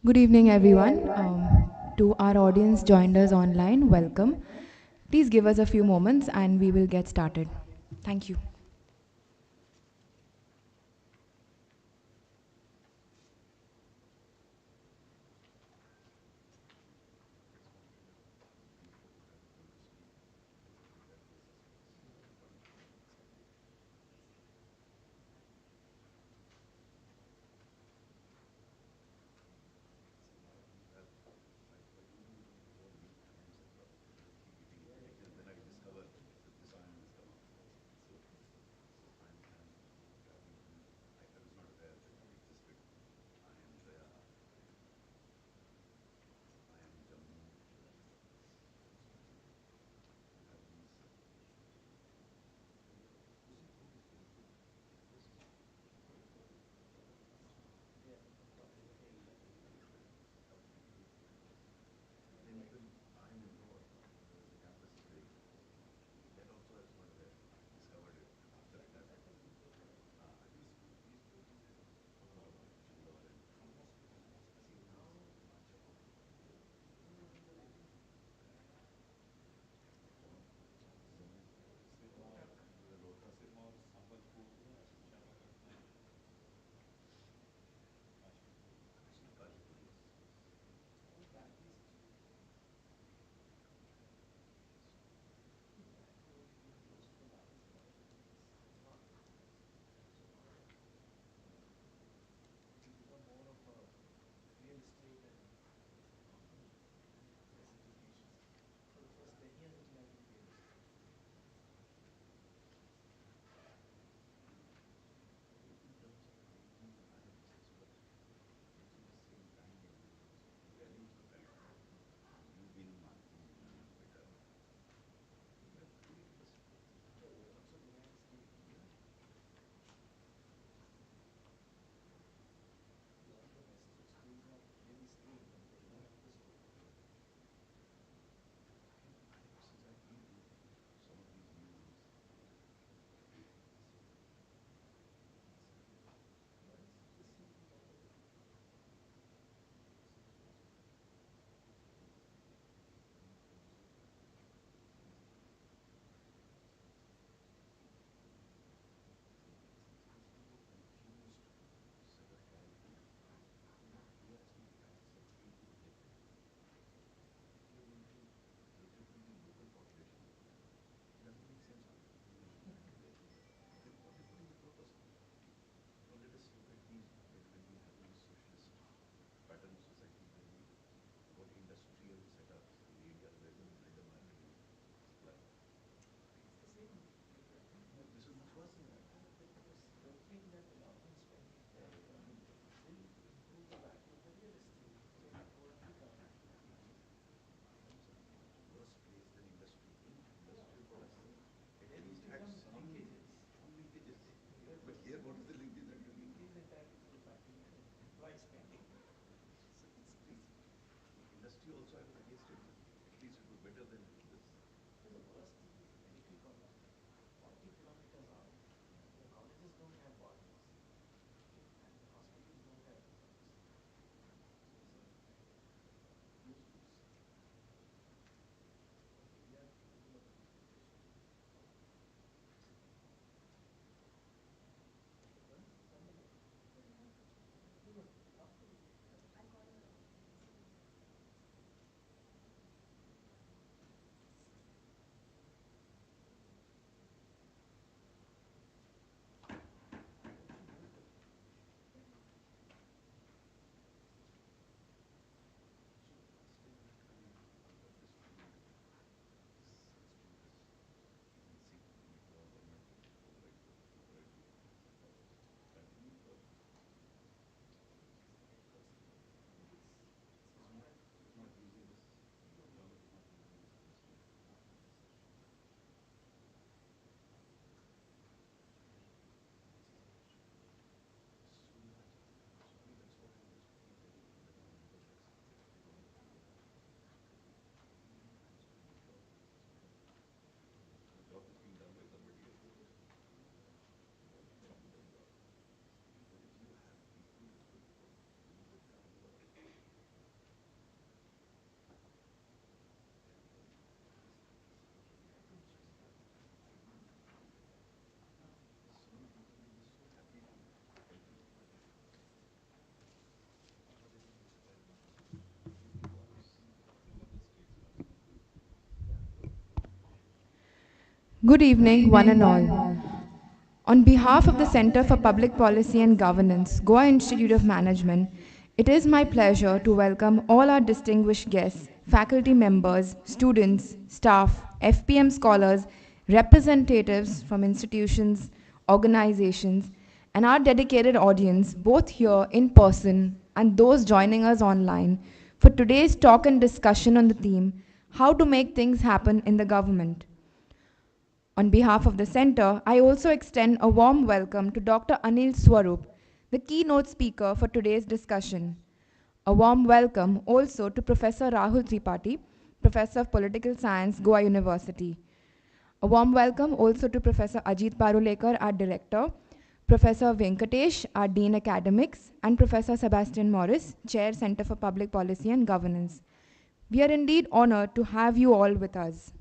Good evening, everyone. To our audience joined us online, welcome. Please give us a few moments and we will get started. Thank you. Good evening, one and all. On behalf of the Center for Public Policy and Governance, Goa Institute of Management, it is my pleasure to welcome all our distinguished guests, faculty members, students, staff, FPM scholars, representatives from institutions, organizations, and our dedicated audience, both here in person and those joining us online, for today's talk and discussion on the theme, How to Make Things Happen in the Government. On behalf of the Center, I also extend a warm welcome to Dr. Anil Swarup, the keynote speaker for today's discussion. A warm welcome also to Professor Rahul Tripathi, Professor of Political Science, Goa University. A warm welcome also to Professor Ajit Parulekar, our Director, Professor Venkatesh, our Dean Academics, and Professor Sebastian Morris, Chair, Center for Public Policy and Governance. We are indeed honored to have you all with us.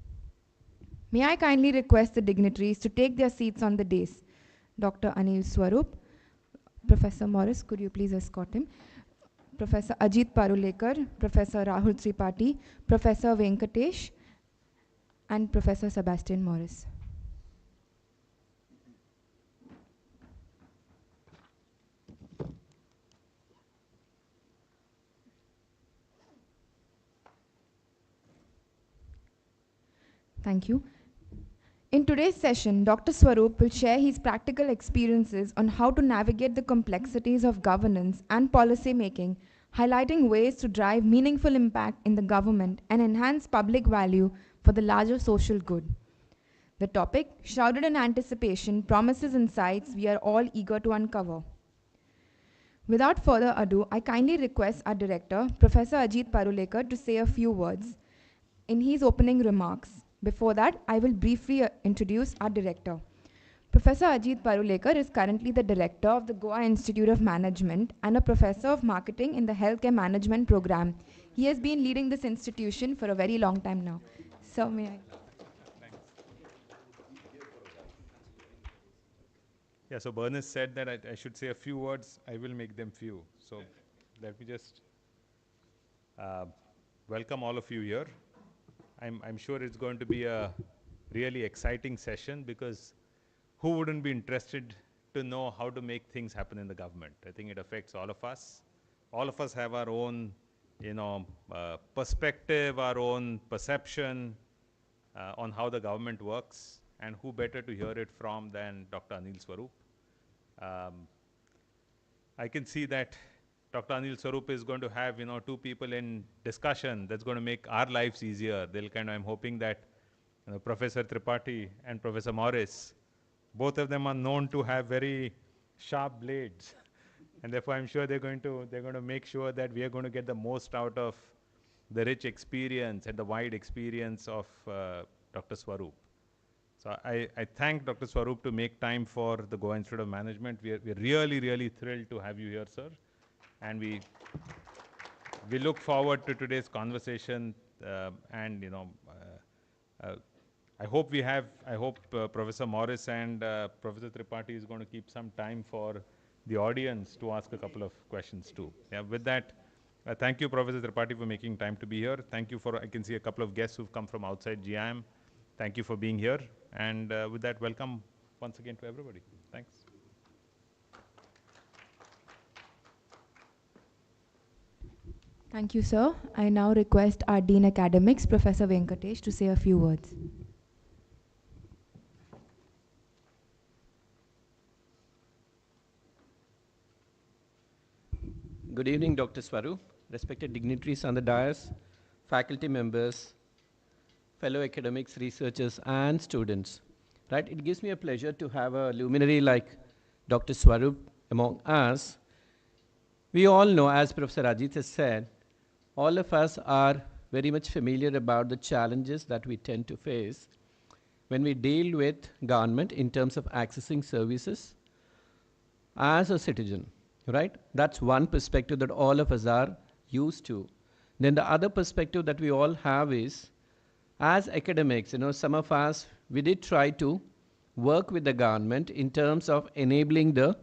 May I kindly request the dignitaries to take their seats on the dais. Dr. Anil Swarup, Professor Morris, could you please escort him? Professor Ajit Parulekar, Professor Rahul Tripathi, Professor Venkatesh, and Professor Sebastian Morris. Thank you. In today's session, Dr. Swarup will share his practical experiences on how to navigate the complexities of governance and policy making, highlighting ways to drive meaningful impact in the government and enhance public value for the larger social good. The topic, shrouded in anticipation, promises insights we are all eager to uncover. Without further ado, I kindly request our director, Professor Ajit Parulekar, to say a few words in his opening remarks. Before that, I will briefly introduce our director. Professor Ajit Parulekar is currently the director of the Goa Institute of Management and a professor of marketing in the healthcare management program. He has been leading this institution for a very long time now. So may I? Yeah, so Bernice said that I should say a few words. I will make them few. So let me just welcome all of you here. I'm sure it's going to be a really exciting session because who wouldn't be interested to know how to make things happen in the government? I think it affects all of us. All of us have our own, perspective, our own perception on how the government works, and who better to hear it from than Dr. Anil Swarup. I can see that Dr. Anil Swarup is going to have, two people in discussion that's going to make our lives easier. I'm hoping that Professor Tripathi and Professor Morris, both of them are known to have very sharp blades. And therefore, I'm sure they're going to make sure that we are going to get the most out of the rich experience and the wide experience of Dr. Swarup. So I thank Dr. Swarup to make time for the Goa Institute of Management. We're really, really thrilled to have you here, sir. And we look forward to today's conversation. I hope Professor Morris and Professor Tripathi is going to keep some time for the audience to ask a couple of questions too. Yeah, with that, thank you, Professor Tripathi, for making time to be here. Thank you I can see a couple of guests who've come from outside GIM. Thank you for being here. And with that, welcome once again to everybody. Thanks. Thank you, sir. I now request our Dean Academics, Professor Venkatesh, to say a few words. Good evening, Dr. Swarup, respected dignitaries on the dais, faculty members, fellow academics, researchers, and students. Right? It gives me a pleasure to have a luminary like Dr. Swarup among us. We all know, as Professor Ajit has said, all of us are very much familiar about the challenges that we tend to face when we deal with government in terms of accessing services as a citizen, right? That's one perspective that all of us are used to. Then the other perspective that we all have is, as academics, some of us, we did try to work with the government in terms of enabling the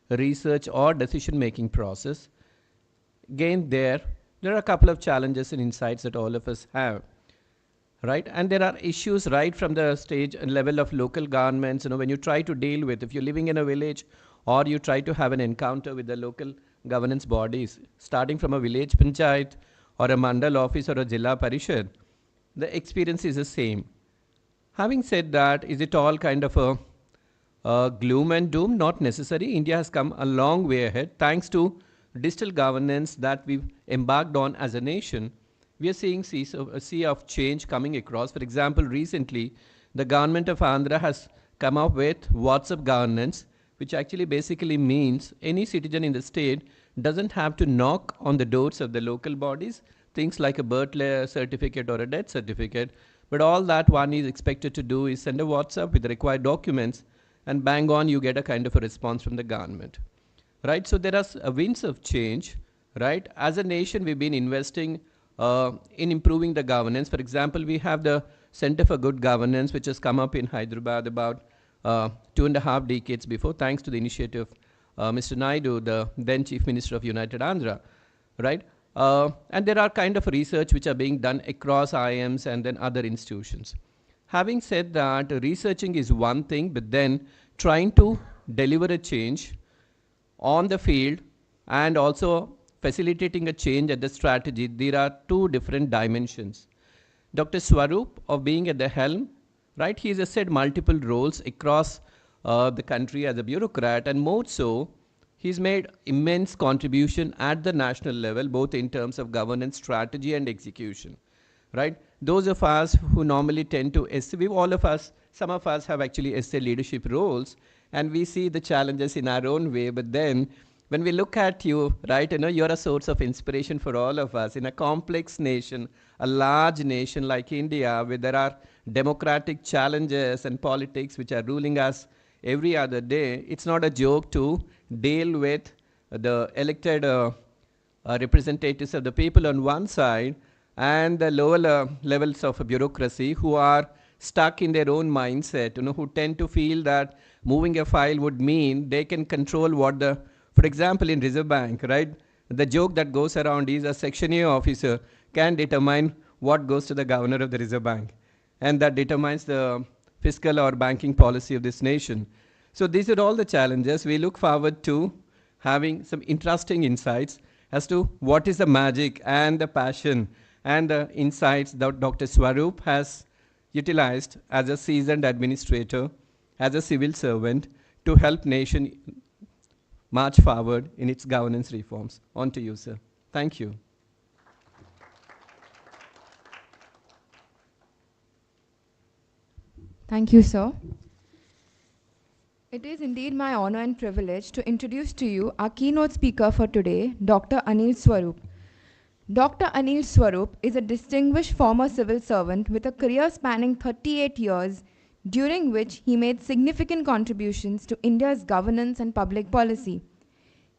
research or decision-making process. Again, there are a couple of challenges and insights that all of us have. right? And there are issues right from the stage and level of local governments. You know, when you try to deal with, if you're living in a village or you try to have an encounter with the local governance bodies, starting from a village panchayat or a mandal office or a jilla parishad, the experience is the same. Having said that, is it all kind of a gloom and doom? Not necessary. India has come a long way ahead thanks to digital governance that we've embarked on as a nation. We are seeing a sea of change coming across. For example, recently, the government of Andhra has come up with WhatsApp governance, which actually basically means any citizen in the state doesn't have to knock on the doors of the local bodies, things like a birth certificate or a death certificate, but all that one is expected to do is send a WhatsApp with the required documents, and bang on, you get a kind of a response from the government, right? So there are winds of change, right? As a nation, we've been investing in improving the governance. For example, we have the Center for Good Governance, which has come up in Hyderabad about 2.5 decades before, thanks to the initiative of Mr. Naidu, the then Chief Minister of United Andhra, right? And there are kind of research which are being done across IIMs and then other institutions. Having said that, researching is one thing, but then trying to deliver a change on the field and also facilitating a change at the strategy, there are two different dimensions. Dr. Swarup, of being at the helm, right, he has said multiple roles across the country as a bureaucrat, and more so, he's made immense contribution at the national level, both in terms of governance, strategy, and execution, right? Those of us who normally tend to essay, some of us have actually essay leadership roles, and we see the challenges in our own way, but then when we look at you, right, you know, you're a source of inspiration for all of us in a complex nation, a large nation like India, where there are democratic challenges and politics which are ruling us every other day. It's not a joke to deal with the elected representatives of the people on one side and the lower levels of bureaucracy who are stuck in their own mindset, you know, who tend to feel that moving a file would mean they can control what the, for example, in Reserve Bank, right? The joke that goes around is a Section A officer can determine what goes to the governor of the Reserve Bank, and that determines the fiscal or banking policy of this nation. So these are all the challenges. We look forward to having some interesting insights as to what is the magic and the passion and the insights that Dr. Swarup has utilized as a seasoned administrator, as a civil servant, to help nation march forward in its governance reforms. On to you, sir. Thank you. Thank you, sir. It is indeed my honor and privilege to introduce to you our keynote speaker for today, Dr. Anil Swarup. Dr. Anil Swarup is a distinguished former civil servant with a career spanning 38 years, during which he made significant contributions to India's governance and public policy.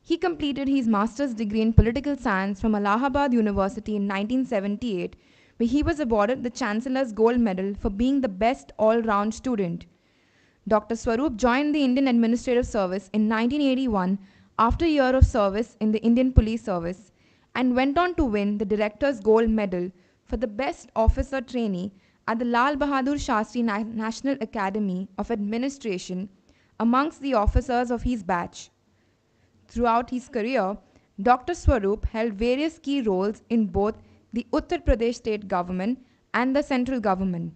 He completed his master's degree in political science from Allahabad University in 1978, where he was awarded the Chancellor's Gold Medal for being the best all-round student. Dr. Swarup joined the Indian Administrative Service in 1981 after a year of service in the Indian Police Service, and went on to win the Director's Gold Medal for the Best Officer Trainee at the Lal Bahadur Shastri National Academy of Administration amongst the officers of his batch. Throughout his career, Dr. Swarup held various key roles in both the Uttar Pradesh state government and the central government.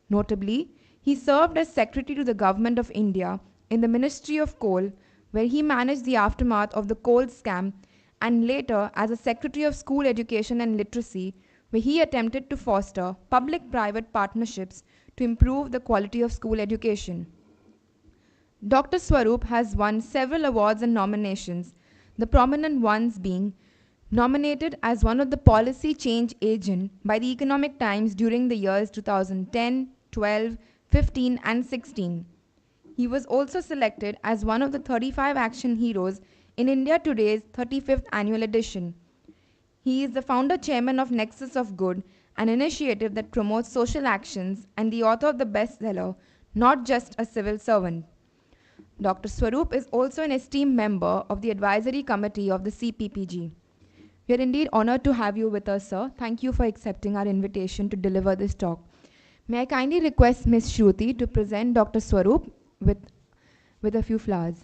Notably, he served as Secretary to the Government of India in the Ministry of Coal, where he managed the aftermath of the coal scam, and later as a Secretary of School Education and Literacy, where he attempted to foster public-private partnerships to improve the quality of school education. Dr. Swarup has won several awards and nominations, the prominent ones being nominated as one of the policy change agent by the Economic Times during the years 2010, 12, 15 and 16. He was also selected as one of the 35 action heroes in India Today's 35th annual edition. He is the founder chairman of Nexus of Good, an initiative that promotes social actions, and the author of the bestseller, Not Just a Civil Servant. Dr. Swarup is also an esteemed member of the advisory committee of the CPPG. We are indeed honored to have you with us, sir. Thank you for accepting our invitation to deliver this talk. May I kindly request Ms. Shruti to present Dr. Swarup with a few flowers.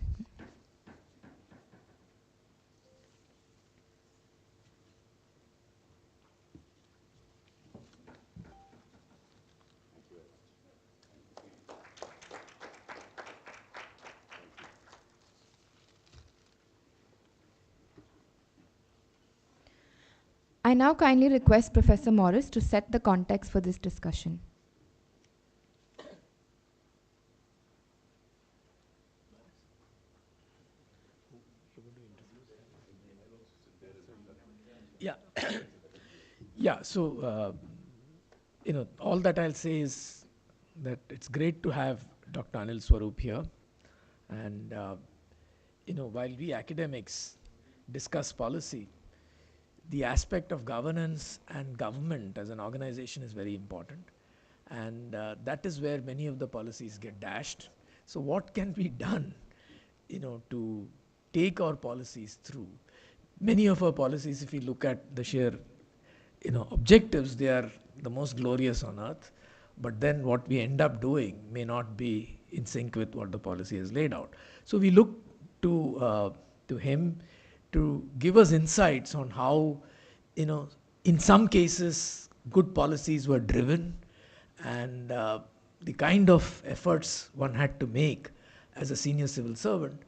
I now kindly request Professor Morris to set the context for this discussion. Yeah, yeah. So, all that I'll say is that it's great to have Dr. Anil Swarup here. And, while we academics discuss policy, the aspect of governance and government as an organization is very important. And that is where many of the policies get dashed. So what can be done, to take our policies through? Many of our policies, if we look at the sheer, objectives, they are the most glorious on earth. But then what we end up doing may not be in sync with what the policy has laid out. So we look to him to give us insights on how, in some cases, good policies were driven, and the kind of efforts one had to make as a senior civil servant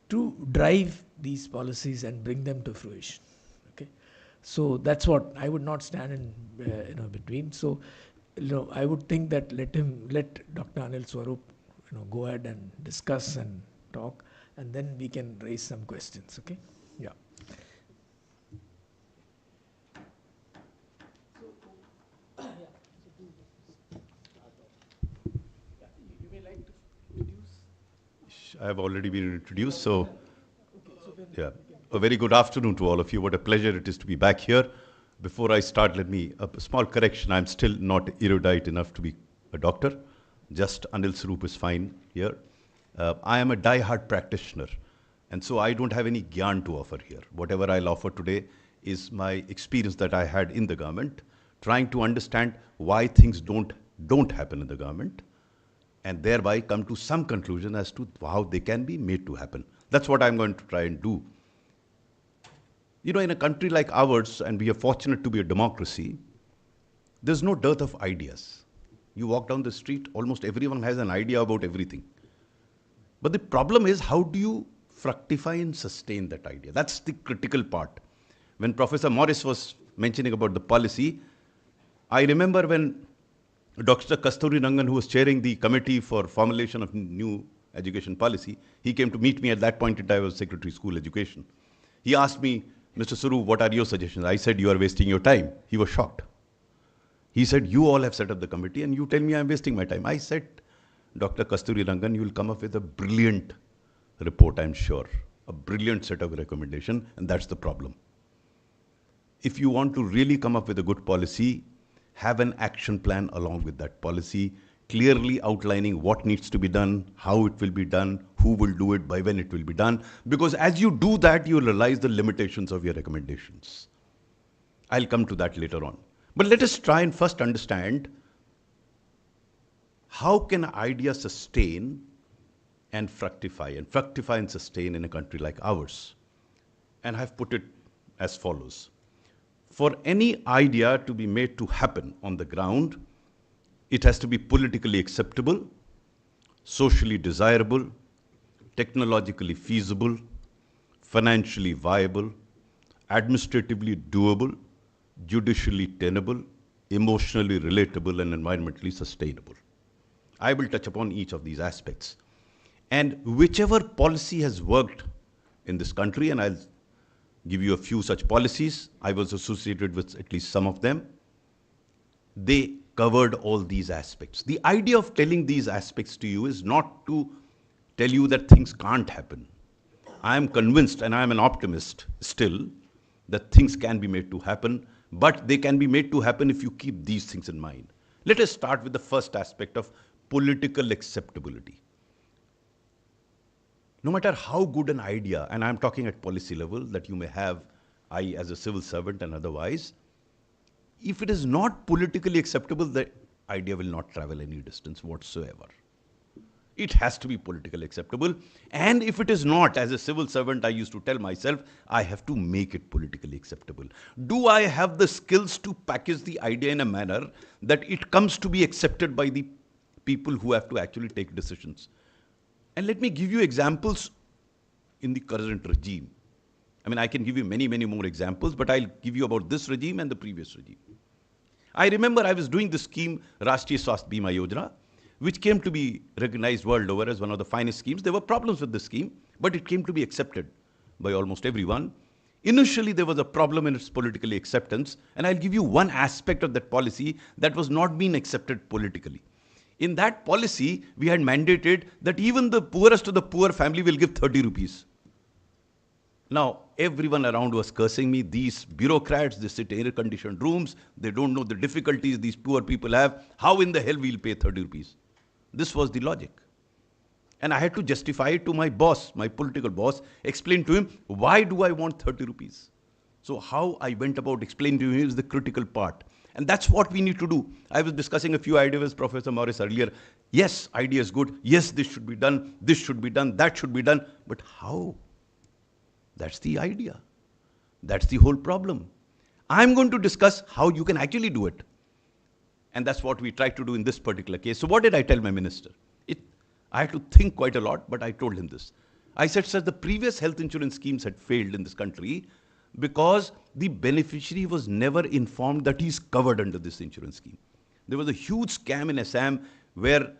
to drive these policies and bring them to fruition. Okay, so that's what I would not stand in between. So, I would think that let Dr. Anil Swarup, go ahead and discuss and talk, and then we can raise some questions. Okay, yeah. You may like to introduce. I have already been introduced, so yeah. A very good afternoon to all of you. What a pleasure it is to be back here. Before I start, let me, a small correction. I'm still not erudite enough to be a doctor. Just Anil Swarup is fine here. I am a die-hard practitioner, and so I don't have any gyan to offer here. Whatever I'll offer today is my experience that I had in the government, trying to understand why things don't happen in the government, and thereby come to some conclusion as to how they can be made to happen. That's what I'm going to try and do. In a country like ours, and we are fortunate to be a democracy, there's no dearth of ideas. You walk down the street, almost everyone has an idea about everything. But the problem is, how do you fructify and sustain that idea? That's the critical part. When Professor Morris was mentioning about the policy, I remember when Dr. Kasturi Rangan, who was chairing the committee for formulation of new education policy, he came to meet me at that point in time. I was Secretary School Education. He asked me, Mr. Swarup, what are your suggestions? I said, you are wasting your time. He was shocked. He said, you all have set up the committee and you tell me I'm wasting my time. I said, Dr. Kasturi Rangan, you will come up with a brilliant report, I'm sure. A brilliant set of recommendation, and that's the problem. If you want to really come up with a good policy, have an action plan along with that policy, clearly outlining what needs to be done, how it will be done, who will do it, by when it will be done. Because as you do that, you will realize the limitations of your recommendations. I'll come to that later on. But let us try and first understand, how can an idea sustain and fructify and sustain in a country like ours? And I've put it as follows. For any idea to be made to happen on the ground, it has to be politically acceptable, socially desirable, technologically feasible, financially viable, administratively doable, judicially tenable, emotionally relatable, and environmentally sustainable. I will touch upon each of these aspects. And whichever policy has worked in this country, and I'll give you a few such policies, I was associated with at least some of them, they covered all these aspects. The idea of telling these aspects to you is not to tell you that things can't happen. I am convinced, and I am an optimist still, that things can be made to happen, but they can be made to happen if you keep these things in mind. Let us start with the first aspect of political acceptability. No matter how good an idea, and I'm talking at policy level, that you may have, I as a civil servant and otherwise, if it is not politically acceptable, that idea will not travel any distance whatsoever. It has to be politically acceptable. And if it is not, as a civil servant, I used to tell myself, I have to make it politically acceptable. Do I have the skills to package the idea in a manner that it comes to be accepted by the people who have to actually take decisions? And let me give you examples in the current regime. I mean, I can give you many, many more examples, but I'll give you about this regime and the previous regime. I remember I was doing the scheme, Rashtriya Swasthya Bima Yojana, which came to be recognized world over as one of the finest schemes. There were problems with the scheme, but it came to be accepted by almost everyone. Initially, there was a problem in its political acceptance, and I'll give you one aspect of that policy that was not being accepted politically. In that policy, we had mandated that even the poorest of the poor family will give 30 rupees. Now, everyone around was cursing me. These bureaucrats, they sit in air-conditioned rooms. They don't know the difficulties these poor people have. How in the hell we'll pay 30 rupees? This was the logic. And I had to justify it to my boss, my political boss, explain to him, why do I want 30 rupees? So how I went about explaining to him is the critical part. And that's what we need to do. I was discussing a few ideas with Professor Morris earlier. Yes, idea is good. Yes, this should be done. This should be done. That should be done. But how? That's the idea. That's the whole problem. I'm going to discuss how you can actually do it. And that's what we tried to do in this particular case. So what did I tell my minister? I had to think quite a lot, but I told him this. I said, sir, the previous health insurance schemes had failed in this country because the beneficiary was never informed that he's covered under this insurance scheme. There was a huge scam in Assam where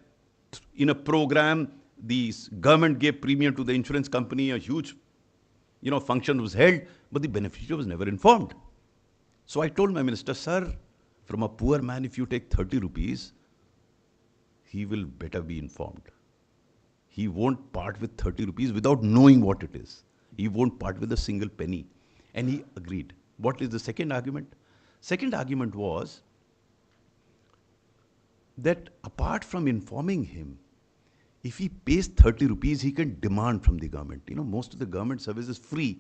in a program, the government gave premium to the insurance company, a huge function was held, but the beneficiary was never informed. So I told my minister, sir, from a poor man, if you take 30 rupees, he will better be informed. He won't part with 30 rupees without knowing what it is. He won't part with a single penny. And he agreed. What is the second argument? Second argument was that apart from informing him, if he pays 30 rupees, he can demand from the government. Most of the government service is free.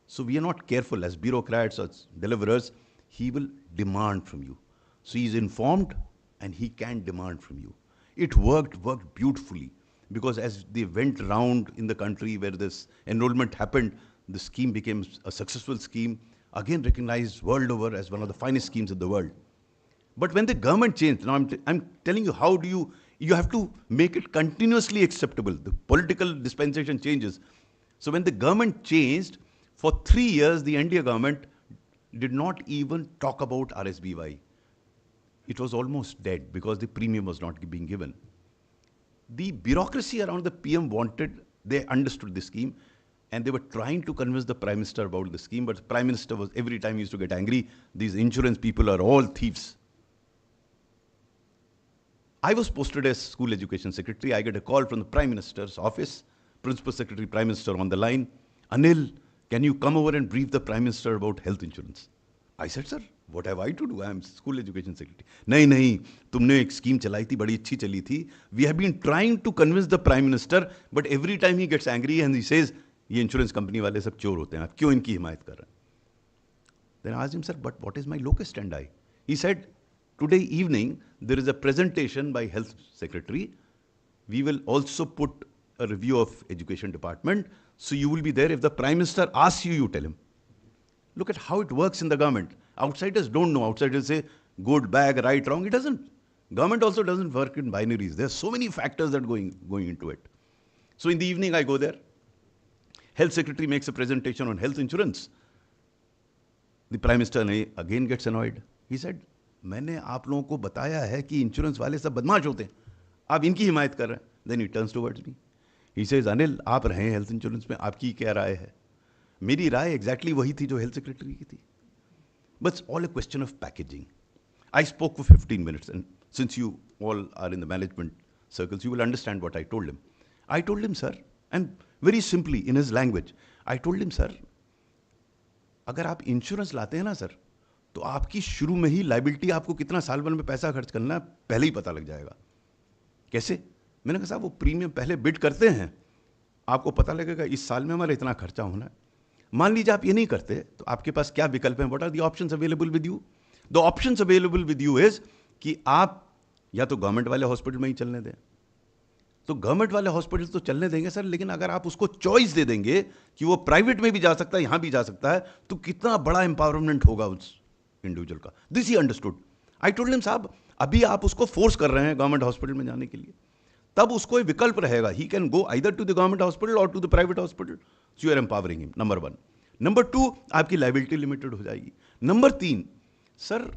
So we are not careful as bureaucrats or deliverers. He will demand from you. So he is informed and he can demand from you. It worked beautifully because as they went around in the country where this enrollment happened, the scheme became a successful scheme, again recognized world over as one of the finest schemes in the world. But when the government changed, now I'm telling you how do you have to make it continuously acceptable. The political dispensation changes. So when the government changed, for 3 years, the NDA government did not even talk about RSBY. It was almost dead because the premium was not being given. The bureaucracy around the PM they understood the scheme, and they were trying to convince the Prime Minister about the scheme, but the Prime Minister was, every time he used to get angry, these insurance people are all thieves. I was posted as School Education Secretary. I get a call from the Prime Minister's office, Principal Secretary, Prime Minister on the line. Anil, can you come over and brief the Prime Minister about health insurance? I said, sir, what have I to do? I am School Education Secretary. नहीं, तुमने एक scheme चलाई थी, बड़ी अच्छी चली थी. We have been trying to convince the Prime Minister, but every time he gets angry and he says, ये insurance company वाले सब चोर होते हैं, आप क्यों इनकी हिमायत कर रहे हैं? Then I asked him, sir, but what is my locus standi? He said, today evening, there is a presentation by Health Secretary. We will also put a review of Education Department. So you will be there. If the Prime Minister asks you, you tell him. Look at how it works in the government. Outsiders don't know. Outsiders say, good, bad, right, wrong. It doesn't. Government also doesn't work in binaries. There are so many factors that are going into it. So in the evening, I go there. Health Secretary makes a presentation on health insurance. The Prime Minister again gets annoyed. He said, मैंने आप लोगों को बताया है कि insurance वाले सब बदमाश होते हैं, आप इनकी हिमायत कर रहे हैं. Then he turns towards me. He says, Anil, आप रहे हेल्थ इंश्योरेंस में, आपकी क्या राय है? मेरी राय exactly वही थी जो हेल्थ सेक्रेटरी की थी. But it's all a question of packaging. I spoke for 15 minutes, and since you all are in the management circles, you will understand what I told him. I told him, sir, and very simply in his language, I told him, sir, अगर आप insurance लाते हैं ना sir, तो आपकी शुरू में ही liability, आपको कितना साल भर में पैसा खर्च करना है पहले ही पता लग जाएगा. कैसे? मैंने कहा साहब वो प्रीमियम पहले बिड करते हैं, आपको पता लगेगा इस साल में हमारा इतना खर्चा होना है. मान लीजिए आप ये नहीं करते तो आपके पास क्या विकल्प हैं? What are the options available with you? The options available with you is कि आप या तो गवर्नमेंट वाले हॉस्पिटल में ही चलने दें। तो गवर्नमेंट वाले हॉस्पिटल तो चलने देंगे सर, लेकिन अगर आप उसको चॉइस दे देंगे कि वो प्राइवेट में भी जा सकता है, यहां भी जा सकता है, तो कितना बड़ा एम्पावरमेंट होगा उस इंडिविजुअल का। This he understood. I told him, साहब अभी आप उसको फोर्स कर रहे हैं गवर्नमेंट हॉस्पिटल में जाने के लिए, तब उसको एक विकल्प रहेगा, he can go either to the government hospital और to the private hospital. So you are empowering him, number 1। Number 2, आपकी लायबिलिटी लिमिटेड हो जाएगी। नंबर 3, सर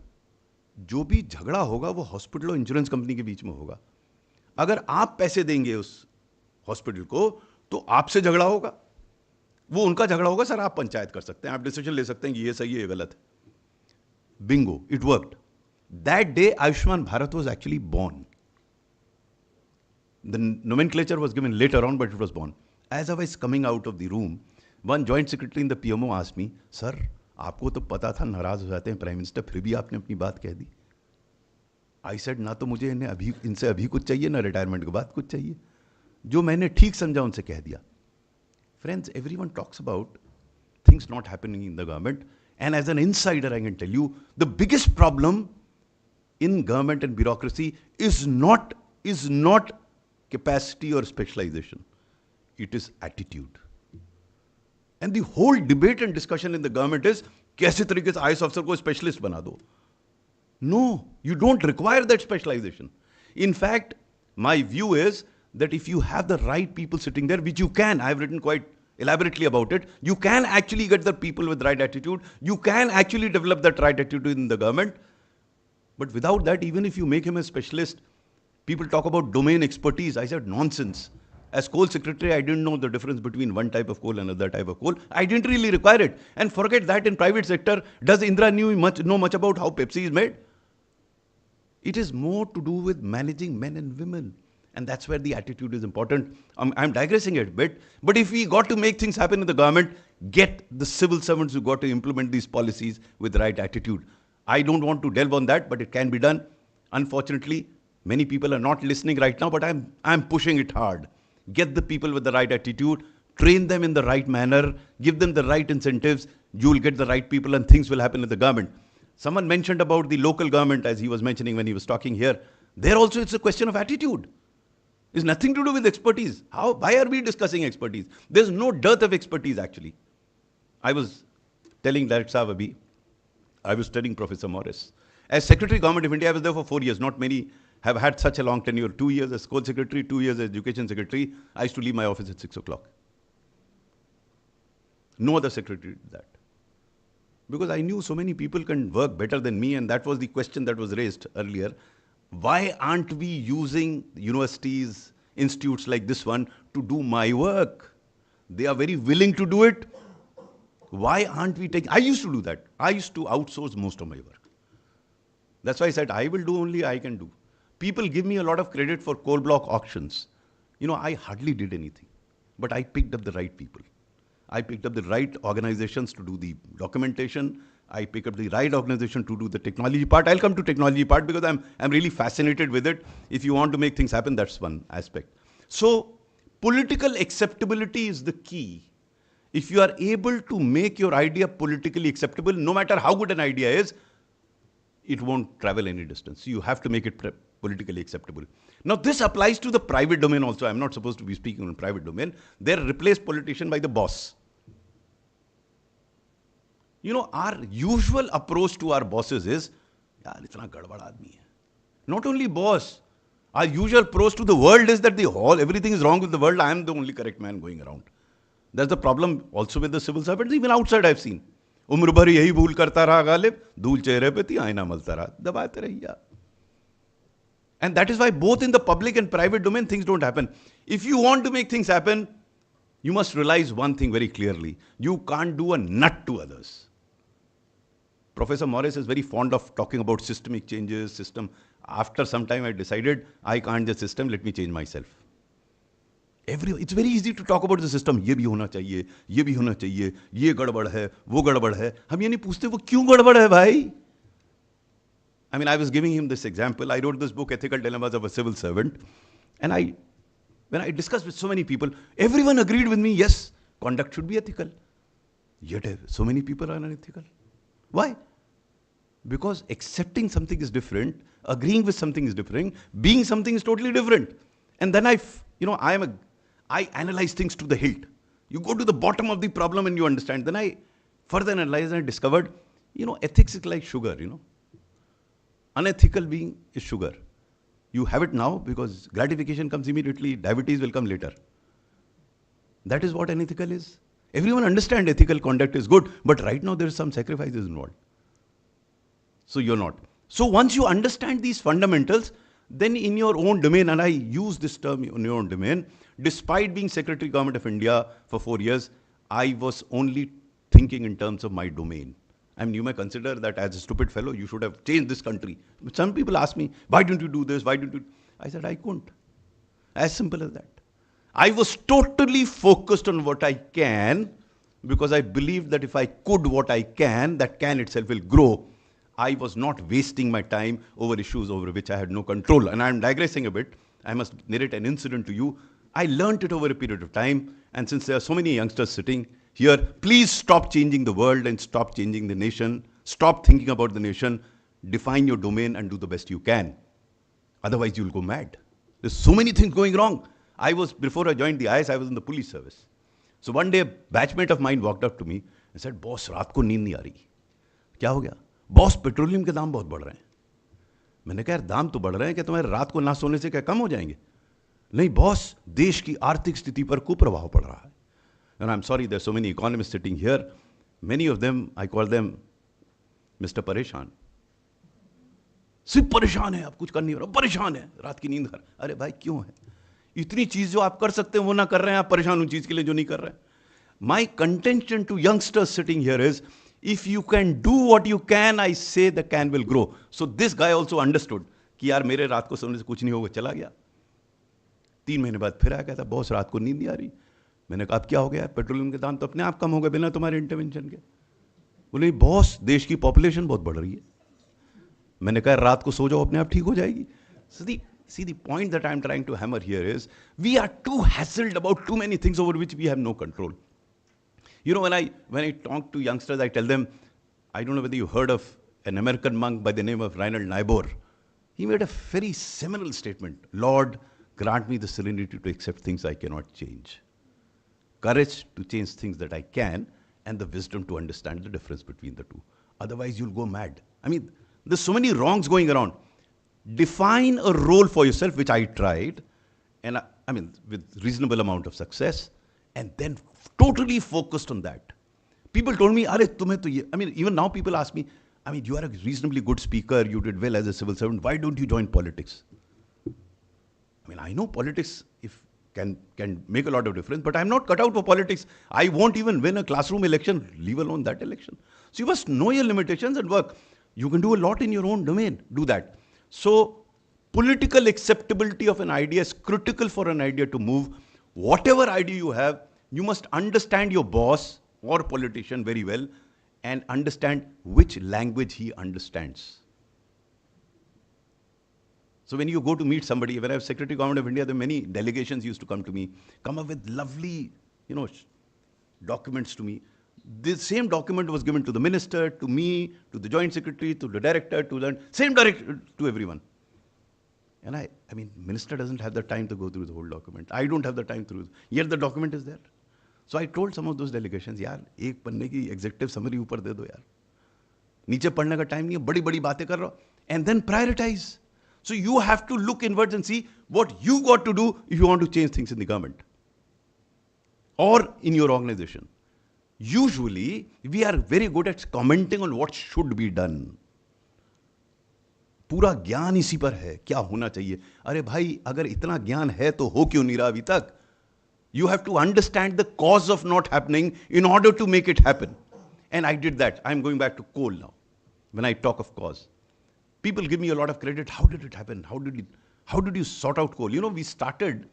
जो भी झगड़ा होगा वो हॉस्पिटल और इंश्योरेंस कंपनी के बीच में होगा। अगर आप पैसे देंगे उस हॉस्पिटल को तो आपसे झगड़ा होगा, वो उनका झगड़ा होगा। सर आप पंचायत कर सकते हैं, आप डिसीजन ले सकते हैं कि ये सही है ये गलत है। Bingo, it worked. That day Ayushman Bharat was actually born. The nomenclature was given later on, but it was born. As I was coming out of the room, one joint secretary in the PMO asked me, sir आपको तो पता था नाराज हो जाते हैं prime minister, फिर भी आपने अपनी बात कह दी। आई सेड, ना तो मुझे इनसे अभी कुछ चाहिए, ना रिटायरमेंट के बाद कुछ चाहिए, जो मैंने ठीक समझा उनसे कह दिया। Friends, everyone talks about things not happening in the government, and as an insider I can tell you the biggest problem in government and bureaucracy is not capacity or specialization. It is attitude. And the whole debate and discussion in the government is कैसे तरीके से IAS officer को specialist बना दो. No, you don't require that specialization. In fact, my view is that if you have the right people sitting there, which you can, I have written quite elaborately about it, you can actually get the people with the right attitude, you can actually develop that right attitude in the government. But without that, even if you make him a specialist, people talk about domain expertise. I said, nonsense. As coal secretary, I didn't know the difference between one type of coal and another type of coal. I didn't really require it. And forget that, in private sector, does Indra know much about how Pepsi is made? It is more to do with managing men and women. And that's where the attitude is important. I'm digressing a bit. But if we got to make things happen in the government, get the civil servants who got to implement these policies with the right attitude. I don't want to delve on that, but it can be done. Unfortunately, many people are not listening right now, but I'm pushing it hard. Get the people with the right attitude, train them in the right manner, give them the right incentives, you will get the right people and things will happen in the government. Someone mentioned about the local government, as he was mentioning when he was talking here. There also it's a question of attitude. It's nothing to do with expertise. Why are we discussing expertise? There's no dearth of expertise actually. I was telling Director Saab abhi, I was studying Professor Morris. As Secretary Government of India, I was there for 4 years. Not many have had such a long tenure. 2 years as Coal Secretary, 2 years as Education Secretary. I used to leave my office at 6 o'clock. No other secretary did that. Because I knew so many people can work better than me, and that was the question that was raised earlier. Why aren't we using universities, institutes like this one to do my work? They are very willing to do it. Why aren't we taking... I used to do that. I used to outsource most of my work. That's why I said, I will do only I can do. People give me a lot of credit for coal block auctions. You know, I hardly did anything. But I picked up the right people. I picked up the right organizations to do the documentation. I picked up the right organization to do the technology part. I'll come to technology part because I'm really fascinated with it. If you want to make things happen, that's one aspect. So, political acceptability is the key. If you are able to make your idea politically acceptable, no matter how good an idea is, it won't travel any distance. You have to make it politically acceptable. Now, this applies to the private domain also. I'm not supposed to be speaking on private domain. They're replaced politician by the boss. You know, our usual approach to our bosses is, yaar, itna gadbad aadmi hai. Not only boss, our usual approach to the world is that everything is wrong with the world. I am the only correct man going around. That's the problem also with the civil servants. Even outside I've seen. उम्र भर यही भूल करता रहा गालिब, धूल चेहरे पे थी, आईना मलता रहा, दबाते रहिए. And that is why both in the public and private domain things don't happen. If you want to make things happen, you must realize one thing very clearly. You can't do a nut to others. Professor Morris is very fond of talking about systemic changes, system. After some time I decided, I can't the system, let me change myself. It's very easy to talk about the system. ये भी होना चाहिए, ये भी होना चाहिए, ये गड़बड़ है, वो गड़बड़ है. हम ये नहीं पूछते वो क्यों गड़बड़ है भाई? I mean, I was giving him this example. I wrote this book, Ethical Dilemmas of a Civil Servant. And when I discussed with so many people, everyone agreed with me, yes, conduct should be ethical. Yet so many people are unethical. Why? Because accepting something is different, agreeing with something is different, being something is totally different. And then I analyze things to the hilt. You go to the bottom of the problem and you understand. Then I further analyzed and I discovered, ethics is like sugar, Unethical being is sugar. You have it now because gratification comes immediately, diabetes will come later. That is what unethical is. Everyone understands ethical conduct is good, but right now there is some sacrifices involved. So you're not. So once you understand these fundamentals, then in your own domain, and I use this term in your own domain, despite being Secretary Government of India for 4 years, I was only thinking in terms of my domain. I mean, you may consider that as a stupid fellow, you should have changed this country. But some people ask me, why don't you do this? Why don't you? I said, I couldn't. As simple as that. I was totally focused on what I can, because I believed that if I could what I can, that can itself will grow. I was not wasting my time over issues over which I had no control. And I'm digressing a bit. I must narrate an incident to you. I learned it over a period of time. And since there are so many youngsters sitting here, please stop changing the world and stop changing the nation. Stop thinking about the nation. Define your domain and do the best you can. Otherwise, you'll go mad. There's so many things going wrong. Before I joined the IS, I was in the police service. So one day, a batchmate of mine walked up to me and said, boss, रात को नींद नहीं आ रही. क्या हो गया? Boss petroleum के दाम बहुत बढ़ रहे हैं. मैंने कहा यार दाम तो बढ़ रहे हैं कि तुम्हारे रात को ना सोने से क्या कम हो जाएंगे? नहीं बॉस, देश की आर्थिक स्थिति पर कुप्रभाव पड़ रहा है. And I'm sorry, there's so many economists sitting here. Many of them, I call them Mr. परेशान. सिर्फ परेशान है, अब कुछ कर नहीं हो रहा, परेशान है, रात की नींद कर. अरे भाई क्यों है? इतनी चीज जो आप कर सकते हैं वो ना कर रहे हैं, आप परेशान उन चीज के लिए जो नहीं कर रहे हैं. My contention to youngsters sitting here is, if you can do what you can, I say the can will grow. So this guy also understood कि यार मेरे रात को सोने से कुछ नहीं होगा, चला गया. 3 महीने बाद फिर आया, कहता बॉस रात को नींद नहीं आ रही. मैंने कहा अब क्या हो गया? पेट्रोलियम के दाम तो अपने आप कम हो गए बिना तुम्हारे इंटरवेंशन के. बोले बॉस देश की पॉपुलेशन बहुत बढ़ रही है. मैंने कहा रात को सो जाओ, अपने आप ठीक हो जाएगी. See the point that I'm trying to hammer here is, we are too hassled about too many things over which we have no control. When I talk to youngsters, I tell them, I don't know whether you heard of an American monk by the name of Reinhold Niebuhr. He made a very seminal statement. Lord, grant me the serenity to accept things I cannot change, courage to change things that I can, and the wisdom to understand the difference between the two. Otherwise, you'll go mad. I mean, there's so many wrongs going around. Define a role for yourself, which I tried, and with reasonable amount of success, and then totally focused on that. People told me, even now people ask me, you are a reasonably good speaker, you did well as a civil servant, why don't you join politics? I know politics can make a lot of difference, but I'm not cut out for politics. I won't even win a classroom election, leave alone that election. So you must know your limitations and work. You can do a lot in your own domain, do that. So political acceptability of an idea is critical for an idea to move. Whatever idea you have, you must understand your boss or politician very well and understand which language he understands. So when you go to meet somebody, when I was Secretary Government of India, there were many delegations used to come to me, come up with lovely, documents to me. The same document was given to the minister, to me, to the joint secretary, to the director, to the same director, to everyone. And minister doesn't have the time to go through the whole document. I don't have the time through. Yet the document is there. So I told some of those delegations, यार एक पन्ने की executive summary ऊपर दे दो यार. नीचे पढ़ने का time नहीं है, बड़ी-बड़ी बातें कर रहा हो. And then prioritize. So you have to look inwards and see what you got to do if you want to change things in the government or in your organization. Usually, we are very good at commenting on what should be done. पूरा ज्ञान इसी पर है, क्या होना चाहिए. अरे भाई, अगर इतना ज्ञान है तो हो क्यों नहीं रहा अभी तक? You have to understand the cause of not happening in order to make it happen. And I did that. I'm going back to coal now. When I talk of cause, people give me a lot of credit. How did it happen? How did you sort out coal? We started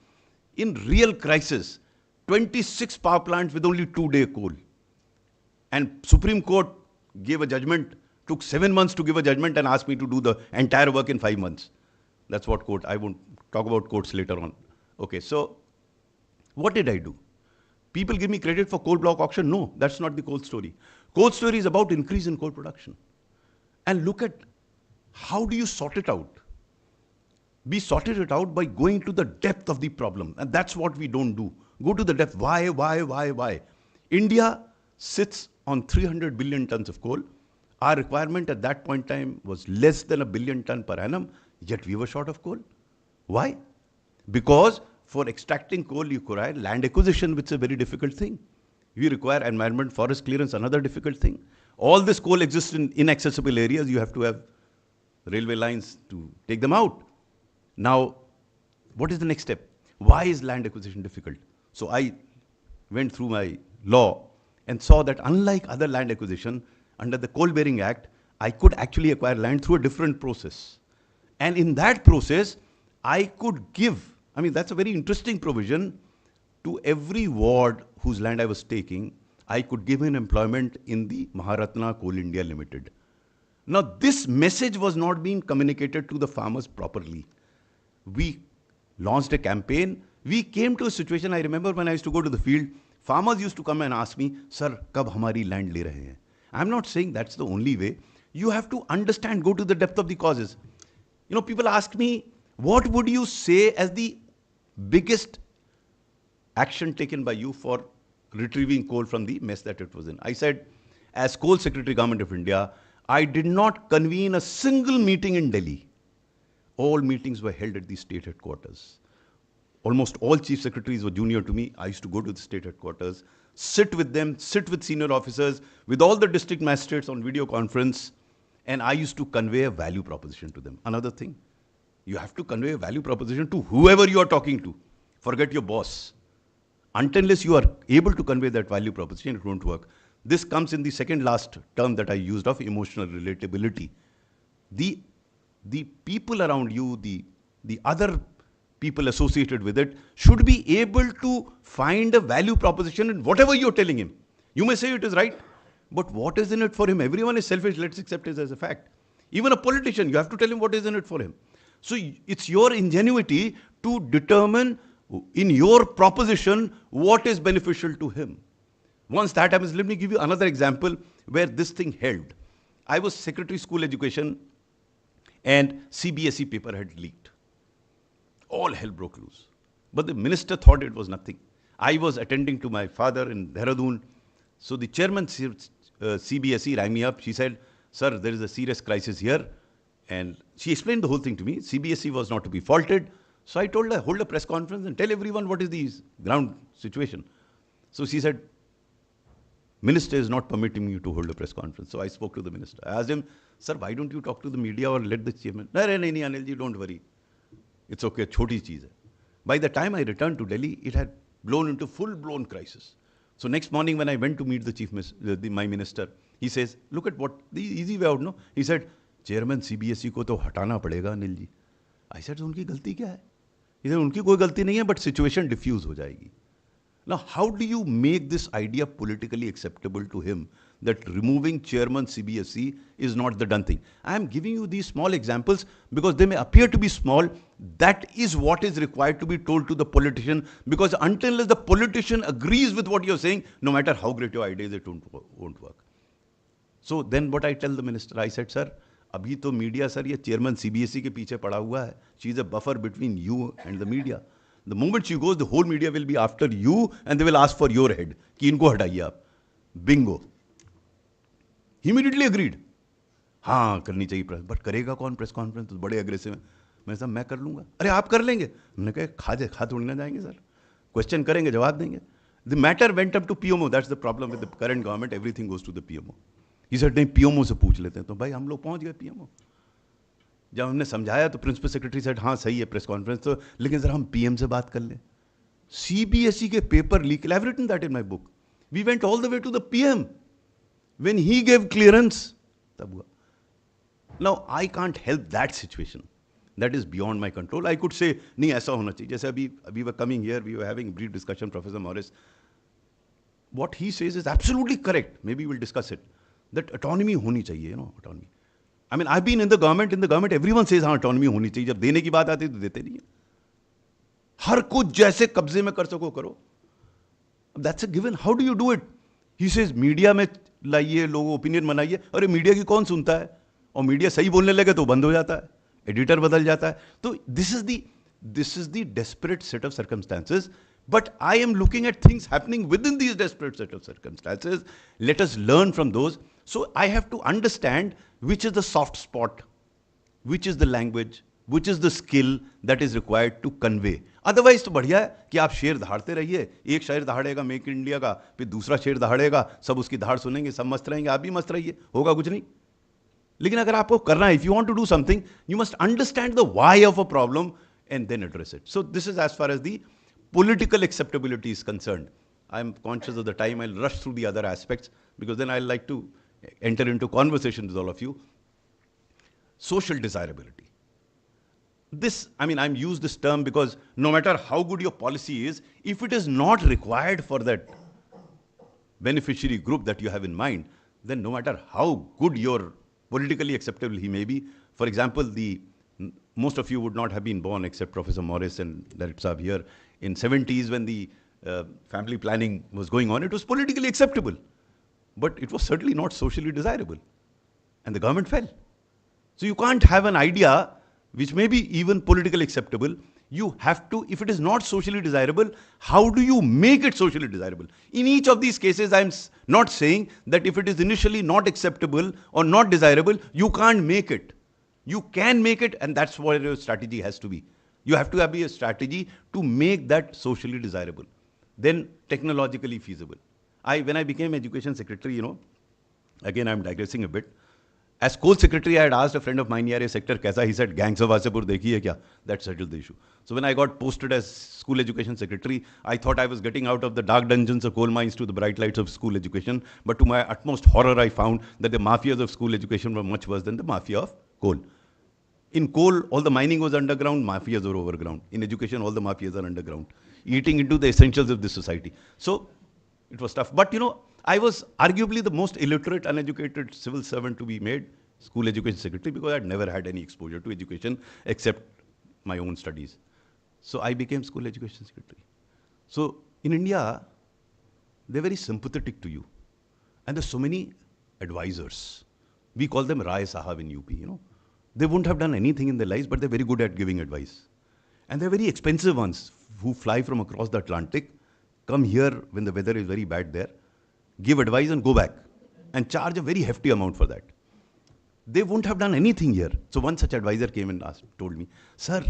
in real crisis, 26 power plants with only 2-day coal. And Supreme Court gave a judgment, took 7 months to give a judgment and asked me to do the entire work in 5 months. That's what court, I won't talk about courts later on. Okay, so what did I do? People give me credit for coal block auction. No, that's not the coal story. Coal story is about increase in coal production. and look at how do you sort it out. We sorted it out by going to the depth of the problem. And that's what we don't do. Go to the depth. Why? India sits on 300 billion tons of coal. Our requirement at that point in time was less than 1 billion ton per annum, yet we were short of coal. Why? Because for extracting coal, you require land acquisition, which is a very difficult thing. You require environment, forest clearance, another difficult thing. All this coal exists in inaccessible areas. You have to have railway lines to take them out. Now, what is the next step? Why is land acquisition difficult? So I went through my law and saw that unlike other land acquisition, under the Coal Bearing Act, I could actually acquire land through a different process. And in that process, I could give, that's a very interesting provision, to every ward whose land I was taking, I could give him employment in the Maharatna Coal India Limited. Now, this message was not being communicated to the farmers properly. We launched a campaign. We came to a situation, I remember when I used to go to the field, farmers used to come and ask me, Sir, kab hamari land le rahe hain? I'm not saying that's the only way. You have to understand, go to the depth of the causes. People ask me, what would you say as the biggest action taken by you for retrieving coal from the mess that it was in? I said, as Coal Secretary Government of India, I did not convene a single meeting in Delhi. All meetings were held at the state headquarters. Almost all chief secretaries were junior to me. I used to go to the state headquarters, sit with them, sit with senior officers, with all the district magistrates on video conference, and I used to convey a value proposition to them. Another thing, you have to convey a value proposition to whoever you are talking to. Forget your boss. Unless you are able to convey that value proposition, it won't work. This comes in the second last term that I used of emotional relatability. The people around you, the other people associated with it, should be able to find a value proposition in whatever you're telling him. You may say it is right, but what is in it for him? Everyone is selfish, let's accept it as a fact. Even a politician, you have to tell him what is in it for him. So it's your ingenuity to determine in your proposition what is beneficial to him. Once that happens, let me give you another example where this thing held. I was Secretary School Education, and CBSE paper had leaked. All hell broke loose. But the minister thought it was nothing. I was attending to my father in Dehradun. So the chairman CBSE rang me up. She said, Sir, there is a serious crisis here. And she explained the whole thing to me. CBSE was not to be faulted. So I told her, hold a press conference and tell everyone what is the ground situation. So she said, Minister is not permitting me to hold a press conference. So I spoke to the minister. I asked him, Sir, why don't you talk to the media or let the chairman? No, Anilji, don't worry. It's okay, choti cheez hai. By the time I returned to Delhi, it had blown into full-blown crisis. So next morning when I went to meet the my minister, he says, look at what, the easy way out, no? He said, Chairman CBSE ko to hatana padega, Anilji. I said, unki galti kya hai? He said, unki koi galti nahi hai, but situation diffuse ho jayegi. Now, how do you make this idea politically acceptable to him that removing chairman CBSE is not the done thing? I am giving you these small examples because they may appear to be small. That is what is required to be told to the politician, because until the politician agrees with what you're saying, no matter how great your idea is, it won't work. So then what I tell the minister, I said, sir, abhi to media, sir, ye chairman CBSE ke piche pada hua hai. She is a buffer between you and the media. The moment she goes, the whole media will be after you and they will ask for your head. Ki inko hataiye aap. Bingo. He immediately agreed. हाँ करनी चाहिए press, but करेगा कौन press conference? तो बड़े aggressive हैं. मैं साहब मैं कर लूँगा. अरे आप कर लेंगे? मैंने कहा खा थोड़ी ना जाएंगे सर. क्वेश्चन करेंगे, जवाब देंगे. The matter went up to PMO. That's the problem with the current government. Everything goes to the PMO. He said नहीं PMO से पूछ लेते हैं. तो भाई हम लोग पहुँच गए PMO. जब हमने समझाया तो प्रिंसिपल सेक्रेटरी सेड हाँ सही है प्रेस कॉन्फ्रेंस तो, लेकिन सर हम पीएम से बात कर लें. सीबीएसई के paper leak, I have written that in my book. We went all the way to the PM. When he give clearance तब हुआ. Now I can't help that situation, that is beyond my control. I could say नहीं ऐसा होना चाहिए. जैसे अभी were coming here, we were having brief discussion, professor Morris, what he says is absolutely correct. May be will discuss it, that autonomy होनी चाहिए, you know, autonomy. I mean, I've been in the government, everyone says हाँ autonomy होनी चाहिए. जब देने की बात आती है तो देते नहीं है. हर कुछ जैसे कब्जे में कर सको करो. That's a given. How do you do it? He says media में लाइए, लोगों ओपिनियन बनाइए. अरे मीडिया की कौन सुनता है? और मीडिया सही बोलने लगे तो बंद हो जाता है, एडिटर बदल जाता है. तो this is the desperate set of circumstances. But I am looking at things happening within these desperate set of circumstances. Let us learn from those. So I have to understand which is the soft spot, which is the language, which is the skill that is required to convey. Otherwise तो बढ़िया है कि आप शेर दहाड़ते रहिए, एक शेर दहाड़ेगा make in India का, फिर दूसरा शेर दहाड़ेगा, सब उसकी दहाड़ सुनेंगे, सब मस्त रहेंगे, आप भी मस्त रहिए, होगा कुछ नहीं. लेकिन अगर आपको करना है, if you want to do something, you must understand the why of a problem and then address it. So this is as far as the political acceptability is concerned. I'm conscious of the time. I'll rush through the other aspects because then I'll like to enter into conversation with all of you. Social desirability. This, I mean, I'm used this term because no matter how good your policy is, if it is not required for that beneficiary group that you have in mind, then no matter how good your politically acceptable he may be, for example, most of you would not have been born except Professor Morris and Lalit Saab here. In 70s when the family planning was going on, it was politically acceptable. But it was certainly not socially desirable. And the government fell. So you can't have an idea which may be even politically acceptable. You have to, if it is not socially desirable, how do you make it socially desirable? In each of these cases, I'm not saying that if it is initially not acceptable or not desirable, you can't make it. You can make it, and that's what your strategy has to be. You have to have a strategy to make that socially desirable, then technologically feasible. When I became education secretary, again I'm digressing a bit. As coal secretary, I had asked a friend of mine, "Yaar, sector kaisa?" He said, "Gangs of Wasipur dekhi hai kya?" That settled the issue. So when I got posted as school education secretary, I thought I was getting out of the dark dungeons of coal mines to the bright lights of school education. But to my utmost horror, I found that the mafias of school education were much worse than the mafia of coal. In coal, all the mining was underground, mafias were overground. In education, all the mafias are underground, eating into the essentials of this society. So it was tough. But I was arguably the most illiterate, uneducated civil servant to be made school education secretary because I'd never had any exposure to education except my own studies. So I became school education secretary. So in India, they're very sympathetic to you. And there's so many advisors. We call them Rai Sahab in UP, They wouldn't have done anything in their lives, but they're very good at giving advice. And they're very expensive ones who fly from across the Atlantic, come here when the weather is very bad there, give advice and go back, and charge a very hefty amount for that. They wouldn't have done anything here. So one such advisor came and told me, "Sir,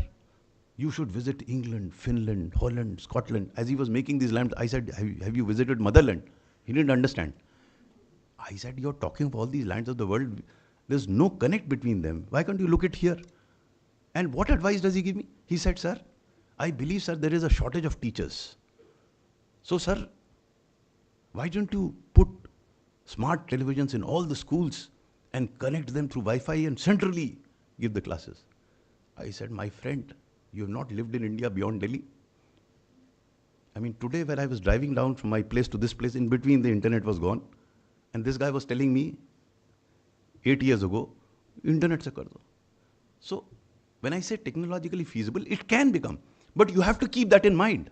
you should visit England, Finland, Holland, Scotland." As he was making these lamps, I said, have you visited motherland? He didn't understand. I said, "You're talking of all these lands of the world. There's no connect between them. Why can't you look at here?" And what advice does he give me? He said, "Sir, I believe, sir, there is a shortage of teachers. So, sir, why don't you put smart televisions in all the schools and connect them through Wi-Fi and centrally give the classes?" I said, "My friend, you have not lived in India beyond Delhi. I mean, today when I was driving down from my place to this place, in between the internet was gone. And this guy was telling me, 8 years ago, internet se kar do." So when I say technologically feasible, it can become. But you have to keep that in mind.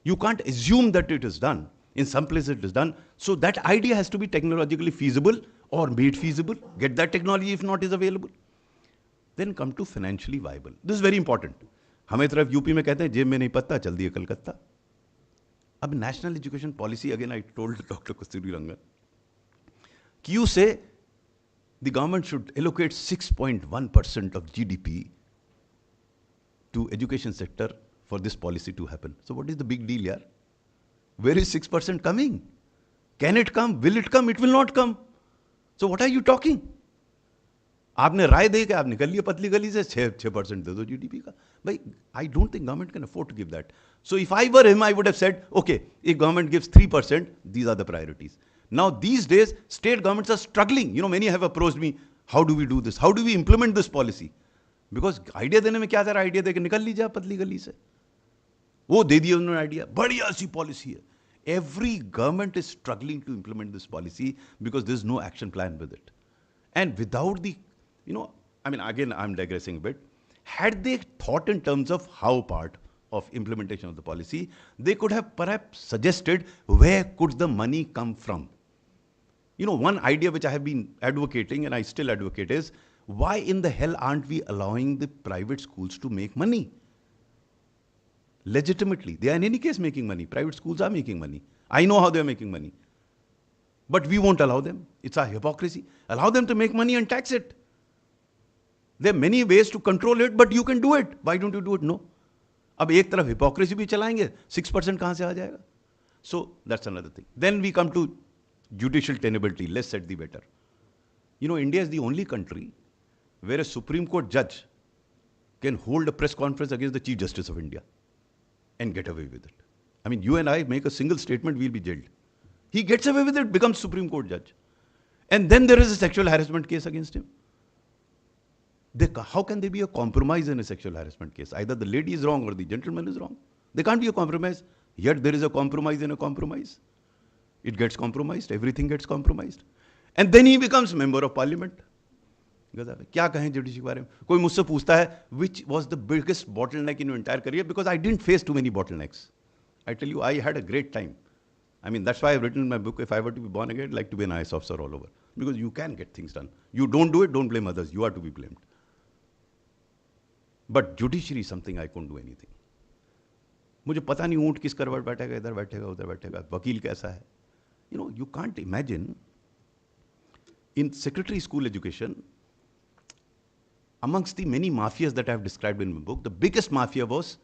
You can't assume that it is done. In some places it is done. So that idea has to be technologically feasible or made feasible. Get that technology if not is available. Then come to financially viable. This is very important. हमें तरफ UP में कहते हैं जेब में नहीं पत्ता चल दिए कलकत्ता. अब national education policy, again I told Dr. Kasturi Rangan, you say the government should allocate 6.1% of GDP to education sector for this policy to happen. So what is the big deal here? Where is 6% coming? Can it come? Will it come? It will not come. So what are you talking? आपने राय दे के आप निकल लिए पतली गली से 6% दे दो GDP का. भाई, I don't think government can afford to give that. So if I were him, I would have said, okay, if government gives 3%, these are the priorities. Now these days, state governments are struggling. Many have approached me, how do we do this? How do we implement this policy? Because idea देने में क्या जरा idea दे के निकल लीजिए आप पतली गली से. वो दे दिया उन्होंने idea. बढ़िया सी policy है. Every government is struggling to implement this policy because there's no action plan with it. And without the, again, I'm digressing a bit. Had they thought in terms of how part of implementation of the policy, they could have perhaps suggested where could the money come from. One idea which I have been advocating and I still advocate is, Why in the hell aren't we allowing the private schools to make money? Legitimately. They are in any case making money. Private schools are making money. I know how they are making money. But we won't allow them. It's a hypocrisy. Allow them to make money and tax it. There are many ways to control it, but you can do it. Why don't you do it? No. अब एक तरफ hypocrisy भी चलाएंगे, 6% कहाँ से आ जाएगा? So that's another thing. Then we come to judicial tenability, less said the better. You know, India is the only country where a Supreme Court judge can hold a press conference against the Chief Justice of India and get away with it. I mean, you and I make a single statement, we'll be jailed. He gets away with it, becomes Supreme Court judge. And then there is a sexual harassment case against him. How can there be a compromise in a sexual harassment case? Either the lady is wrong or the gentleman is wrong. There can't be a compromise. Yet there is a compromise in a compromise. It gets compromised, everything gets compromised. And then he becomes member of parliament. क्या कहें judiciary के बारे में? कोई मुझसे पूछता है, which was the biggest bottleneck in your entire career? Because I didn't face too many bottlenecks. I tell you, I had a great time. I mean, that's why I've written in my book, if I were to be born again, I'd like to be an IAS officer all over. Because you can get things done. You don't do it, don't blame others. You are to be blamed. But judiciary is something I couldn't do anything. मुझे पता नहीं ऊँट किस करवट बैठेगा, इधर बैठेगा, उधर बैठेगा, वकील कैसा है. You know, you can't imagine. In secondary school education, amongst the many mafias that I have described in my book, the biggest mafia was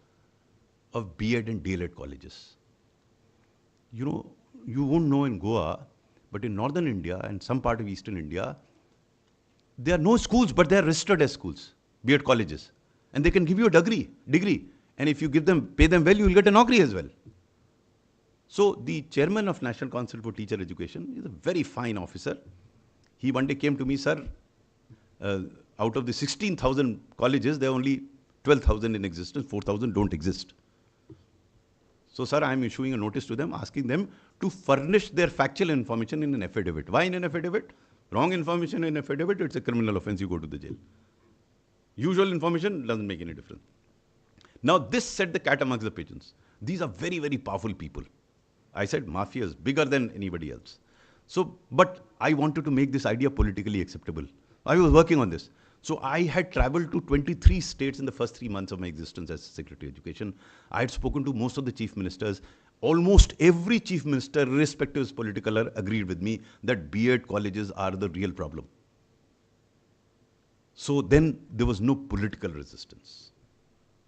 of B.Ed and D.Ed colleges. You know, you won't know in Goa, but in northern India and some part of eastern India, there are no schools, but they are registered as schools, B.Ed colleges. And they can give you a degree. And if you pay them well, you will get a naukri as well. So the chairman of National Council for Teacher Education is a very fine officer. He one day came to me, sir, out of the 16,000 colleges, there are only 12,000 in existence, 4,000 don't exist. So, sir, I am issuing a notice to them, asking them to furnish their factual information in an affidavit. Why in an affidavit? Wrong information in an affidavit, it's a criminal offense, you go to the jail. Usual information doesn't make any difference. Now, this set the cat amongst the pigeons. These are very, very powerful people. I said mafia is bigger than anybody else. So, but I wanted to make this idea politically acceptable. I was working on this. So I had traveled to 23 states in the first 3 months of my existence as Secretary of Education. I had spoken to most of the chief ministers. Almost every chief minister, irrespective of his political color, agreed with me that B.Ed colleges are the real problem. So then there was no political resistance.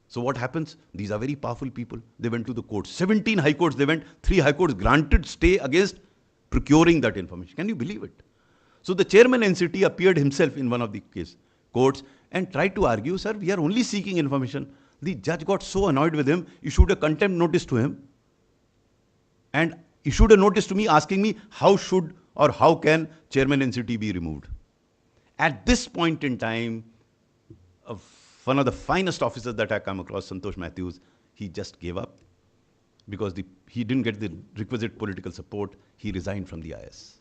So what happens? These are very powerful people. They went to the courts. 17 high courts they went. 3 high courts granted stay against procuring that information. Can you believe it? So the chairman NCT appeared himself in one of the courts and tried to argue, sir, we are only seeking information. The judge got so annoyed with him, issued a contempt notice to him and issued a notice to me asking me how should or how can chairman NCT be removed. At this point in time, one of the finest officers that I come across, Santosh Matthews, he just gave up because he didn't get the requisite political support. He resigned from the IS.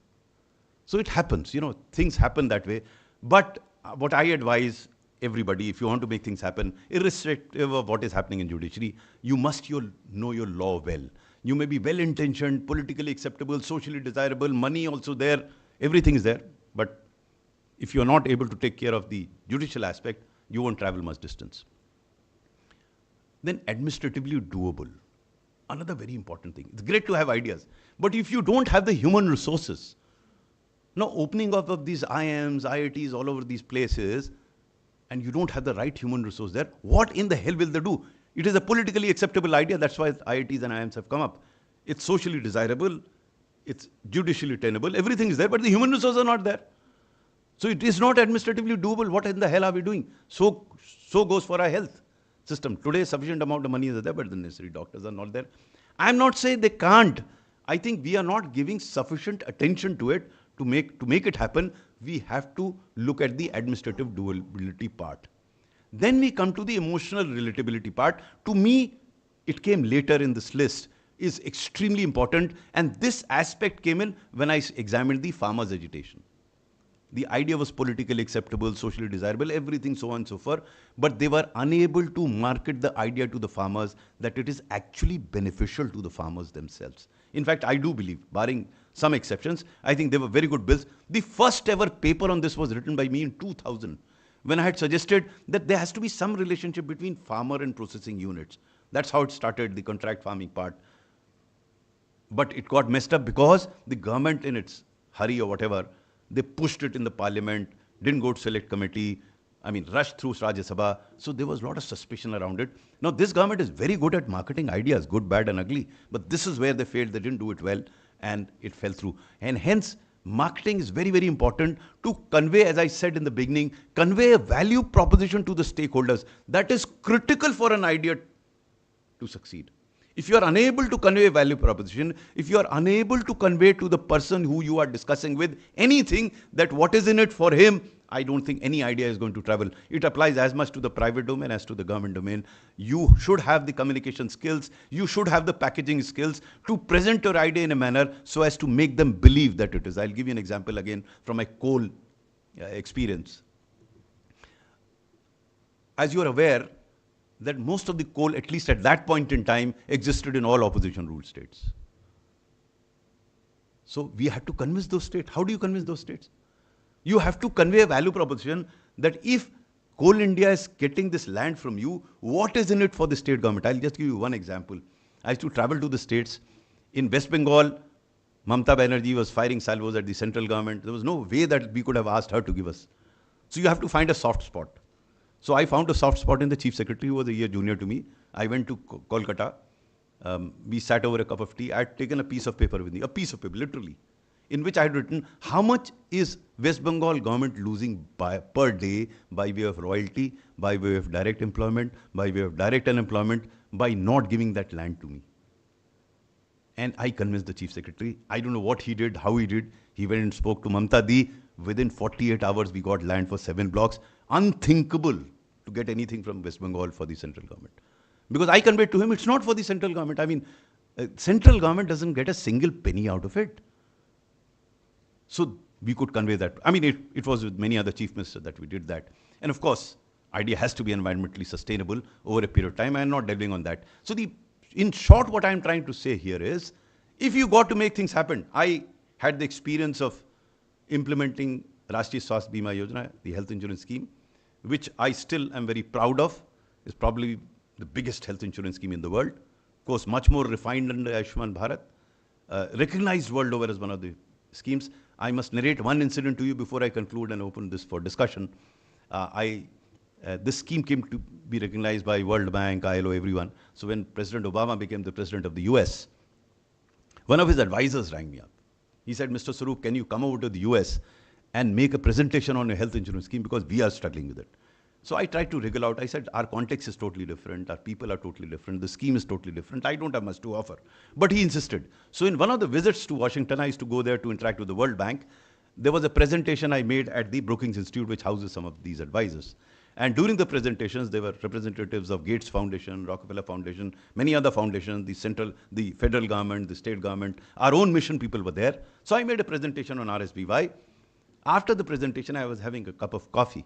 So it happens, you know, things happen that way. But what I advise everybody, if you want to make things happen, irrespective of what is happening in judiciary, you must know your law well. You may be well-intentioned, politically acceptable, socially desirable, money also there, everything is there. But if you're not able to take care of the judicial aspect, you won't travel much distance. Then administratively doable. Another very important thing. It's great to have ideas. But if you don't have the human resources, now opening up of these IIMs, IITs all over these places, and you don't have the right human resource there, what in the hell will they do? It is a politically acceptable idea. That's why IITs and IIMs have come up. It's socially desirable. It's judicially tenable. Everything is there, but the human resources are not there. So it is not administratively doable. What in the hell are we doing? So goes for our health system. Today, sufficient amount of money is there, but the necessary doctors are not there. I'm not saying they can't. I think we are not giving sufficient attention to it to make it happen. We have to look at the administrative doability part. Then we come to the emotional relatability part. To me, it came later in this list, is extremely important. And this aspect came in when I examined the farmers' agitation. The idea was politically acceptable, socially desirable, everything so on and so forth. But they were unable to market the idea to the farmers that it is actually beneficial to the farmers themselves. In fact, I do believe, barring some exceptions, I think they were very good bills. The first ever paper on this was written by me in 2000. when I had suggested that there has to be some relationship between farmer and processing units. That's how it started, the contract farming part. But it got messed up because the government, in its hurry or whatever, they pushed it in the parliament, didn't go to select committee, rushed through Rajya Sabha. So there was a lot of suspicion around it. Now, this government is very good at marketing ideas, good, bad, and ugly. But this is where they failed. They didn't do it well, and it fell through. And hence, marketing is very, very important to convey, as I said in the beginning, convey a value proposition to the stakeholders. That is critical for an idea to succeed. If you are unable to convey a value proposition, if you are unable to convey to the person who you are discussing with anything that what is in it for him, I don't think any idea is going to travel. It applies as much to the private domain as to the government domain. You should have the communication skills. You should have the packaging skills to present your idea in a manner so as to make them believe that it is. I'll give you an example again from my coal experience. As you are aware, that most of the coal, at least at that point in time, existed in all opposition ruled states. So we had to convince those states. How do you convince those states? You have to convey a value proposition that if Coal India is getting this land from you, what is in it for the state government? I'll just give you one example. I used to travel to the states. In West Bengal, Mamata Banerjee was firing salvos at the central government. There was no way that we could have asked her to give us. So you have to find a soft spot. So I found a soft spot in the chief secretary, who was a year junior to me. I went to Kolkata. We sat over a cup of tea. I had taken a piece of paper with me, a piece of paper, literally, in which I had written, how much is West Bengal government losing per day by way of royalty, by way of direct employment, by way of direct unemployment, by not giving that land to me. And I convinced the chief secretary. I don't know what he did, how he did. He went and spoke to Mamata Di. Within 48 hours, we got land for 7 blocks. Unthinkable to get anything from West Bengal for the central government. Because I conveyed to him, it's not for the central government. Central government doesn't get a single penny out of it. So we could convey that. It was with many other chief ministers that we did that. And of course, idea has to be environmentally sustainable over a period of time. I'm not delving on that. So in short, what I'm trying to say here is, if you got to make things happen, I had the experience of implementing Rashtriya Swasthya Bima Yojana, the health insurance scheme, which I still am very proud of. Is probably the biggest health insurance scheme in the world. Of course, much more refined under Ayushman Bharat, recognized world over as one of the schemes. I must narrate one incident to you before I conclude and open this for discussion. This scheme came to be recognized by World Bank, ILO, everyone. So when President Obama became the president of the US, one of his advisors rang me up. He said, Mr. Swarup, can you come over to the US and make a presentation on a health insurance scheme, because we are struggling with it. So I tried to wriggle out. I said, our context is totally different. Our people are totally different. The scheme is totally different. I don't have much to offer. But he insisted. So in one of the visits to Washington, I used to go there to interact with the World Bank. There was a presentation I made at the Brookings Institute, which houses some of these advisors. And during the presentations, there were representatives of Gates Foundation, Rockefeller Foundation, many other foundations, the federal government, the state government, our own mission people were there. So I made a presentation on RSBY. After the presentation, I was having a cup of coffee.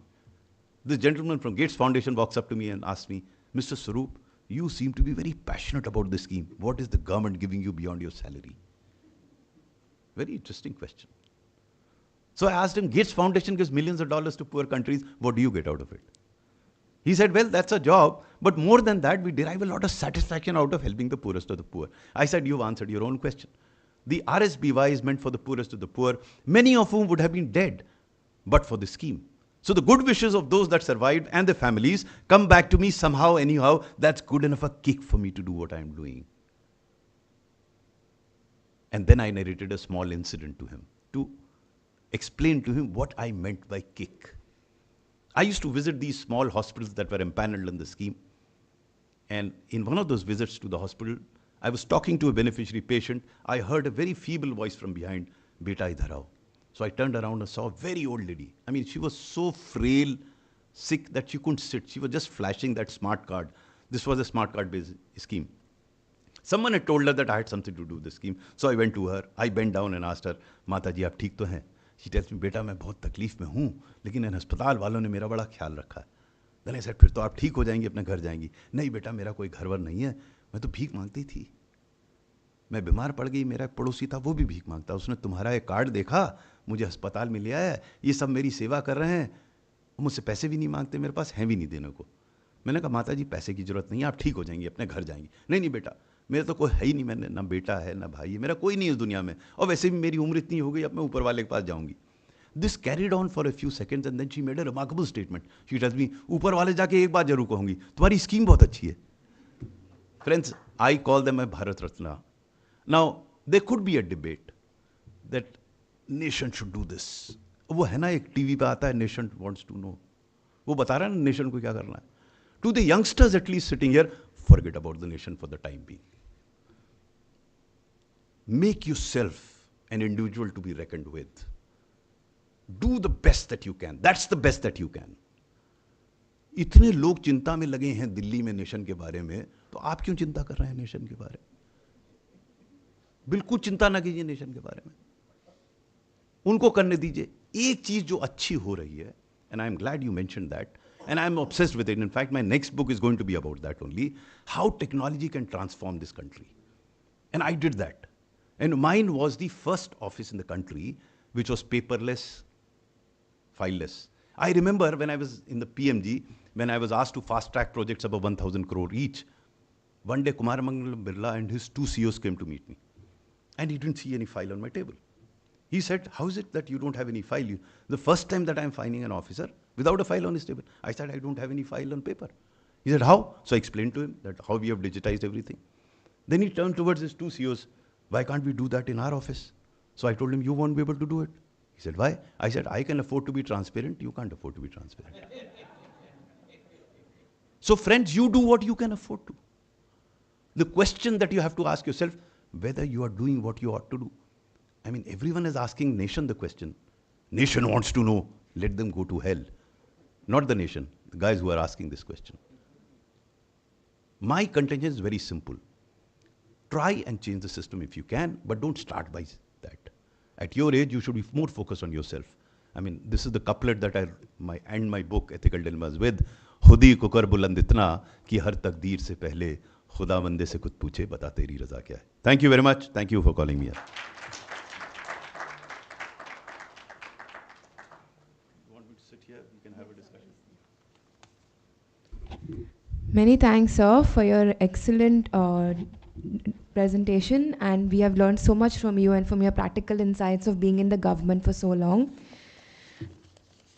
This gentleman from Gates Foundation walks up to me and asks me, Mr. Swarup, you seem to be very passionate about this scheme. What is the government giving you beyond your salary? Very interesting question. So I asked him, Gates Foundation gives millions of dollars to poor countries. What do you get out of it? He said, well, that's a job. But more than that, we derive a lot of satisfaction out of helping the poorest of the poor. I said, you've answered your own question. The RSBY is meant for the poorest of the poor, many of whom would have been dead, but for the scheme. So the good wishes of those that survived and their families come back to me somehow, anyhow. That's good enough a kick for me to do what I'm doing. And then I narrated a small incident to him to explain to him what I meant by kick. I used to visit these small hospitals that were empaneled in the scheme. And in one of those visits to the hospital, I was talking to a beneficiary patient. I heard a very feeble voice from behind, Beta idhar aao. So I turned around and saw a very old lady. She was so frail, sick, that she couldn't sit. She was just flashing that smart card. This was a smart card based scheme. Someone had told her that I had something to do with the scheme. So I went to her. I bent down and asked her, Mata ji, aap theek to hain? She tells me, Beta, main bahut takleef mein hoon, lekin in hospital walon ne mera bada khayal rakha hai. Then I said, फिर तो आप ठीक हो जाएंगी, अपने घर जाएंगी. नहीं बेटा, मेरा कोई घर वर नहीं है. मैं तो भीख मांगती थी. मैं बीमार पड़ गई, मेरा एक पड़ोसी था, वो भी भीख मांगता. उसने तुम्हारा एक कार्ड देखा, मुझे अस्पताल में ले आया, ये सब मेरी सेवा कर रहे हैं. मुझसे पैसे भी नहीं मांगते, मेरे पास हैं भी नहीं देने को। मैंने कहा माता जी पैसे की ज़रूरत नहीं है, आप ठीक हो जाएंगी, अपने घर जाएंगी। नहीं नहीं बेटा, मेरा तो कोई है ही नहीं, मैंने ना बेटा है ना भाई है, मेरा कोई नहीं है इस दुनिया में, और वैसे भी मेरी उम्र इतनी हो गई, अब मैं ऊपर वाले के पास जाऊंगी। This carried on for a few seconds and then she made a remarkable statement. She tells me, ऊपर वाले जाके एक बात जरूर कहूंगी, तुम्हारी स्कीम बहुत अच्छी है। Friends, I call them a Bharat Ratna. Now there could be a debate that nation should do this. वो है ना, एक टीवी पे आता है, नेशन वांट्स टू नो, वो बता रहा है ना नेशन को क्या करना है। To the youngsters at least sitting here, forget about the nation for the time being. Make yourself an individual to be reckoned with. Do the best that you can, that's the best that you can. इतने लोग चिंता में लगे हैं दिल्ली में nation के बारे में, तो आप क्यों चिंता कर रहे हैं नेशन के बारे में? बिल्कुल चिंता ना कीजिए नेशन के बारे में, उनको करने दीजिए। एक चीज जो अच्छी हो रही है, and I'm glad you mentioned that, and I'm obsessed with it. In fact, my next book is going to be about that only, how technology can transform this country. And I did that. And mine was the first office in the country which was paperless, fileless. I remember when I was in the PMG, when I was asked to fast track projects above 1,000 crore each, one day Kumar Mangalam Birla and his two CEOs came to meet me. And he didn't see any file on my table. He said, how is it that you don't have any file? The first time that I'm finding an officer without a file on his table. I said, I don't have any file on paper. He said, how? So I explained to him that how we have digitized everything. Then he turned towards his two CEOs. Why can't we do that in our office? So I told him, you won't be able to do it. He said, why? I said, I can afford to be transparent. You can't afford to be transparent. So friends, you do what you can afford to. The question that you have to ask yourself, whether you are doing what you ought to do. I mean, everyone is asking nation the question. Nation wants to know. Let them go to hell. Not the nation, the guys who are asking this question. My contention is very simple. Try and change the system if you can, but don't start by that. At your age, you should be more focused on yourself. I mean, this is the couplet that I end my book, Ethical Dilemmas, with. खुदी cooker बुलंद इतना कि हर तकदीर से पहले खुदा बंदे से कुछ पूछे, बता तेरी रजा क्या है. Thank you very much. Thank you for calling me here. Many thanks, sir, for your excellent presentation, and we have learned so much from you and from your practical insights of being in the government for so long.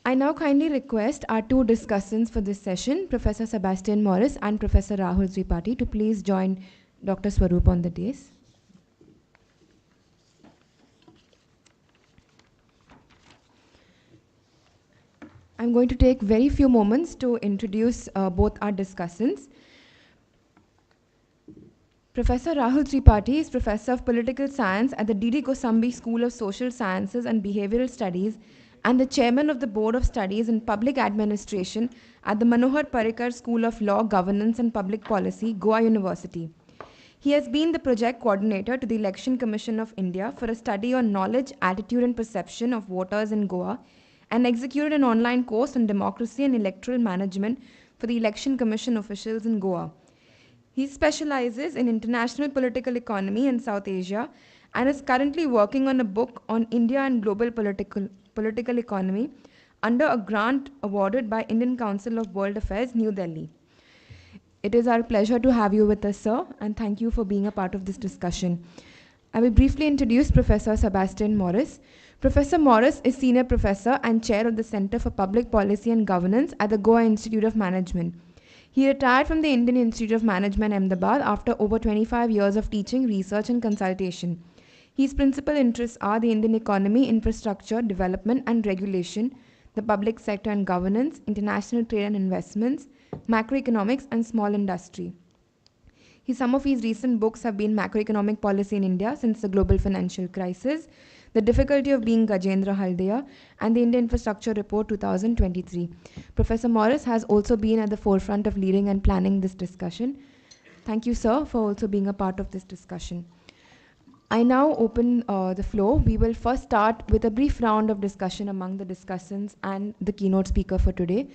I now kindly request our two discussants for this session, Professor Sebastian Morris and Professor Rahul Tripathi, to please join Dr. Swarup on the dais. I'm going to take very few moments to introduce both our discussants. Professor Rahul Tripathi is Professor of Political Science at the D.D. Kosambi School of Social Sciences and Behavioural Studies and the Chairman of the Board of Studies in Public Administration at the Manohar Parrikar School of Law, Governance and Public Policy, Goa University. He has been the project coordinator to the Election Commission of India for a study on knowledge, attitude and perception of voters in Goa, and executed an online course on democracy and electoral management for the Election Commission officials in Goa. He specializes in international political economy in South Asia and is currently working on a book on India and global political economy under a grant awarded by Indian Council of World Affairs, New Delhi. It is our pleasure to have you with us, sir, and thank you for being a part of this discussion. I will briefly introduce Professor Sebastian Morris. Professor Morris is Senior Professor and Chair of the Center for Public Policy and Governance at the Goa Institute of Management. He retired from the Indian Institute of Management, Ahmedabad, after over 25 years of teaching, research and consultation. His principal interests are the Indian economy, infrastructure, development and regulation, the public sector and governance, international trade and investments, macroeconomics and small industry. Some of his recent books have been Macroeconomic Policy in India Since the Global Financial Crisis, The Difficulty of Being Gajendra Haldia, and the India Infrastructure Report 2023. Professor Morris has also been at the forefront of leading and planning this discussion. Thank you, sir, for also being a part of this discussion. I now open the floor. We will first start with a brief round of discussion among the discussants and the keynote speaker for today.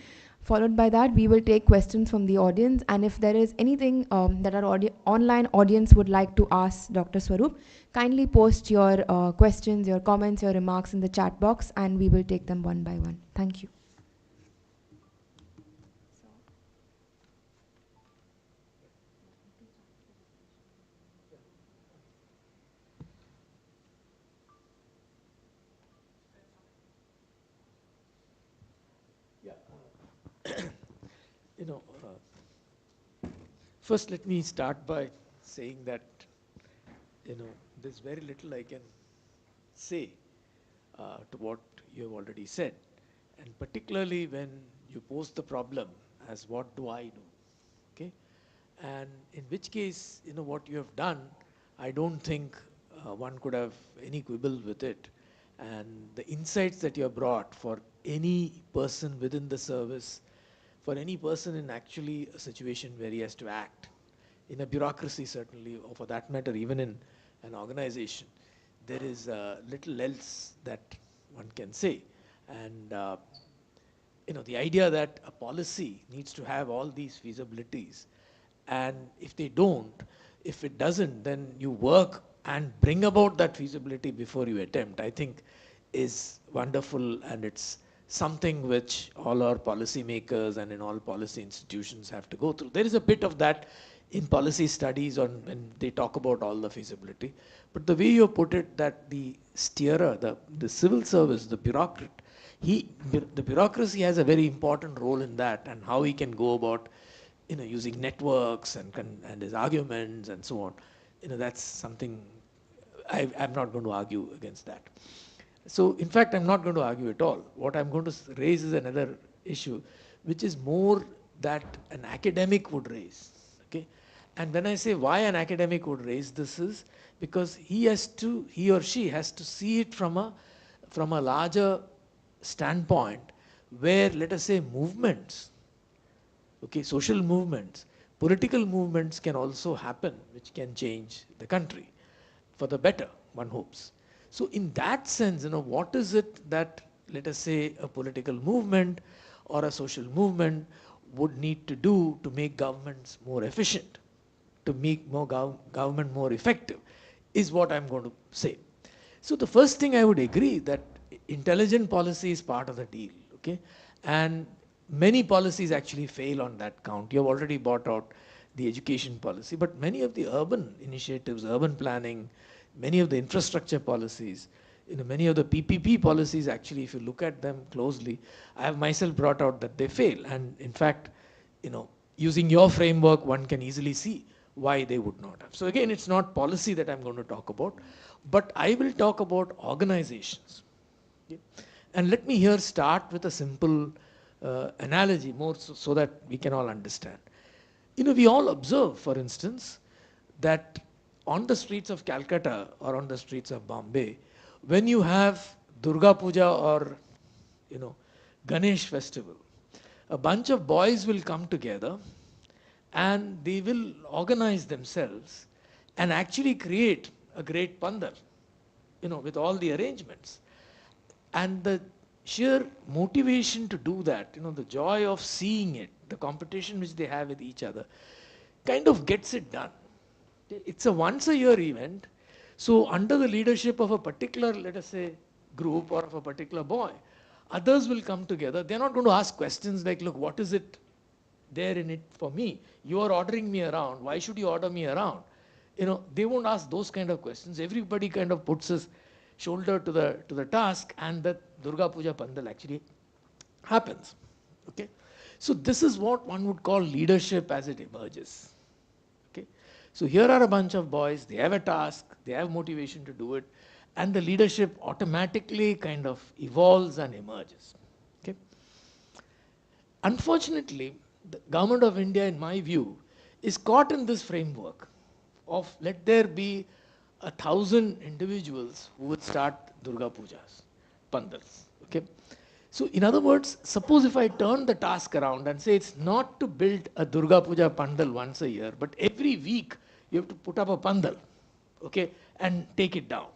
Followed by that, we will take questions from the audience, and if there is anything that our online audience would like to ask Dr. Swarup, kindly post your questions, your comments, your remarks in the chat box, and we will take them one by one. Thank you. You know, first let me start by saying that, there's very little I can say to what you have already said. And particularly when you pose the problem as what do I know, okay? And in which case, what you have done, I don't think one could have any quibble with it. And the insights that you have brought for any person within the service, for any person in actually a situation where he has to act, in a bureaucracy certainly, or for that matter, even in an organization, there is little else that one can say. And the idea that a policy needs to have all these feasibilities, and if they don't, if it doesn't, then you work and bring about that feasibility before you attempt, I think is wonderful, and it's something which all our policy makers and in all policy institutions have to go through. There is a bit of that in policy studies on when they talk about all the feasibility. But the way you put it, that the steerer, the civil service, the bureaucrat, the bureaucracy has a very important role in that, and how he can go about using networks and his arguments and so on. That's something I'm not going to argue against that. So in fact, I'm not going to argue at all. What I'm going to raise is another issue, which is more that an academic would raise. Okay? And when I say why an academic would raise this is because he or she has to see it from a larger standpoint, where, let us say, movements, okay, social movements, political movements can also happen, which can change the country for the better, one hopes. So in that sense, what is it that, let us say, a political movement or a social movement would need to do to make governments more efficient, to make government more effective, is what I'm going to say. So the first thing I would agree that intelligent policy is part of the deal, okay? And many policies actually fail on that count. You have already brought out the education policy, but many of the urban initiatives, urban planning, many of the infrastructure policies, many of the PPP policies, actually, if you look at them closely, I have myself brought out that they fail. And in fact, using your framework, one can easily see why they would not have. So again, it's not policy that I'm going to talk about, but I will talk about organizations. Okay? And let me here start with a simple analogy, more so that we can all understand. We all observe, for instance, that on the streets of Calcutta or on the streets of Bombay, when you have Durga Puja or, Ganesh festival, a bunch of boys will come together and they will organize themselves and actually create a great pandal, with all the arrangements. And the sheer motivation to do that, the joy of seeing it, the competition which they have with each other, kind of gets it done. It's a once a year event. So under the leadership of a particular, let us say, group or of a particular boy, others will come together. They're not going to ask questions like, look, what is it there in it for me? You are ordering me around. Why should you order me around? They won't ask those kind of questions. Everybody kind of puts his shoulder to the task, and the Durga Puja Pandal actually happens. Okay? So this is what one would call leadership as it emerges. Okay? So here are a bunch of boys, they have a task, they have motivation to do it, and the leadership automatically kind of evolves and emerges. Okay? Unfortunately, the government of India, in my view, is caught in this framework of let there be 1,000 individuals who would start Durga Pujas, Pandals. Okay? So in other words, suppose if I turn the task around and say it's not to build a Durga Puja Pandal once a year, but every week you have to put up a Pandal, okay, and take it down.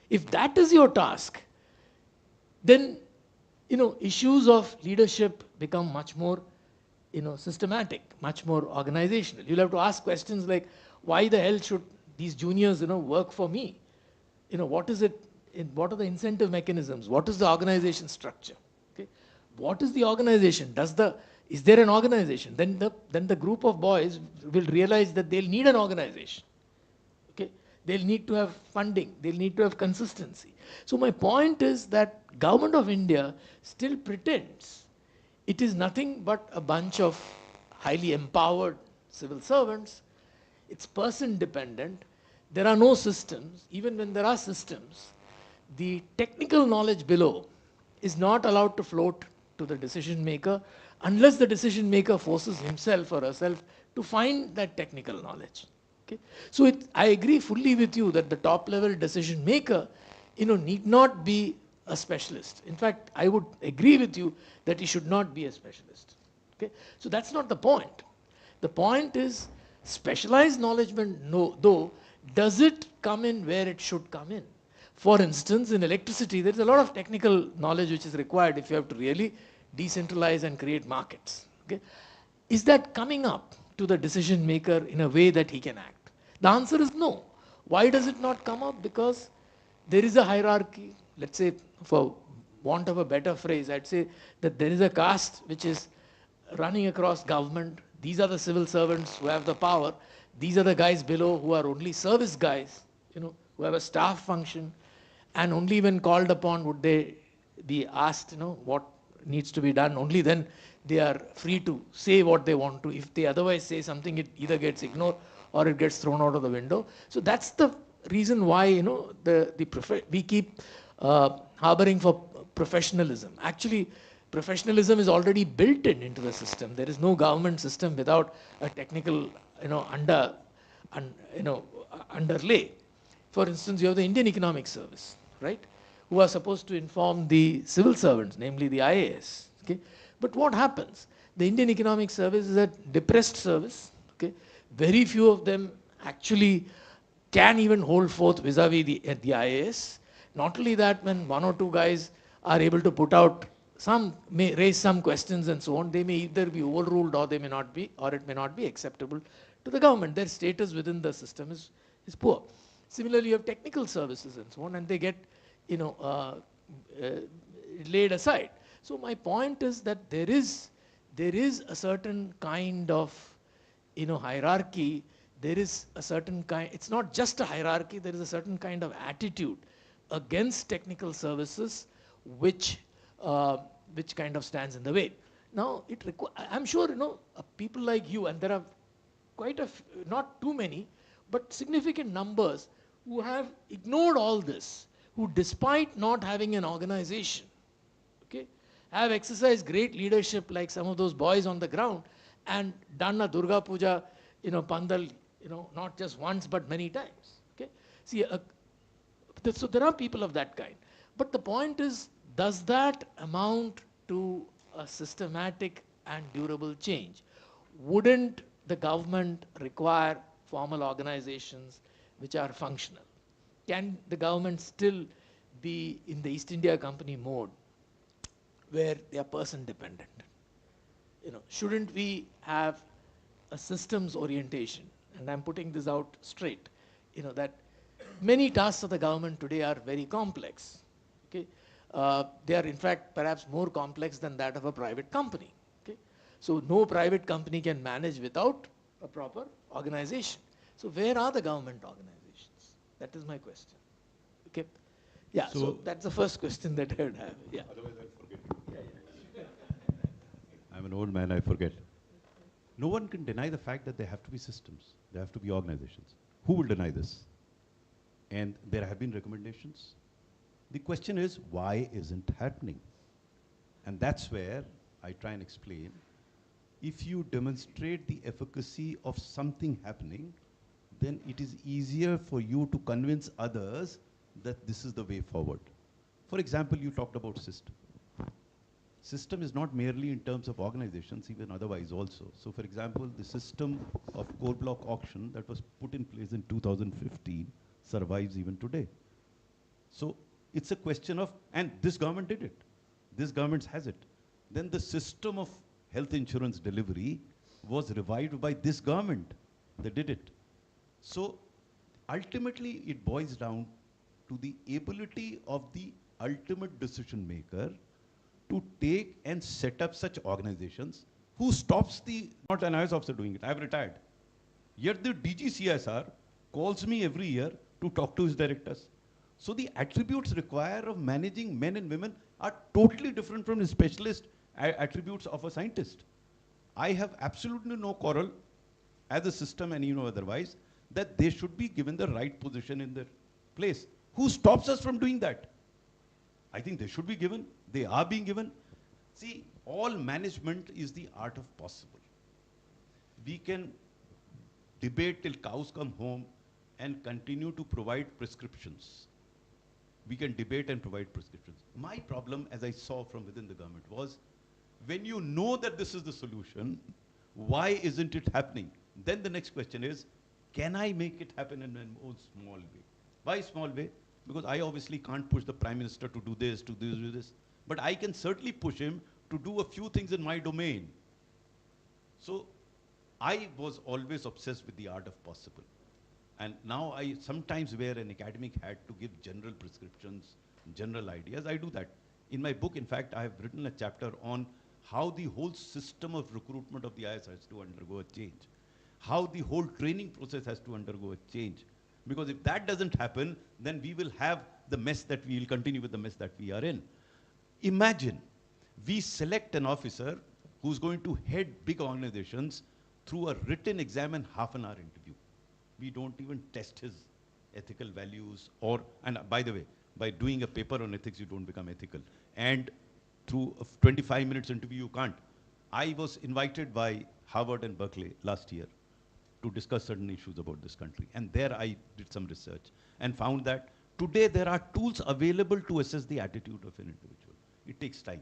If that is your task, then issues of leadership become much more systematic, much more organizational. You'll have to ask questions like, why the hell should these juniors work for me? What is it? What are the incentive mechanisms? What is the organization structure? Okay? What is the organization? Is there an organization? Then the group of boys will realize that they'll need an organization. Okay? They'll need to have funding. They'll need to have consistency. So my point is that government of India still pretends it is nothing but a bunch of highly empowered civil servants. It's person dependent. There are no systems. Even when there are systems, the technical knowledge below is not allowed to float to the decision maker unless the decision maker forces himself or herself to find that technical knowledge. Okay? So I agree fully with you that the top level decision maker, need not be a specialist. In fact, I would agree with you that he should not be a specialist. Okay? So that's not the point. The point is, specialized knowledge, though, does it come in where it should come in? For instance, in electricity, there is a lot of technical knowledge which is required if you have to really decentralize and create markets. Okay? Is that coming up to the decision maker in a way that he can act? The answer is no. Why does it not come up? Because there is a hierarchy. Let's say, for want of a better phrase, I'd say that there is a caste which is running across government. These are the civil servants who have the power. These are the guys below who are only service guys, who have a staff function, and only when called upon would they be asked, what needs to be done. Only then they are free to say what they want to. If they otherwise say something, it either gets ignored or it gets thrown out of the window. So that's the reason why, we keep harboring for professionalism. Actually, professionalism is already built into the system. There is no government system without a technical, underlay. For instance, you have the Indian Economic Service, right, who are supposed to inform the civil servants, namely the IAS. Okay? But what happens? The Indian Economic Service is a depressed service. Okay? Very few of them actually can even hold forth vis-a-vis the IAS. Not only that, when one or two guys are able to put out may raise some questions and so on, they may either be overruled or they may not be, or it may not be acceptable to the government. Their status within the system is poor. Similarly, you have technical services and so on, and they get, laid aside. So my point is that there is a certain kind of, hierarchy. There is a certain kind, it's not just a hierarchy, there is a certain kind of attitude against technical services which kind of stands in the way. Now, I'm sure, people like you, and there are quite not too many, but significant numbers who have ignored all this, who despite not having an organization, okay, have exercised great leadership like some of those boys on the ground and done a Durga Puja, pandal, not just once but many times. Okay? See, so there are people of that kind. But the point is, does that amount to a systematic and durable change? Wouldn't the government require formal organizations which are functional? Can the government still be in the East India Company mode where they are person dependent? Shouldn't we have a systems orientation? And I'm putting this out straight, that many tasks of the government today are very complex. Okay? They are in fact perhaps more complex than that of a private company. Okay? So no private company can manage without a proper organization. So where are the government organizations? That is my question. Okay? Yeah, so that's the first question that I would have. Yeah. Otherwise I'll forget. I'm an old man, I forget. No one can deny the fact that there have to be systems. There have to be organizations. Who will deny this? And there have been recommendations. The question is, why isn't happening? And that's where I try and explain. If you demonstrate the efficacy of something happening, then it is easier for you to convince others that this is the way forward. For example, you talked about system. System is not merely in terms of organizations, even otherwise also. So for example, the system of core block auction that was put in place in 2015 survives even today. So it's a question of, and this government did it. This government has it. Then the system of health insurance delivery was revived by this government. They did it. So ultimately it boils down to the ability of the ultimate decision maker to take and set up such organizations. Who stops the, not an IAS officer doing it, I've retired. Yet the DGCSR calls me every year to talk to his directors. So the attributes required of managing men and women are totally different from a specialist attributes of a scientist. I have absolutely no quarrel as a system and otherwise that they should be given the right position in their place. Who stops us from doing that? I think they should be given. They are being given. See, all management is the art of possible. We can debate till cows come home and continue to provide prescriptions. We can debate and provide prescriptions. My problem, as I saw from within the government, was when you know that this is the solution, why isn't it happening? Then the next question is, can I make it happen in a more small way? Why small way? Because I obviously can't push the Prime Minister to do this, to do this. But I can certainly push him to do a few things in my domain. So I was always obsessed with the art of possible. And now I sometimes wear an academic hat to give general prescriptions, general ideas. I do that. In my book, in fact, I have written a chapter on how the whole system of recruitment of the IS has to undergo a change. How the whole training process has to undergo a change. Because if that doesn't happen, then we will have the mess that we will continue with the mess that we are in. Imagine we select an officer who's going to head big organizations through a written exam and half-an-hour interview. We don't even test his ethical values and by the way, by doing a paper on ethics, you don't become ethical. And through a 25 minutes interview, you can't. I was invited by Harvard and Berkeley last year to discuss certain issues about this country. And there I did some research and found that today there are tools available to assess the attitude of an individual. It takes time,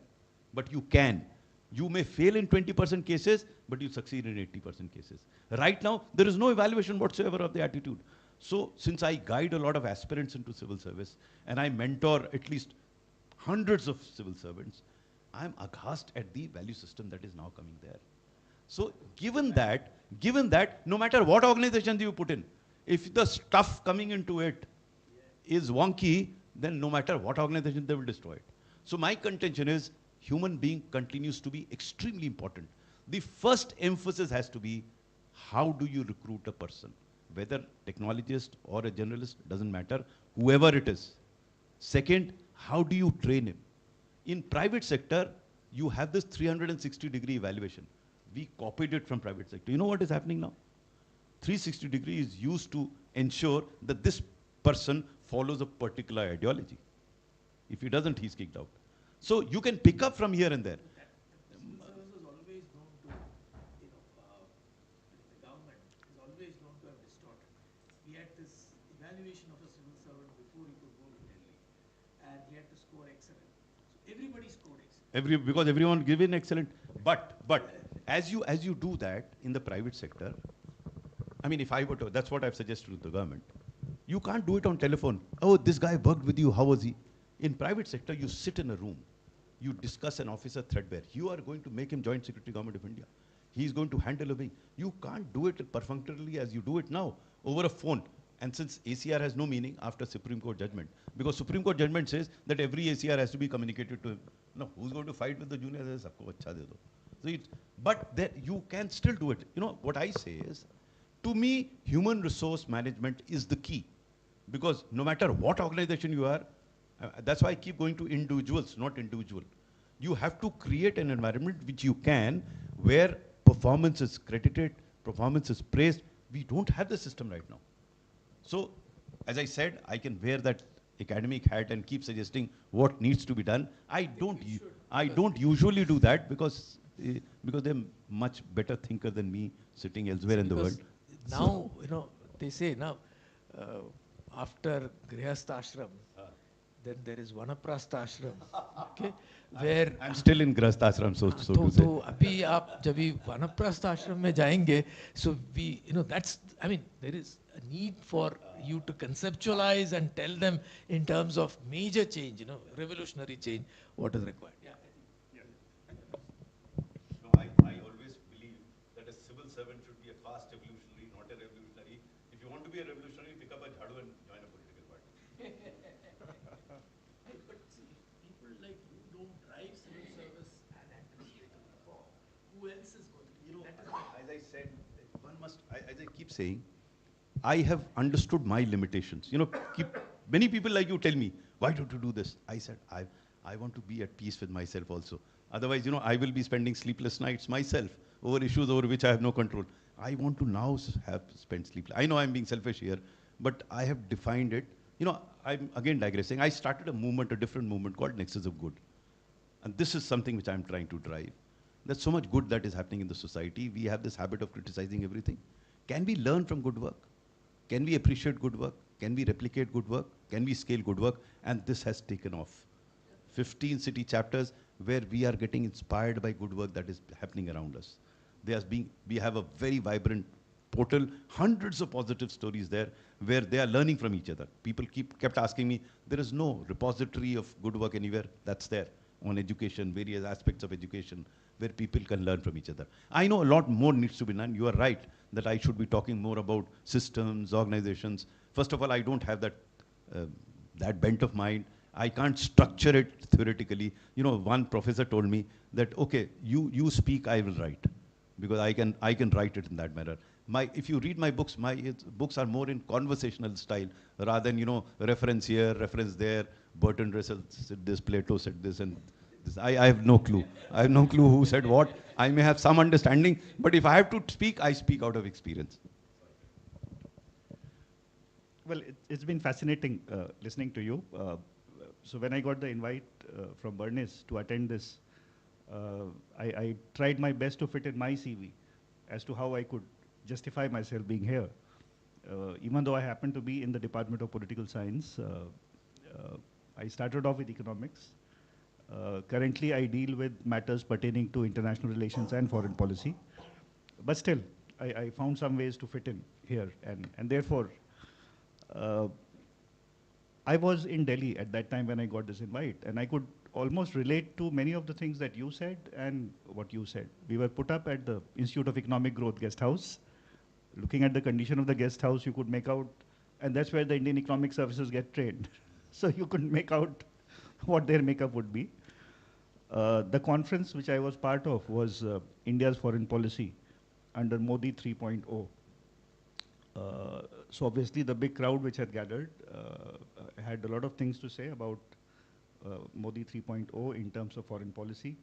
but you can. You may fail in 20% cases, but you succeed in 80% cases. Right now, there is no evaluation whatsoever of the attitude. So since I guide a lot of aspirants into civil service, and I mentor at least hundreds of civil servants, I'm aghast at the value system that is now coming there. So given that, no matter what organizations you put in, if the stuff coming into it is wonky, then no matter what organization, they will destroy it. So my contention is, human being continues to be extremely important. The first emphasis has to be, how do you recruit a person? Whether technologist or a generalist, doesn't matter, whoever it is. Second, how do you train him? In private sector, you have this 360-degree evaluation. We copied it from private sector. You know what is happening now? 360 degree is used to ensure that this person follows a particular ideology. If he doesn't, he's kicked out. So you can pick up from here and there. Civil service was always known to, the government is always known to have distorted. We had this evaluation of a civil servant before he could go to Delhi, and he had to score excellent. So everybody scored excellent. Because everyone given excellent. But as you do that in the private sector, I mean, if I were to, that's what I've suggested to the government. You can't do it on telephone. Oh, this guy worked with you. How was he? In private sector, you sit in a room. You discuss an officer threadbare. You are going to make him Joint Secretary Government of India. He's going to handle a wing. You can't do it perfunctorily as you do it now over a phone. And since ACR has no meaning after Supreme Court judgment, because Supreme Court judgment says that every ACR has to be communicated to him. No, who's going to fight with the juniors? So but that you can still do it. You know, what I say is, to me, human resource management is the key. Because no matter what organization you are, that's why I keep going to individuals, not individual. You have to create an environment which you can, where performance is credited, performance is praised. We don't have the system right now. So, as I said, I can wear that academic hat and keep suggesting what needs to be done. I don't usually do that because they're much better thinker than me sitting elsewhere in the world. Now, they say now, after Grihastha Ashram, then there is Vanaprastha Ashram, okay, where I'm still in Grihastha Ashram, so to say. तो अभी आप जब भी वानप्रस्थ आश्रम में जाएंगे, so we, that's, I mean, there is a need for you to conceptualize and tell them in terms of major change, revolutionary change, what is required. Yeah. No, I always believe that a civil servant should be a fast evolutionary, not a revolutionary. If you want to be a revolutionary, pick up a jhadu and join a political party. But see, people like you don't drive civil service and administrative reform. Who else is going to? As I said, as I keep saying, I have understood my limitations. Many people like you tell me, why don't you do this? I said, I want to be at peace with myself also. Otherwise, I will be spending sleepless nights myself over issues over which I have no control. I want to now have spent sleep. I know I'm being selfish here, but I have defined it. I'm again digressing. I started a movement, a different movement called Nexus of Good. And this is something which I'm trying to drive. There's so much good that is happening in the society. We have this habit of criticizing everything. Can we learn from good work? Can we appreciate good work? Can we replicate good work? Can we scale good work? And this has taken off. 15 city chapters where we are getting inspired by good work that is happening around us. We have a very vibrant portal, hundreds of positive stories there where they are learning from each other. People kept asking me, there is no repository of good work anywhere. That's there on education, various aspects of education, where people can learn from each other. I know a lot more needs to be done. You are right that I should be talking more about systems, organizations. First of all, I don't have that bent of mind. I can't structure it theoretically. One professor told me that, okay, you speak, I will write, because I can write it in that manner. If you read my books are more in conversational style rather than, reference here, reference there, Bertrand Russell said this, Plato said this, and this. I have no clue. I have no clue who said what. I may have some understanding, but if I have to speak, I speak out of experience. Well, it's been fascinating listening to you. So when I got the invite from Bernice to attend this, I tried my best to fit in my CV as to how I could justify myself being here. Even though I happen to be in the Department of Political Science, I started off with economics. Currently, I deal with matters pertaining to international relations and foreign policy. But still, I found some ways to fit in here. And therefore, I was in Delhi at that time when I got this invite. And I could almost relate to many of the things that you said and what you said. We were put up at the Institute of Economic Growth guest house. Looking at the condition of the guest house, you could make out, and that's where the Indian Economic Services get trained. So you could make out what their makeup would be. The conference which I was part of was India's foreign policy under Modi 3.0. So obviously the big crowd which had gathered had a lot of things to say about Modi 3.0 in terms of foreign policy.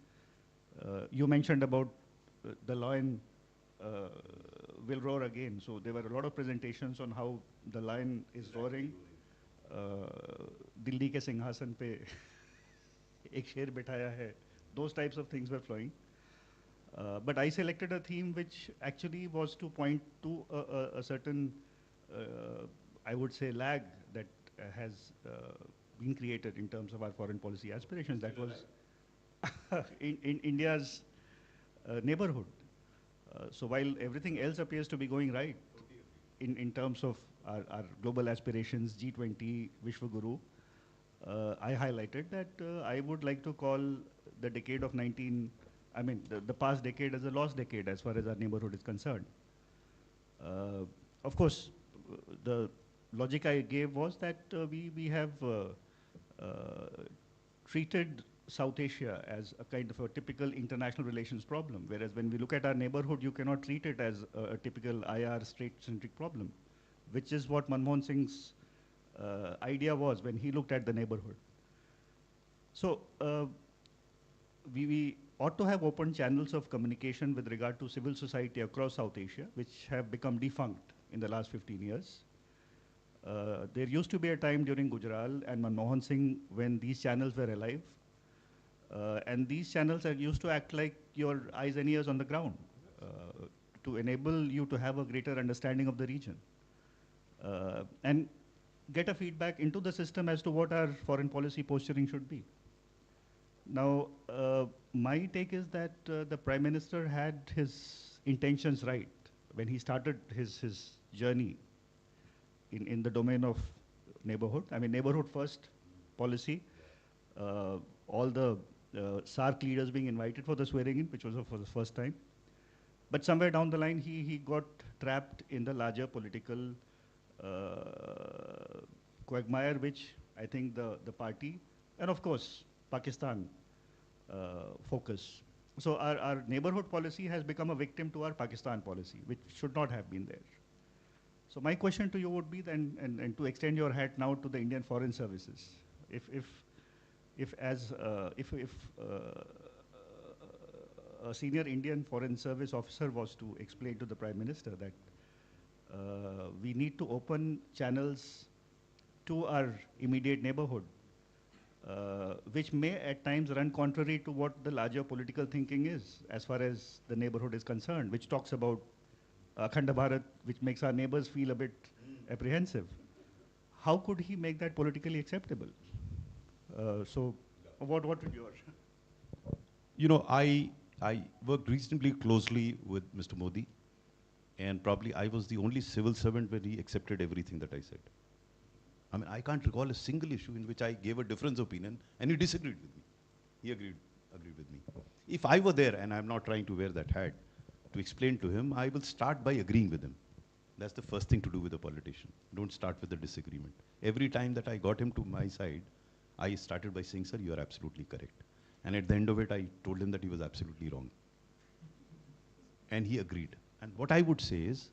You mentioned about the lion will roar again. So there were a lot of presentations on how the lion is roaring. Dilli ke singhasan pe ek sher bithaya hai. Those types of things were flowing. But I selected a theme which actually was to point to a certain, I would say, lag that has been created in terms of our foreign policy aspirations. That was in India's neighborhood. So while everything else appears to be going right in terms of our global aspirations, G20, Vishwaguru, I highlighted that I would like to call the decade of the past decade as a lost decade as far as our neighborhood is concerned. Of course, the logic I gave was that we have treated South Asia as a kind of a typical international relations problem, whereas when we look at our neighborhood, you cannot treat it as a typical IR state-centric problem, which is what Manmohan Singh's idea was when he looked at the neighborhood. So we ought to have open channels of communication with regard to civil society across South Asia, which have become defunct in the last 15 years. There used to be a time during Gujarat and Manmohan Singh when these channels were alive. And these channels are used to act like your eyes and ears on the ground to enable you to have a greater understanding of the region and get a feedback into the system as to what our foreign policy posturing should be. Now, my take is that the Prime Minister had his intentions right when he started his journey in the domain of neighborhood. I mean, neighborhood first policy, all the SARC leaders being invited for the swearing in, which was for the first time. But somewhere down the line, he got trapped in the larger political quagmire, which I think the party, and of course, Pakistan focus. So our neighborhood policy has become a victim to our Pakistan policy, which should not have been there. So my question to you would be then, and to extend your hat now to the Indian Foreign Services, if a senior Indian Foreign Service officer was to explain to the Prime Minister that we need to open channels to our immediate neighborhood, which may at times run contrary to what the larger political thinking is as far as the neighborhood is concerned, which talks about Akhanda Bharat, which makes our neighbors feel a bit apprehensive. How could he make that politically acceptable? So, what would your... You know, I worked reasonably closely with Mr. Modi, and probably I was the only civil servant where he accepted everything that I said. I mean, I can't recall a single issue in which I gave a different opinion and he disagreed with me. He agreed with me. If I were there, and I'm not trying to wear that hat, to explain to him, I will start by agreeing with him. That's the first thing to do with a politician. Don't start with a disagreement. Every time that I got him to my side, I started by saying, sir, you are absolutely correct. And at the end of it, I told him that he was absolutely wrong. And he agreed. And what I would say is,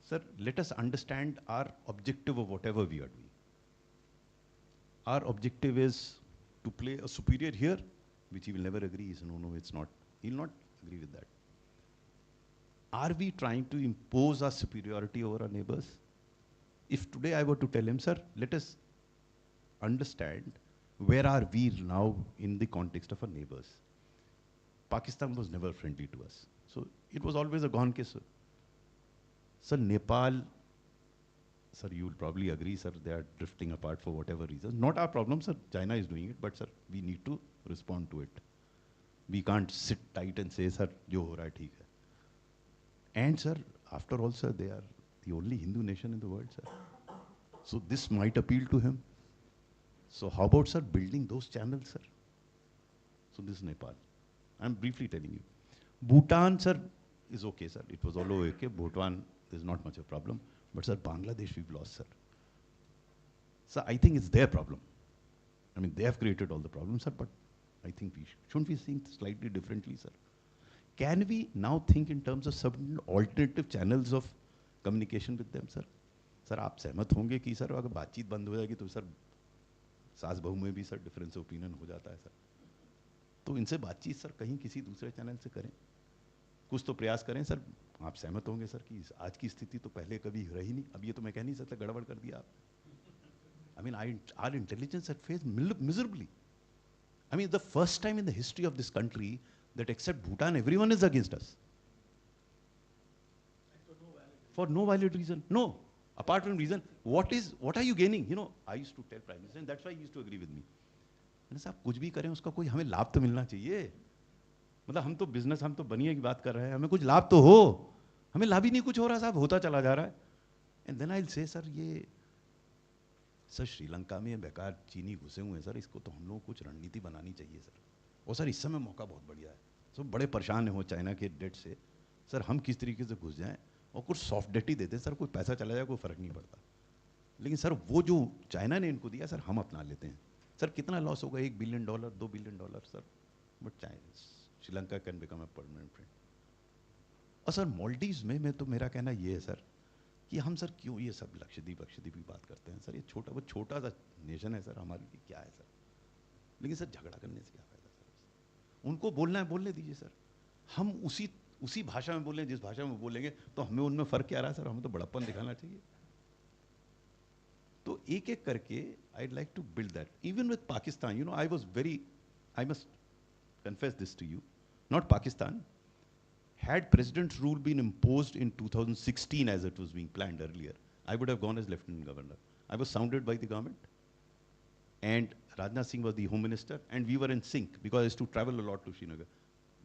sir, let us understand our objective of whatever we are doing. Our objective is to play a superior here, which he will never agree. He says, no, it's not. He'll not agree with that. Are we trying to impose our superiority over our neighbors? If today I were to tell him, sir, let us understand where are we now in the context of our neighbors. Pakistan was never friendly to us. So it was always a gone case. Sir, Nepal, sir, you will probably agree, sir, they are drifting apart for whatever reason. Not our problem, sir. China is doing it, but sir, we need to respond to it. We can't sit tight and say, sir, jo ho raha hai, theek hai. And sir, after all, sir, they are the only Hindu nation in the world, sir. So this might appeal to him. So how about, sir, building those channels, sir? So this is Nepal. I'm briefly telling you. Bhutan, sir, is okay, sir. It was all okay. Bhutan is not much of a problem. But sir, Bangladesh we've lost, sir. So I think it's their problem. I mean, they have created all the problems, sir, but I think we shouldn't we think slightly differently, sir? Can we now think in terms of some alternative channels of communication with them, sir? Sir, आप सहमत होंगे कि sir अगर बातचीत बंद हो जाएगी तो सर सास बहू में भी सर डिफरेंस ओपिनियन हो जाता है, सर. तो इनसे बातचीत सर कहीं किसी दूसरे चैनल से करें, कुछ तो प्रयास करें, सर. आप सहमत होंगे सर कि आज की स्थिति तो पहले कभी रही नहीं. अब ये तो मैं कह नहीं सकता, गड़बड़ कर दिया आप. I mean, our intelligence had failed miserably. I mean, the first time in the history of this country that except Bhutan, everyone is against us. For no valid reason. No. Apart from reason, what are you gaining? You know, I used to tell Prime Minister, and that's why he used to agree with me. मैंने साहब कुछ भी करें उसका कोई हमें लाभ तो मिलना चाहिए. मतलब हम तो बिजनेस, हम तो बनिए की बात कर रहे हैं, हमें कुछ लाभ तो हो. हमें लाभ ही नहीं कुछ हो रहा साहब, होता चला जा रहा है. And then I will say sir ये सर श्रीलंका में बेकार चीनी घुसे हुए हैं सर, इसको तो हम लोग कुछ रणनीति बनानी चाहिए सर. और सर इस समय मौका बहुत बढ़िया है, सब बड़े परेशान हो चाइना के डेट से. सर हम किस तरीके से घुस जाएं और कुछ सॉफ्ट डेट ही देते हैं सर, कोई पैसा चला जाए कोई फ़र्क नहीं पड़ता. लेकिन सर वो जो चाइना ने इनको दिया सर हम अपना लेते हैं. सर कितना लॉस होगा, $1 billion, $2 billion sir, but China Sri Lanka can become a permanent friend. और सर मॉलडीव्स में मैं तो मेरा कहना ये है सर कि हम सर क्यों ये सब लक्षद्वीप की बात करते हैं सर. ये छोटा सा नेशन है सर, हमारे लिए क्या है सर. लेकिन सर झगड़ा करने से क्या फ़ायदा सर. उनको बोलना है बोलने दीजिए सर. हम उसी भाषा में बोलें जिस भाषा में बोलेंगे तो हमें उनमें फ़र्क क्या रहा है सर. हमें तो बड़प्पन दिखाना चाहिए. तो एक एक करके I'd like to build that. Even with Pakistan, you know, I must confess this to you, not Pakistan. Had President's rule been imposed in 2016 as it was being planned earlier, I would have gone as Lieutenant Governor. I was sounded by the government, and Rajnath Singh was the Home Minister, and we were in sync because I used to travel a lot to Srinagar,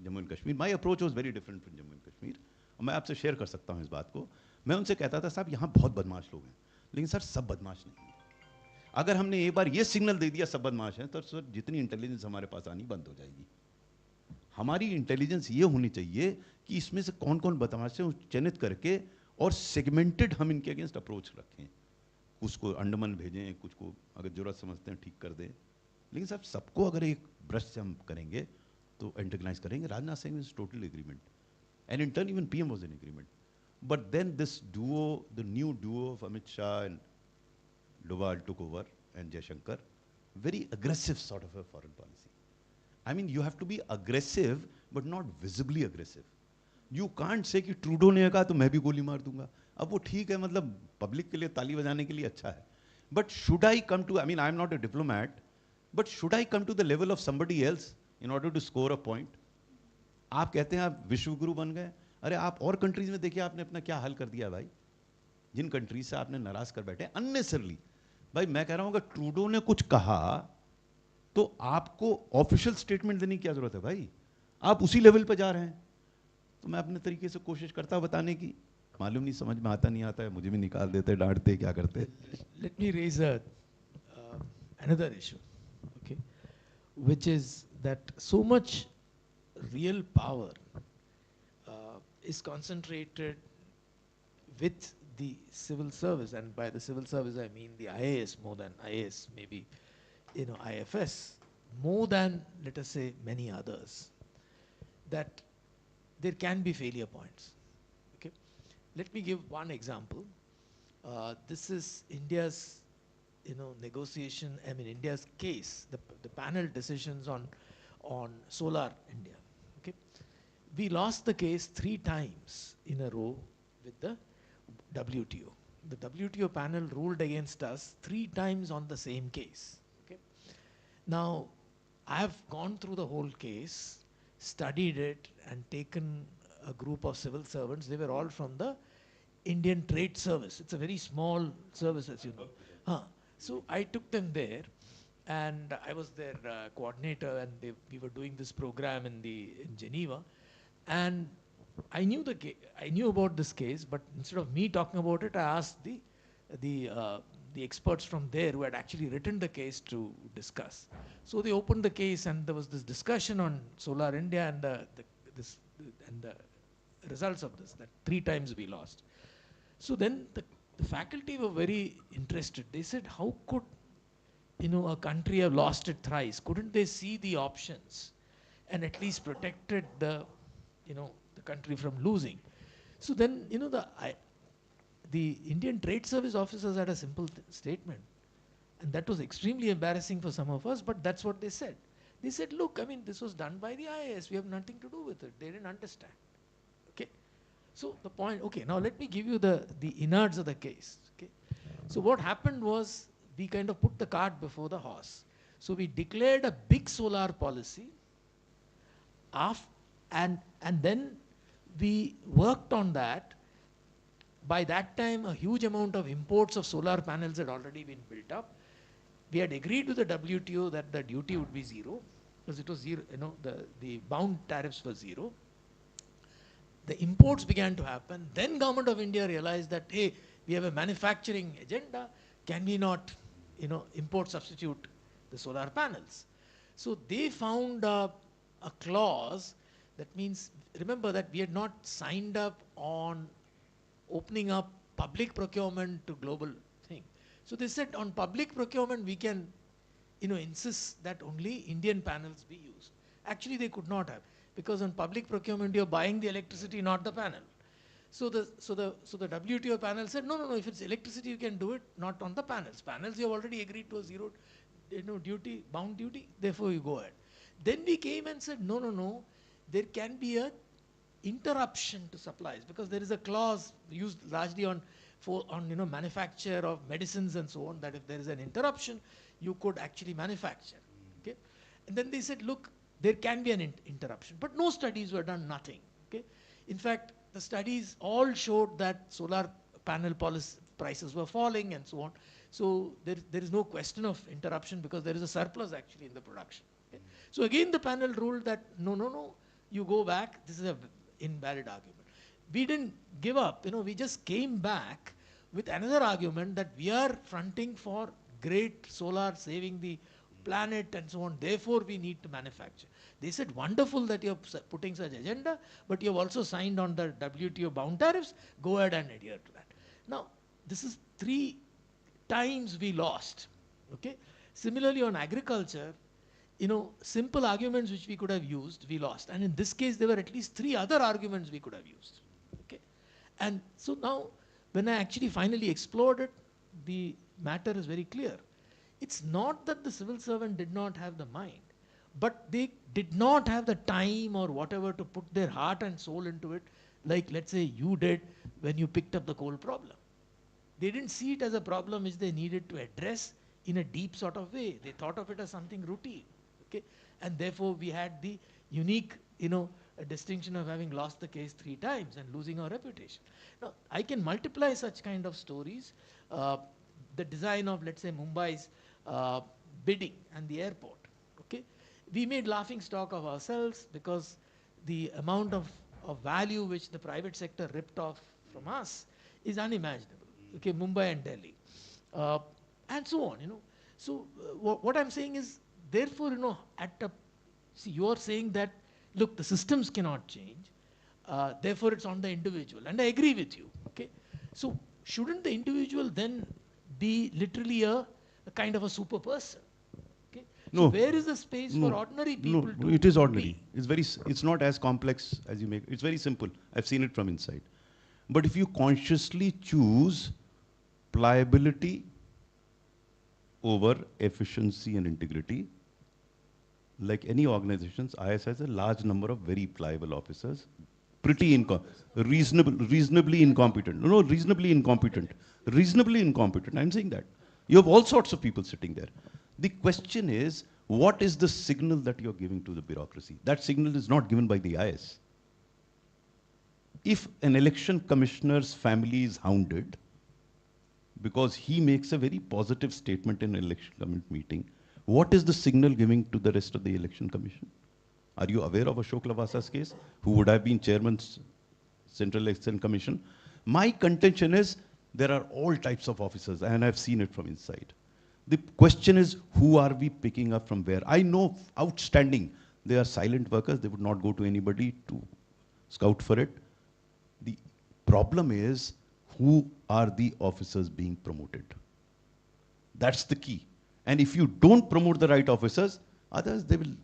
Jammu and Kashmir. My approach was very different from Jammu and Kashmir. और मैं आपसे share कर सकता हूँ इस बात को. मैं उनसे कहता था साहब यहाँ बहुत बदमाश लोग हैं, लेकिन सर सब बदमाश नहीं. अगर हमने एक बार ये सिग्नल दे दिया सब बदमाश हैं तो सर जितनी इंटेलिजेंस हमारे पास आनी बंद हो जाएगी. हमारी इंटेलिजेंस ये होनी चाहिए कि इसमें से कौन कौन बदमाश हैं चयनित करके और सेगमेंटेड हम इनके अगेंस्ट अप्रोच रखें. कुछ को अंडमान भेजें, कुछ को अगर जरूरत समझते हैं ठीक कर दें. लेकिन साहब सबको अगर एक ब्रश से हम करेंगे तो एंटेगनाइज करेंगे. Rajnath Singh is total agreement, and in turn even PM was in agreement. But then this duo, the new duo of Amit Shah and Doval took over, and Jaishankar, very aggressive sort of a foreign policy. I mean, you have to be aggressive but not visibly aggressive. You can't say कि Trudeau ने कहा तो मैं भी गोली मार दूंगा. अब वो ठीक है, मतलब पब्लिक के लिए ताली बजाने के लिए अच्छा है. But should I come to, I mean, I'm not a diplomat, but should I come to the level of somebody else in order to score a point? आप कहते हैं आप विश्व गुरु बन गए. अरे आप और कंट्रीज में देखिए आपने अपना क्या हाल कर दिया भाई, जिन कंट्रीज से आपने नाराज कर बैठे अननेसेसरली. भाई मैं कह रहा हूं अगर ट्रूडो ने कुछ कहा तो आपको ऑफिशियल स्टेटमेंट देने की क्या जरूरत है भाई, आप उसी लेवल पर जा रहे हैं. तो मैं अपने तरीके से कोशिश करता हूं बताने की, मालूम नहीं समझ में आता नहीं आता है, मुझे भी निकाल देते, डांटते, क्या करते. Let me raise another issue, okay, which is that so much real power is concentrated with the civil service, and by the civil service I mean the IAS more than IAS, maybe IFS, more than, let us say, many others, that there can be failure points. Okay, let me give one example. This is India's, negotiation. I mean, India's case, the panel decisions on Solar India. Okay, we lost the case 3 times in a row with the WTO. The WTO panel ruled against us 3 times on the same case. Okay, now I have gone through the whole case, studied it, and taken a group of civil servants. They were all from the Indian Trade Service. It's a very small service, as you know. So I took them there, and I was their coordinator, and we were doing this program in Geneva, and I knew about this case, but instead of me talking about it, I asked the experts from there who had actually written the case to discuss. So they opened the case, and there was this discussion on Solar India and the results of this, that 3 times we lost. So then the faculty were very interested. They said, how could a country have lost it thrice? Couldn't they see the options and at least protected the country from losing? So then the Indian Trade Service officers had a simple statement, and that was extremely embarrassing for some of us, but that's what they said. They said, look, I mean, this was done by the IAS. We have nothing to do with it. They didn't understand. Okay. So the point, okay, now let me give you the innards of the case. Okay. So what happened was we kind of put the cart before the horse. So we declared a big solar policy, and then we worked on that. By that time, a huge amount of imports of solar panels had already been built up. We had agreed with the WTO that the duty would be 0, because it was 0, the bound tariffs were 0. The imports began to happen. Then Government of India realized that, hey, we have a manufacturing agenda. Can we not, import substitute the solar panels? So they found a clause that means, remember that we had not signed up on opening up public procurement to global thing. So they said on public procurement we can, insist that only Indian panels be used. Actually they could not have, because on public procurement you're buying the electricity, not the panel. So the WTO panel said, no, if it's electricity you can do it, not on the panels. Panels you have already agreed to a 0, duty, bound duty, therefore you go ahead. Then we came and said, no, there can be a interruption to supplies, because there is a clause used largely on manufacture of medicines and so on, that if there is an interruption, you could actually manufacture. Okay, and then they said, look, there can be an interruption, but no studies were done, nothing. Okay, in fact, the studies all showed that solar panel prices were falling and so on. So there is no question of interruption, because there is a surplus actually in the production. Okay? So again, the panel ruled that no, you go back. This is a invalid argument. We didn't give up, we just came back with another argument that we are fronting for great solar, saving the planet and so on, therefore we need to manufacture. They said, wonderful that you're putting such agenda, but you've also signed on the WTO bound tariffs, go ahead and adhere to that. Now, this is 3 times we lost. Okay. Similarly on agriculture, simple arguments which we could have used, we lost. And in this case, there were at least 3 other arguments we could have used. Okay. And so now, when I actually finally explored it, the matter is very clear. It's not that the civil servant did not have the mind. but they did not have the time or whatever to put their heart and soul into it, like let's say you did when you picked up the coal problem. They didn't see it as a problem which they needed to address in a deep sort of way. They thought of it as something routine, okay? And therefore we had the unique, a distinction of having lost the case 3 times and losing our reputation. Now, I can multiply such kind of stories. The design of, let's say, Mumbai's bidding and the airport, okay? We made laughing stock of ourselves because the amount of value which the private sector ripped off from us is unimaginable, okay? Mumbai and Delhi, and so on, So what I'm saying is, therefore, see, you're saying that, look, the systems cannot change, therefore it's on the individual, and I agree with you, okay? So shouldn't the individual then be literally a kind of a super person? Okay? No. So where is the space for ordinary people to it is ordinary. be? It's not as complex as you make. It's very simple. I've seen it from inside. But if you consciously choose pliability over efficiency and integrity, like any organizations, IS has a large number of very pliable officers, reasonably incompetent. No, reasonably incompetent. Reasonably incompetent, I'm saying that. You have all sorts of people sitting there. The question is, what is the signal that you're giving to the bureaucracy? That signal is not given by the IS. If an election commissioner's family is hounded because he makes a very positive statement in an election committee meeting, what is the signal giving to the rest of the election commission? Are you aware of Ashok Lavasa's case, who would have been chairman Central Election Commission? My contention is there are all types of officers, and I've seen it from inside. The question is, who are we picking up from where? I know outstanding. They are silent workers. They would not go to anybody to scout for it. The problem is, who are the officers being promoted? That's the key. And if you don't promote the right officers, others, they will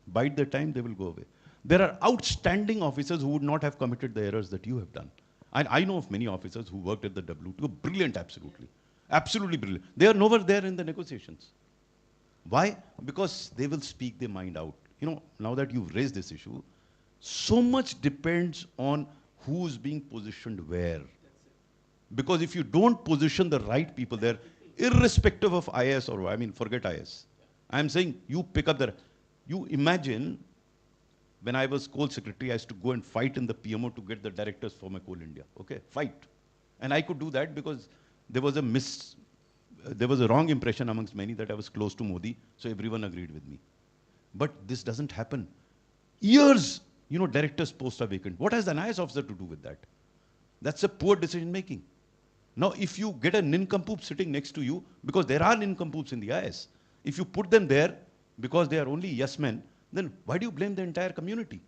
bide their time, they will go away. There are outstanding officers who would not have committed the errors that you have done. I know of many officers who worked at the WTO, brilliant, absolutely. Absolutely brilliant. They are nowhere there in the negotiations. Why? Because they will speak their mind out. Now that you've raised this issue, so much depends on who's being positioned where. Because if you don't position the right people there, irrespective of IS or, forget IS. I'm saying you pick up you imagine when I was coal secretary, I used to go and fight in the PMO to get the directors for my Coal India, okay, fight. And I could do that because there was a wrong impression amongst many that I was close to Modi, so everyone agreed with me. But this doesn't happen. Years, directors' posts are vacant. What has an IS officer to do with that? That's a poor decision making. Now, if you get a nincompoop sitting next to you, because there are nincompoops in the IS, if you put them there because they are only yes men, then why do you blame the entire community?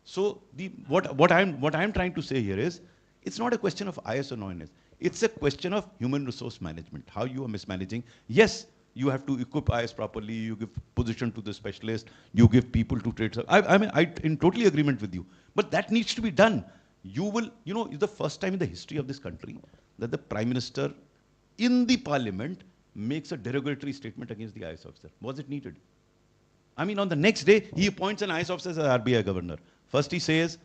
So what I'm trying to say here is, it's not a question of IS or non-IS. It's a question of human resource management, how you are mismanaging. Yes, you have to equip IS properly, you give position to the specialist, you give people to trade. I'm in totally agreement with you. But that needs to be done. It's the first time in the history of this country that the Prime Minister in the Parliament makes a derogatory statement against the IS officer. Was it needed? On the next day, he appoints an IS officer as RBI governor. First he says,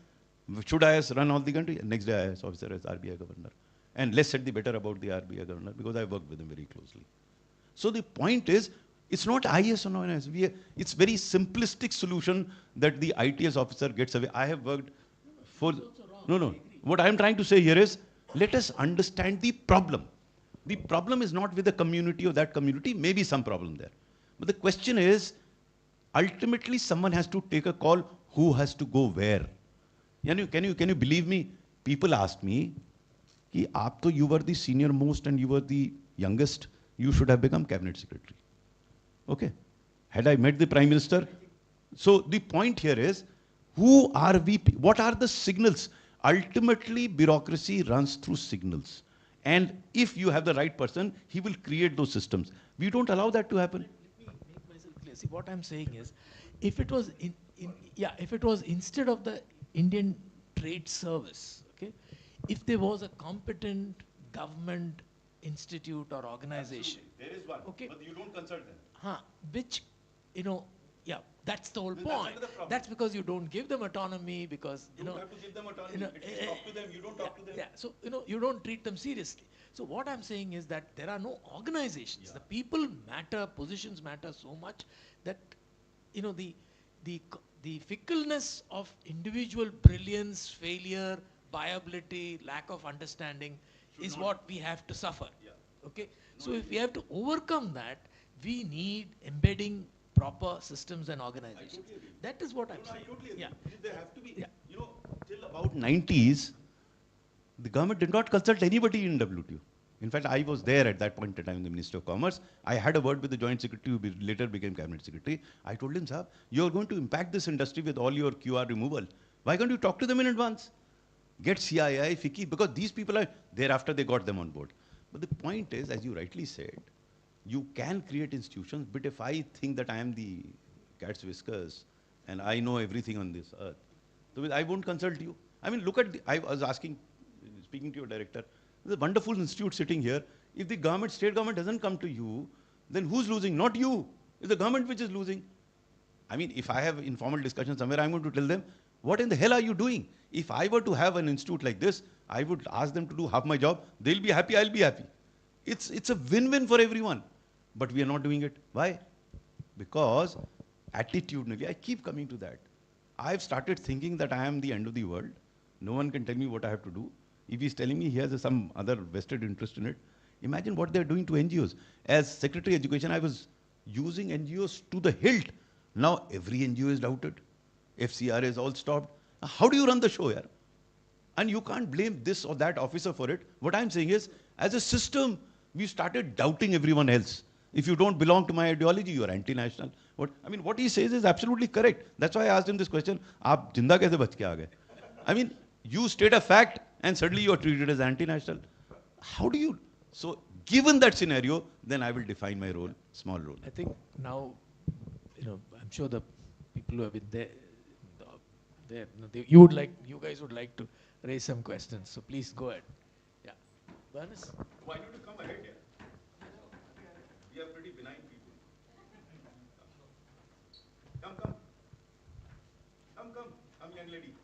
should IS run all the country? Next day, IS officer as RBI governor. And less said the better about the RBI governor, because I worked with him very closely. So the point is, it's not IS or non-IS. It's very simplistic solution that the ITS officer gets away. I have worked for... No. What I'm trying to say here is, let us understand the problem. The problem is not with the community or that community, maybe some problem there. But the question is, ultimately someone has to take a call who has to go where. Can you believe me? People asked me, you were the senior most and you were the youngest, you should have become cabinet secretary. Okay. Had I met the Prime Minister? So the point here is, who are we? What are the signals? Ultimately, bureaucracy runs through signals. And if you have the right person, he will create those systems. We don't allow that to happen. Let me make myself clear. See, what I'm saying is, if it was instead of the Indian Trade Service, okay, if there was a competent government institute or organization. Absolutely. There is one, okay, but you don't consult them. Which, Yeah, that's the whole point. That's because you don't give them autonomy, because You have to give them autonomy. you know, At least talk to them. You don't talk to them. yeah. So you don't treat them seriously. So what I'm saying is that there are no organizations. The people matter, positions matter so much that the fickleness of individual brilliance, failure, viability, lack of understanding is what we have to suffer. Okay, so if we have to overcome that, we need embedding proper systems and organizations. That is what I'm saying. I totally agree. Yeah. There have to be, Yeah. till about 90s, the government did not consult anybody in WTO. In fact, I was there at that point in time, the Minister of Commerce. I had a word with the Joint Secretary, who later became Cabinet Secretary. I told him, sir, you're going to impact this industry with all your QR removal. Why can't you talk to them in advance? Get CII, FICCI, because these people are, thereafter they got them on board. But the point is, as you rightly said, you can create institutions, but if I think that I am the cat's whiskers and I know everything on this earth, so I won't consult you. I mean, look at, I was asking, speaking to your director, there's a wonderful institute sitting here. If the government, state government doesn't come to you, then who's losing? Not you. It's the government which is losing. I mean, if I have informal discussion somewhere, I'm going to tell them, what in the hell are you doing? If I were to have an institute like this, I would ask them to do half my job. They'll be happy, I'll be happy. It's a win-win for everyone. But we are not doing it. Why? Because attitudinally, I keep coming to that. I've started thinking that I am the end of the world. No one can tell me what I have to do. If he's telling me he has some other vested interest in it, imagine what they're doing to NGOs. As Secretary of Education, I was using NGOs to the hilt. Now every NGO is doubted. FCR is all stopped. How do you run the show here? And you can't blame this or that officer for it. What I'm saying is, as a system, we started doubting everyone else. If you don't belong to my ideology, you are anti-national. What he says is absolutely correct. That's why I asked him this question. आप जिंदा कैसे बच के आ गए? I mean, you state a fact and suddenly you are treated as anti-national. How do you? So, given that scenario, then I will define my role, small role. I think now, I'm sure the people who have been there, you guys would like to raise some questions. So please go ahead. Yeah, Bernice. Why don't you come ahead here? We are pretty benign people. Come, young lady.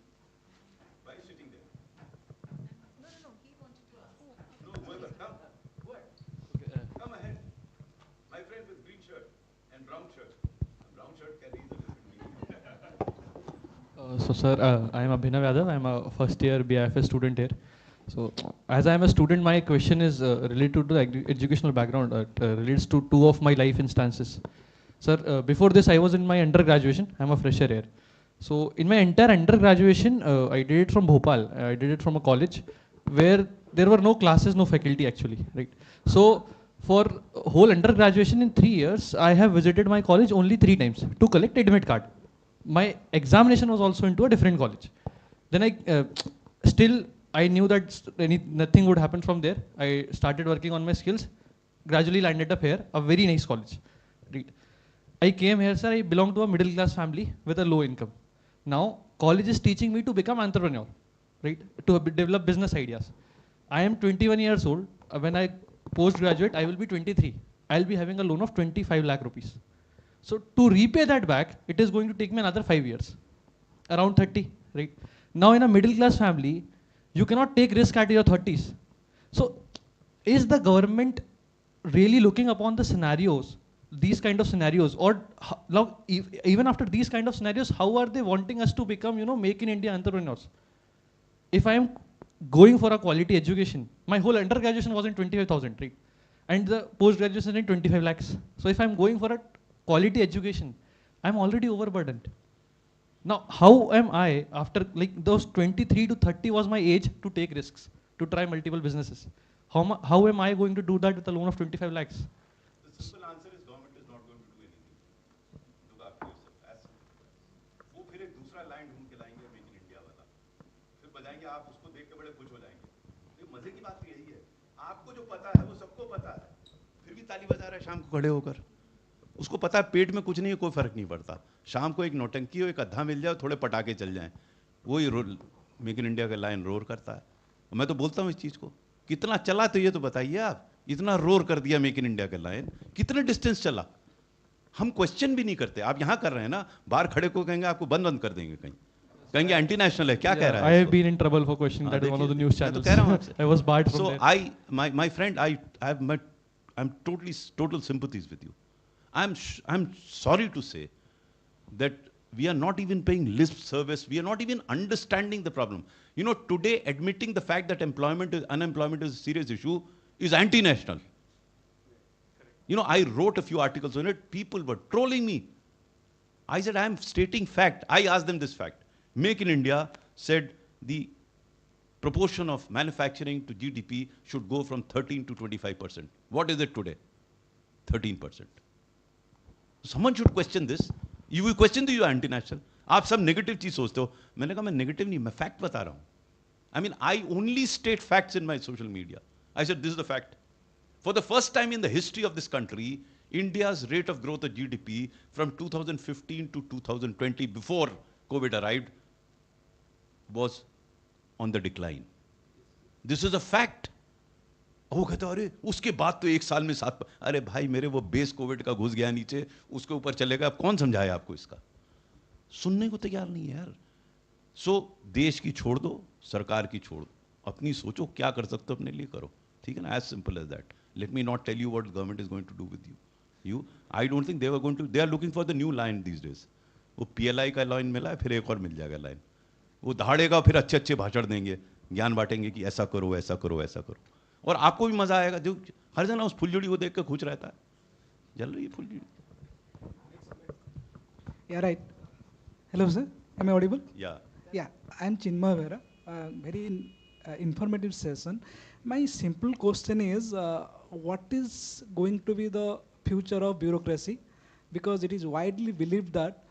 Why are you sitting there? No, he wanted to ask. No, whoever, come. What? Okay, Come ahead. My friend with green shirt and brown shirt. A brown shirt carries a different meaning. So sir, I am Abhinav Yadav. I am a first year BIFS student here. So as I am a student, my question is related to the educational background. Relates to two of my life instances. Sir, before this I was in my undergraduation. I am a fresher here. So in my entire undergraduation, I did it from Bhopal. I did it from a college where there were no classes, no faculty actually, right? So for whole undergraduation in 3 years, I have visited my college only 3 times to collect admit card. My examination was also into a different college. Then I knew that nothing would happen from there. I started working on my skills, gradually landed up here, a very nice college. Right. I came here, sir, I belong to a middle class family with a low income. Now, college is teaching me to become entrepreneur, right? To develop business ideas. I am 21 years old. When I postgraduate, I will be 23. I'll be having a loan of 25 lakh rupees. So to repay that back, it is going to take me another 5 years, around 30, right? Now in a middle class family, you cannot take risk at your 30s. So is the government really looking upon the scenarios, these kind of scenarios, or now even after these kind of scenarios, how are they wanting us to become, make in India entrepreneurs? If I am going for a quality education, my whole undergraduation was in 25,000, right? And the post-graduation in 25 lakhs. So if I'm going for a quality education, I'm already overburdened. Now, how am I, after those 23 to 30 was my age to take risks, to try multiple businesses. How am I going to do that with a loan of 25 lakhs? The simple answer is government is not going to do anything. Look after yourself. As simple. वो फिर एक दूसरा line ढूंढ के लाएंगे make in India वाला. फिर बजाएंगे आप उसको देख के बड़े खुश हो जाएंगे. तो मजे की बात यही है. आपको जो पता है वो सबको पता है. फिर भी ताली बजा रहा है शाम को खड़े होकर. उसको पता है पेट में कुछ नहीं है, कोई फर्क नहीं पड़ता. शाम को एक नौटंकी हो, एक अद्धा मिल जाए, थोड़े पटाखे चल जाएं, वही मेक इन इंडिया का लाइन रोर करता है. मैं तो बोलता हूँ इस चीज़ को, कितना चला तो ये तो बताइए आप. इतना रोर कर दिया मेक इन इंडिया का लाइन, कितने डिस्टेंस चला? हम क्वेश्चन भी नहीं करते. आप यहाँ कर रहे हैं ना, बाहर खड़े को कहेंगे आपको बंद कर देंगे कहीं, कहेंगे एंटी नेशनल है, क्या कह रहा है. I have been in trouble for questioning that is one of the news मैं तो channels. कह रहा हूँ आपसे. I was barred from So there. my friend, I'm total sympathies with you. I'm sorry to say that we are not even paying lip service. We are not even understanding the problem. You know, today admitting the fact that unemployment is a serious issue is anti-national. You know, I wrote a few articles on it. People were trolling me. I said, I'm stating fact. I asked them this fact. Make in India said the proportion of manufacturing to GDP should go from 13 to 25%. What is it today? 13%. Someone should question this. You will question that you are anti-national. आप सब negative चीज सोचते हो. मैंने कहा मैं negative नहीं, मैं fact बता रहा हूँ. I mean, I only state facts in my social media. I said, this is the fact. For the first time in the history of this country, India's rate of growth of GDP from 2015 to 2020, before COVID arrived, was on the decline. This is a fact. वो कहते अरे उसके बाद तो एक साल में 7, अरे भाई मेरे वो बेस कोविड का घुस गया नीचे, उसके ऊपर चलेगा. अब कौन समझाए आपको इसका? सुनने को तैयार नहीं है यार. सो देश की छोड़ दो, सरकार की छोड़ दो, अपनी सोचो क्या कर सकते हो अपने लिए करो. ठीक है ना? As simple as that. Let me not tell you what government is going to do with you. I don't think they are looking for the new line these days. वो PLI का लाइन मिला है, फिर एक और मिल जाएगा line. वो दहाड़ेगा, फिर अच्छे अच्छे भाषण देंगे, ज्ञान बांटेंगे कि ऐसा करो ऐसा करो ऐसा करो, और आपको भी मजा आएगा. जो हर जना उस फुलझड़ी को देख कर खुश रहता है. जल रही है फुलझड़ी. Yeah, right. Hello, sir. Am I audible? Yeah. Yeah, I am Chinmay Vera. Very informative session. My simple question is, what is going to be the future of bureaucracy? Because it is widely believed that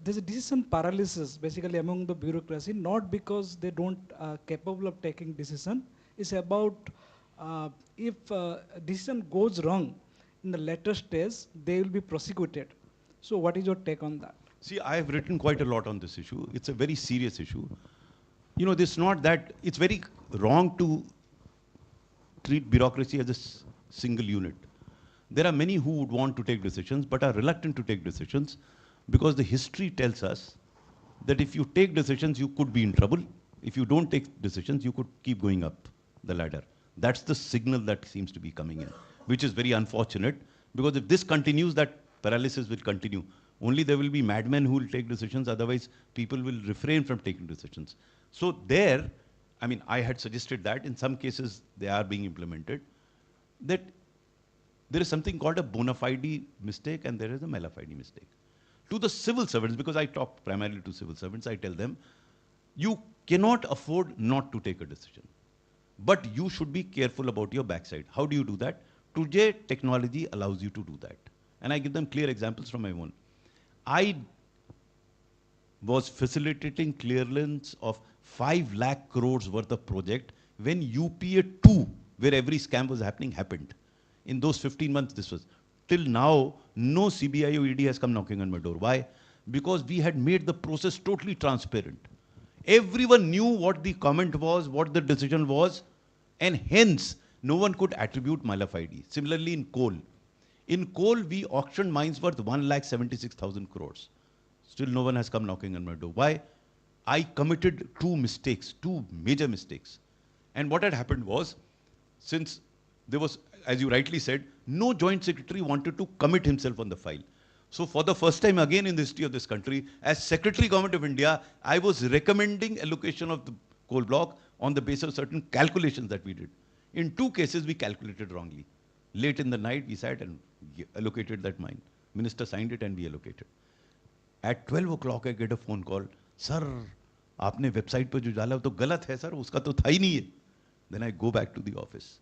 there's a decision paralysis basically among the bureaucracy, not because they don't capable of taking decision. It's about if decision goes wrong in the later stage, they will be prosecuted. So what is your take on that? See, I have written quite a lot on this issue. It's a very serious issue. You know, this not that, it's very wrong to treat bureaucracy as a single unit. There are many who would want to take decisions but are reluctant to take decisions because the history tells us that if you take decisions, you could be in trouble. If you don't take decisions, you could keep going up the ladder. That's the signal that seems to be coming in, which is very unfortunate, because if this continues, that paralysis will continue. Only there will be madmen who will take decisions, otherwise people will refrain from taking decisions. So there, I mean, I had suggested that in some cases they are being implemented, that there is something called a bona fide mistake and there is a mala fide mistake. To the civil servants, because I talk primarily to civil servants, I tell them, you cannot afford not to take a decision. But you should be careful about your backside. How do you do that? Today, technology allows you to do that. And I give them clear examples from my own. I was facilitating clearance of 5 lakh crores worth of project when UPA 2, where every scam was happening, happened. In those 15 months, this was. Till now, no CBI or ED has come knocking on my door. Why? Because we had made the process totally transparent. Everyone knew what the comment was, what the decision was, and hence, no one could attribute mala fide. Similarly, in coal. In coal, we auctioned mines worth 1,76,000 crores. Still, no one has come knocking on my door. Why? I committed 2 mistakes, 2 major mistakes. And what had happened was, since there was, as you rightly said, no joint secretary wanted to commit himself on the file. So for the first time again in the history of this country, as Secretary Government of India, I was recommending allocation of the coal block on the basis of certain calculations that we did. In 2 cases, we calculated wrongly. Late in the night, we sat and allocated that mine. Minister signed it and we allocated. At 12 o'clock, I get a phone call. Sir, आपने website पर जो डाला वो तो गलत है sir, उसका तो था ही नहीं है. Then I go back to the office,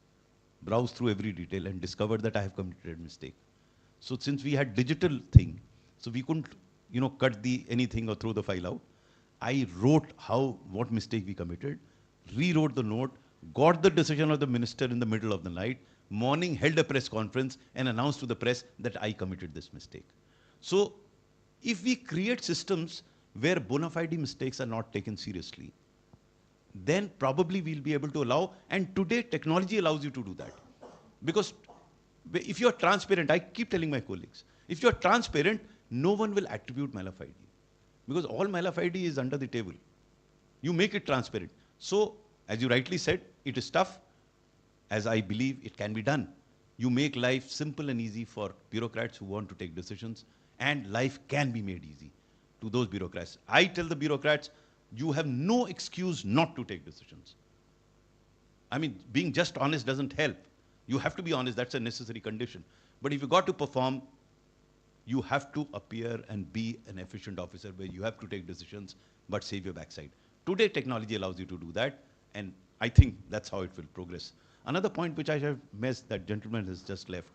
browse through every detail and discovered that I have committed a mistake. So since we had digital thing, so we couldn't, you know, cut the anything or throw the file out. I wrote what mistake we committed, rewrote the note, got the decision of the minister in the middle of the night, morning held a press conference and announced to the press that I committed this mistake. So if we create systems where bona fide mistakes are not taken seriously, then probably we'll be able to allow, and today technology allows you to do that. Because If you're transparent, I keep telling my colleagues, if you're transparent, no one will attribute malafide. Because all malafide is under the table. You make it transparent. So, as you rightly said, it is tough. As I believe it can be done. You make life simple and easy for bureaucrats who want to take decisions, and life can be made easy to those bureaucrats. I tell the bureaucrats, you have no excuse not to take decisions. I mean, being just honest doesn't help. You have to be honest, that's a necessary condition. But if you got to perform, you have to appear and be an efficient officer where you have to take decisions, but save your backside. Today, technology allows you to do that, and I think that's how it will progress. Another point which I have missed, that gentleman has just left.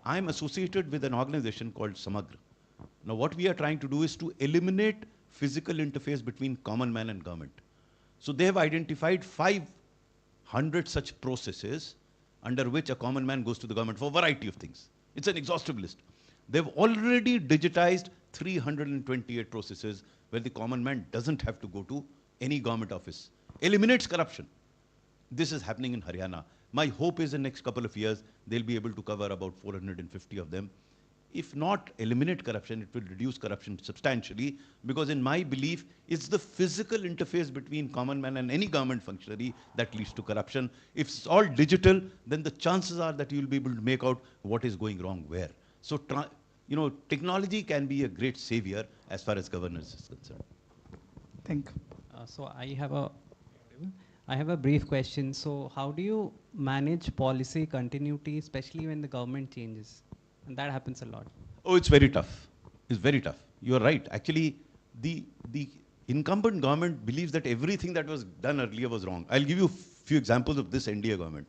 I'm associated with an organization called Samagra. Now, what we are trying to do is to eliminate physical interface between common man and government. So they have identified 500 such processes under which a common man goes to the government for a variety of things. It's an exhaustive list. They've already digitized 328 processes where the common man doesn't have to go to any government office. Eliminates corruption. This is happening in Haryana. My hope is in the next couple of years, they'll be able to cover about 450 of them. If not eliminate corruption, it will reduce corruption substantially, because in my belief, it's the physical interface between common man and any government functionary that leads to corruption. If it's all digital, then the chances are that you'll be able to make out what is going wrong where. So, technology can be a great savior as far as governance is concerned. Thank you. So I have a brief question. So how do you manage policy continuity, especially when the government changes? And that happens a lot. Oh, it's very tough. It's very tough. You're right. Actually, the incumbent government believes that everything that was done earlier was wrong. I'll give you a few examples of this NDA government.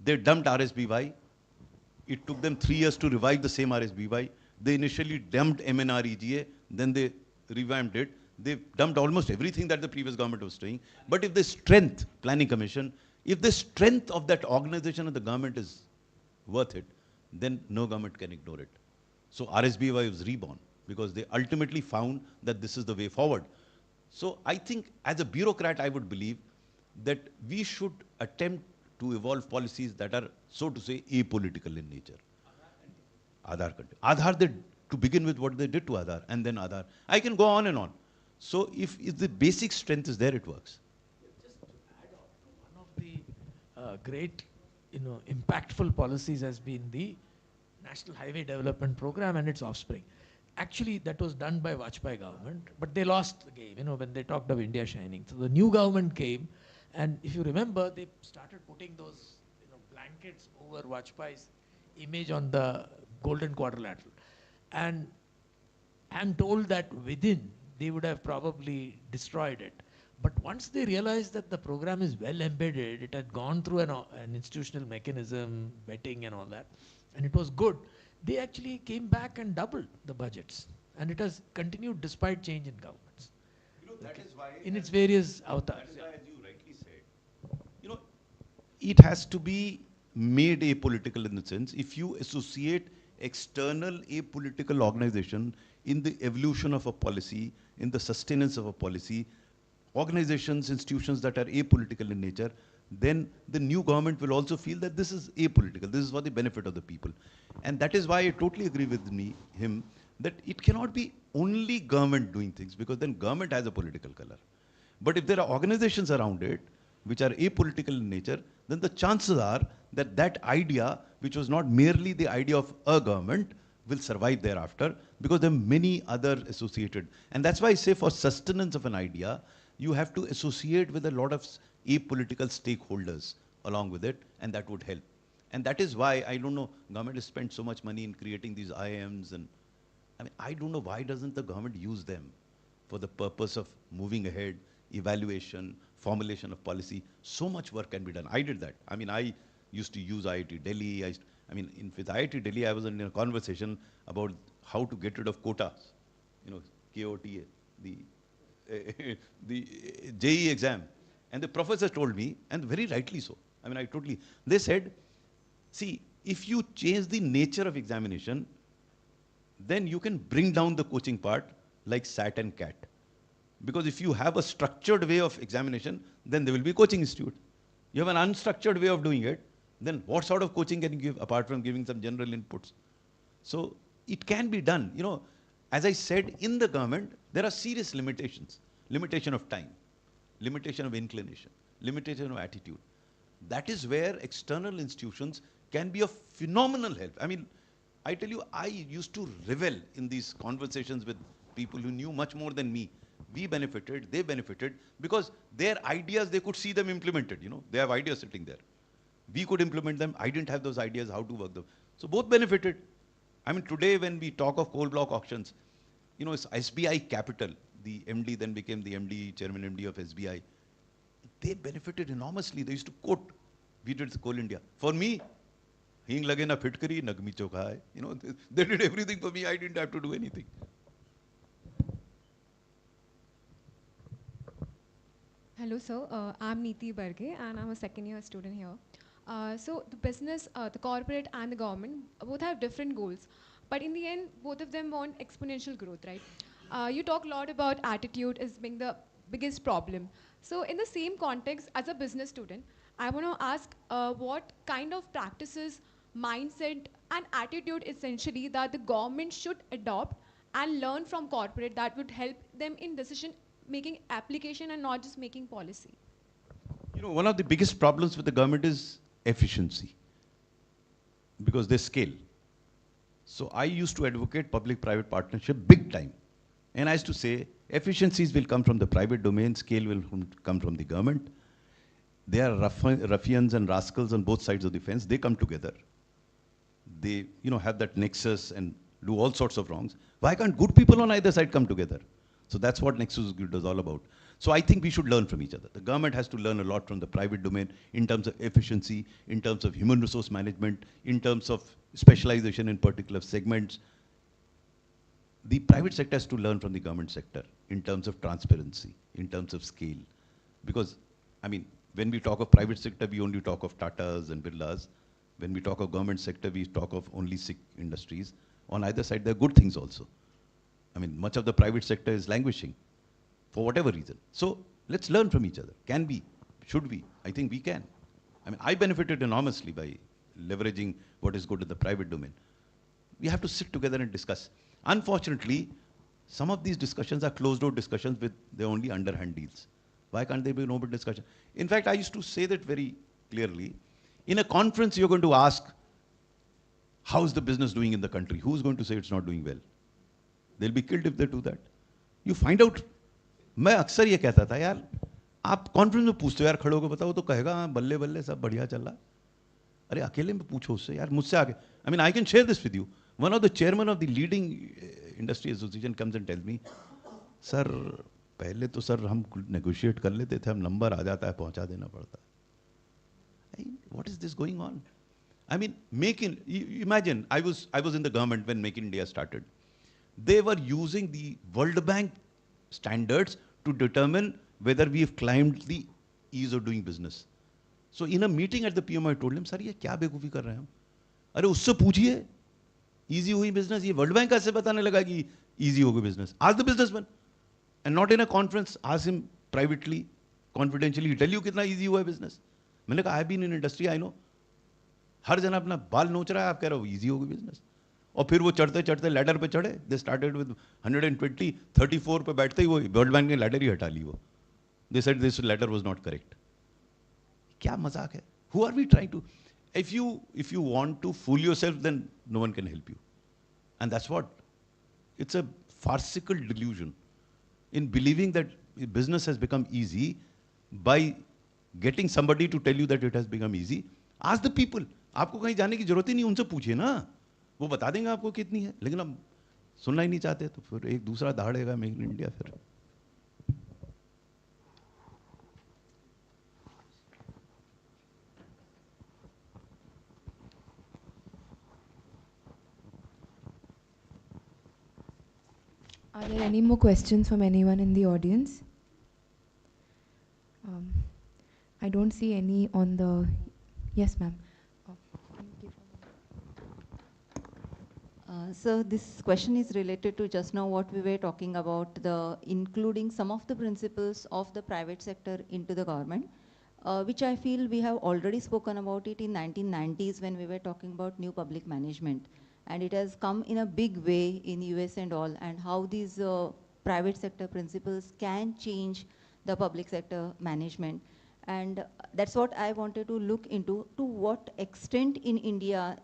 They dumped RSBY. It took them 3 years to revive the same RSBY. They initially dumped MNREGA, then they revamped it. They dumped almost everything that the previous government was doing. But if the strength, Planning Commission, if the strength of that organization of the government is worth it, then no government can ignore it. So RSBY was reborn because they ultimately found that this is the way forward. So I think as a bureaucrat, I would believe that we should attempt to evolve policies that are, so to say, apolitical in nature. Aadhaar, to begin with what they did to Aadhaar, and then Aadhaar. I can go on and on. So if the basic strength is there, it works. Just to add on to one of the great, impactful policies has been the National Highway Development Program and its offspring. Actually, that was done by Vajpayee government, but they lost the game, when they talked of India shining. So the new government came, and if you remember, they started putting those, blankets over Vajpayee's image on the Golden Quadrilateral. And I'm told that within, they would have probably destroyed it. But once they realized that the program is well embedded, it had gone through an institutional mechanism, vetting and all that, and it was good, they actually came back and doubled the budgets. And it has continued despite change in governments. That is why, in its various avatars. That is why, as you rightly said, it has to be made apolitical in the sense, if you associate external apolitical organization in the evolution of a policy, in the sustenance of a policy, organizations, institutions that are apolitical in nature, then the new government will also feel that this is apolitical, this is for the benefit of the people. And that is why I totally agree with him that it cannot be only government doing things, because then government has a political color. But if there are organizations around it which are apolitical in nature, then the chances are that that idea, which was not merely the idea of a government, will survive thereafter, because there are many other associated. And that's why I say for sustenance of an idea, you have to associate with a lot of apolitical stakeholders along with it, and that would help. And that is why, I don't know, government has spent so much money in creating these IIMs, and I don't know why doesn't the government use them for the purpose of moving ahead, evaluation, formulation of policy. So much work can be done. I did that. I used to use IIT Delhi. With IIT Delhi, I was in a conversation about how to get rid of quotas, KOTA, the JEE exam. And the professor told me, and very rightly so, they said, see, if you change the nature of examination, then you can bring down the coaching part like SAT and CAT. Because if you have a structured way of examination, then there will be coaching institute. You have an unstructured way of doing it, then what sort of coaching can you give apart from giving some general inputs? So it can be done. You know, as I said, in the government, there are serious limitations. Limitation of time, limitation of inclination, limitation of attitude. That is where external institutions can be of phenomenal help. I mean, I tell you, I used to revel in these conversations with people who knew much more than me. We benefited, they benefited, because their ideas, they could see them implemented, you know. They have ideas sitting there. We could implement them. I didn't have those ideas, how to work them. So both benefited. I mean, today when we talk of coal block auctions, you know, it's SBI Capital, the MD then became the MD, Chairman MD of SBI. They benefited enormously. They used to quote, we did the Coal India. For me, hing lage na fitkari, nagmi chokha hai. You know, they did everything for me. I didn't have to do anything. Hello, sir. I'm Neeti Barge, and I'm a second-year student here. So the business, the corporate, and the government both have different goals, but in the end, both of them want exponential growth, right? You talk a lot about attitude as being the biggest problem. So in the same context, as a business student, I want to ask what kind of practices, mindset, and attitude essentially that the government should adopt and learn from corporate that would help them in decision making application and not just making policy. You know, one of the biggest problems with the government is efficiency, because they scale. So I used to advocate public-private partnership big time. And I used to say, efficiencies will come from the private domain, scale will come from the government. They are ruffians and rascals on both sides of the fence. They come together. They, you know, have that nexus and do all sorts of wrongs. Why can't good people on either side come together? So that's what Nexus Grid is all about. So I think we should learn from each other. The government has to learn a lot from the private domain in terms of efficiency, in terms of human resource management, in terms of specialization in particular segments. The private sector has to learn from the government sector in terms of transparency, in terms of scale. Because, I mean, when we talk of private sector, we only talk of Tatas and Birlas. When we talk of government sector, we talk of only sick industries. On either side, there are good things also. I mean, much of the private sector is languishing for whatever reason. So let's learn from each other. Can we? Should we? I think we can. I mean, I benefited enormously by leveraging what is good in the private domain. We have to sit together and discuss. Unfortunately, some of these discussions are closed-door discussions with the only underhand deals. Why can't there be an open discussion? In fact, I used to say that very clearly. In a conference, you're going to ask, how's the business doing in the country? Who's going to say it's not doing well? They'll be killed if they do that. You find out. मैं अक्सर ये कहता था यार, आप conference में पूछते हो यार, खड़े होकर बताओ तो कहेगा हाँ बल्ले बल्ले सब बढ़िया चल रहा. अरे अकेले में पूछो उससे यार, मुझसे आगे. I mean, I can share this with you. One of the chairman of the leading industry association comes and tells me, sir, पहले तो सर हम negotiate कर लेते थे, हम नंबर आ जाता है, पहुंचा देना पड़ता है. What is this going on? I mean, imagine, I was in the government when Make in India started. They were using the World Bank standards to determine whether we have climbed the ease of doing business. So in a meeting at the PM, I told him, sir, ये क्या बेवकूफ़ी कर रहे हैं हम? अरे उससे पूछिए, easy हुई business, ये World Bank कैसे बताने लगा कि easy होगी business? Ask the businessman, and not in a conference. Ask him privately, confidentially. Tell you कितना easy हुआ है business. मैंने कहा, I have been in industry, I know. हर जना अपना बाल नोच रहा है, आप कह रहे हो easy होगी business. और फिर वो चढ़ते चढ़ते लैडर पे चढ़े. They started with 120, 34 पे बैठते ही वो वर्ल्ड बैंक ने लैडर ही हटा ली वो. They said this ladder was not correct. क्या मजाक है? Who are we trying to? If you want to fool yourself, then no one can help you. And that's what. It's a farcical delusion in believing that business has become easy by getting somebody to tell you that it has become easy. Ask the people. आपको कहीं जाने की जरूरत ही नहीं, उनसे पूछिए ना. वो बता देंगे आपको कितनी है. लेकिन आप सुनना ही नहीं चाहते, तो फिर एक दूसरा दहाड़ेगा मेक इन इंडिया फिर. Are there any more questions from anyone in the audience? I don't see any on the... Yes, ma'am. So this question is related to just now what we were talking about, the including some of the principles of the private sector into the government. which I feel we have already spoken about it in 1990s when we were talking about new public management. And it has come in a big way in US and all, and how these private sector principles can change the public sector management. And that's what I wanted to look into, to what extent in India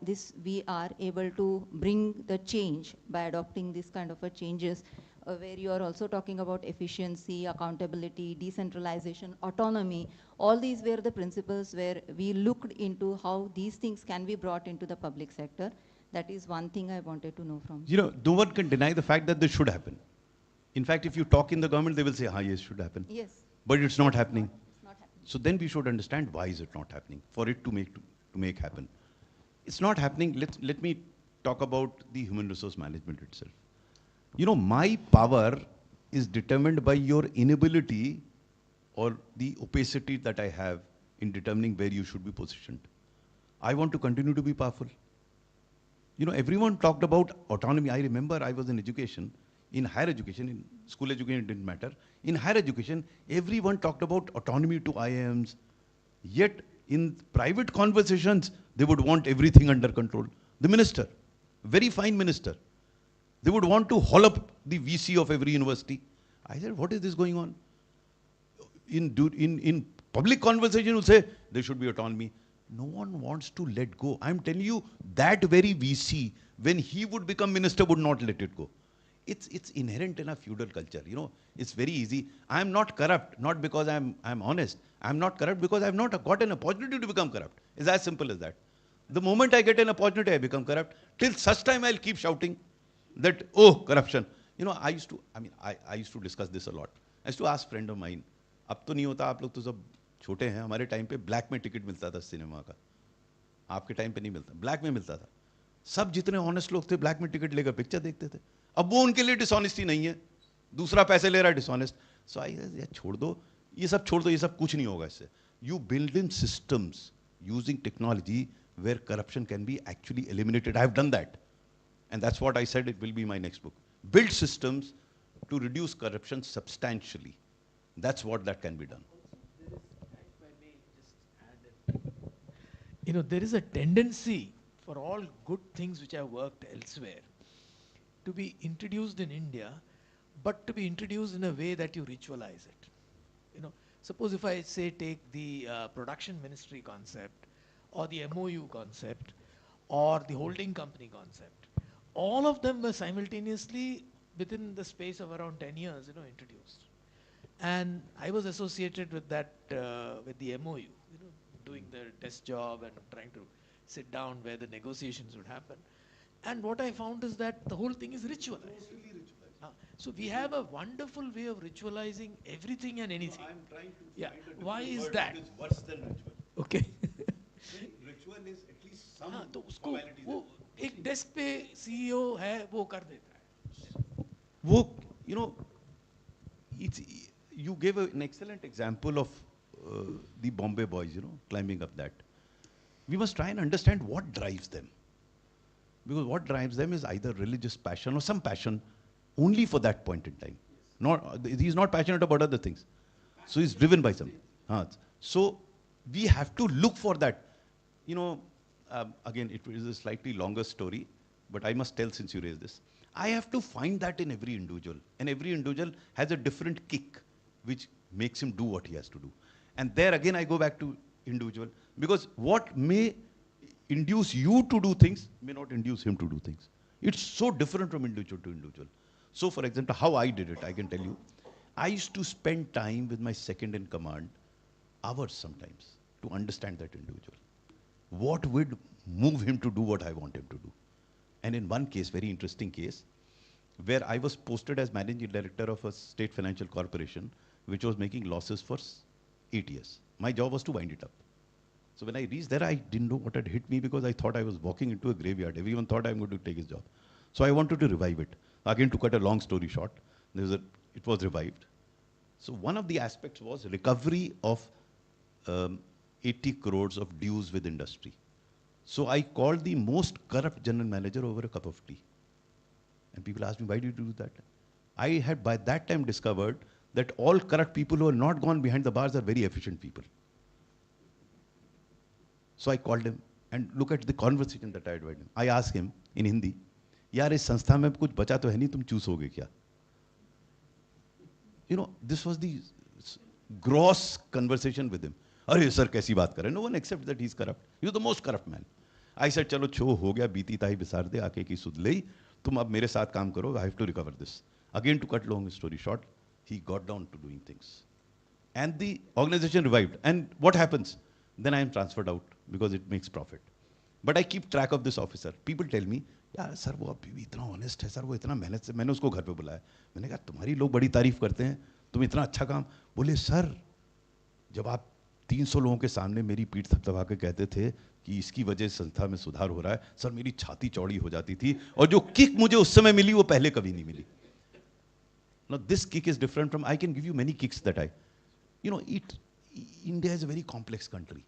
we are able to bring the change by adopting this kind of a changes, where you are also talking about efficiency, accountability, decentralization, autonomy. All these were the principles where we looked into how these things can be brought into the public sector. That is one thing I wanted to know from You know, no one can deny the fact that this should happen. In fact, if you talk in the government, they will say, yes, should happen. Yes. But it's not happening. It's not happening. So then we should understand why is it not happening for it to make happen. It's not happening. Let me talk about the human resource management itself. You know, my power is determined by your inability or the opacity that I have in determining where you should be positioned. I want to continue to be powerful. You know, everyone talked about autonomy. I remember I was in education, in higher education, in school education it didn't matter. In higher education, everyone talked about autonomy to IIMs. Yet in private conversations, they would want everything under control. The minister, very fine minister, they would want to haul up the VC of every university. I said, what is this going on? In public conversation, you say, there should be autonomy. No one wants to let go. I'm telling you, that very VC, when he would become minister, would not let it go. It's inherent in a feudal culture. You know, it's very easy. I'm not corrupt, not because I'm honest. I'm not corrupt because I've not got an opportunity to become corrupt. It's as simple as that. The moment I get an opportunity, I become corrupt. Till such time, I'll keep shouting that, oh, corruption. You know, I used to discuss this a lot. I used to ask friend of mine, अब तो नहीं होता, आप लोग तो सब छोटे हैं, हमारे टाइम पे ब्लैक में टिकट मिलता था सिनेमा का, आपके टाइम पे नहीं मिलता, ब्लैक में मिलता था, सब जितने ऑनेस्ट लोग थे ब्लैक में टिकट लेकर पिक्चर देखते थे, अब वो उनके लिए डिसऑनेस्टी नहीं है, दूसरा पैसे ले रहा है डिसऑनेस्ट, सो आई छोड़ दो, ये सब छोड़ दो, ये सब कुछ नहीं होगा इससे. You build in systems using technology where corruption can be actually eliminated. I have done that. And that's what I said it will be my next book. Build systems to reduce corruption substantially. That's what that can be done. You know, there is a tendency for all good things which have worked elsewhere to be introduced in India, but to be introduced in a way that you ritualize it. You know, suppose if I say take the production ministry concept or the MOU concept or the holding company concept, all of them were simultaneously within the space of around 10 years, you know, introduced. And I was associated with that, with the MOU, you know, doing the test job and trying to sit down where the negotiations would happen. And what I found is that the whole thing is ritualized. So we have a wonderful way of ritualizing everything and anything. I'm trying to yeah. find a Why is word that? Which is worse than ritual. Okay. Ritual is at least some हाँ, तो उसको formalities. वो एक desk पे CEO है वो कर देता है. वो, you know, you gave an excellent example of the Bombay boys, you know, climbing up that. We must try and understand what drives them. Because what drives them is either religious passion or some passion only for that point in time. He's not passionate about other things. So he's driven by something. So we have to look for that. You know, again, it is a slightly longer story, but I must tell since you raised this. I have to find that in every individual. And every individual has a different kick which makes him do what he has to do. And there again I go back to individual. Because what may induce you to do things may not induce him to do things. It's so different from individual to individual. So for example, how I did it, I can tell you. I used to spend time with my second in command, hours sometimes, to understand that individual. What would move him to do what I want him to do? And in one case, very interesting case, where I was posted as managing director of a state financial corporation, which was making losses for 8 years. My job was to wind it up. So when I reached there, I didn't know what had hit me because I thought I was walking into a graveyard. Everyone thought I'm going to take his job. So I wanted to revive it. Again, to cut a long story short, it was revived. So one of the aspects was recovery of 80 crores of dues with industry. So I called the most corrupt general manager over a cup of tea. And people asked me, why did you do that? I had by that time discovered that all corrupt people who are not gone behind the bars are very efficient people. So I called him and look at the conversation that I had with him. I asked him in Hindi, यार इस संस्था में कुछ बचा तो है नहीं, तुम चूस होगे क्या? You know, this was the gross conversation with him. अरे सर कैसी बात कर रहे हैं? No one accepts that he's corrupt. He was the most corrupt man. I said, चलो छो हो गया, बीती ताही बिसार दे, आके की सुध ले, तुम अब मेरे साथ काम करो, I have to recover this. Again, to cut long story short, he got down to doing things. And the organization revived. And what happens? Then I am transferred out because it makes profit. But I keep track of this officer. People tell me, यार sir वो अभी भी इतना honest है sir, वो इतना मेहनत से, मैंने उसको घर पे बुलाया, मैंने कहा तुम्हारी लोग बड़ी तारीफ करते हैं, तुम इतना अच्छा काम, बोले सर जब आप 300 लोगों के सामने मेरी पीठ थपथपा के कहते थे कि इसकी वजह से संस्था में सुधार हो रहा है, सर मेरी छाती चौड़ी हो जाती थी, और जो किक मुझे उस समय मिली वो पहले कभी नहीं मिली. Now this kick is different from, I can give you many kicks that India is a very complex country.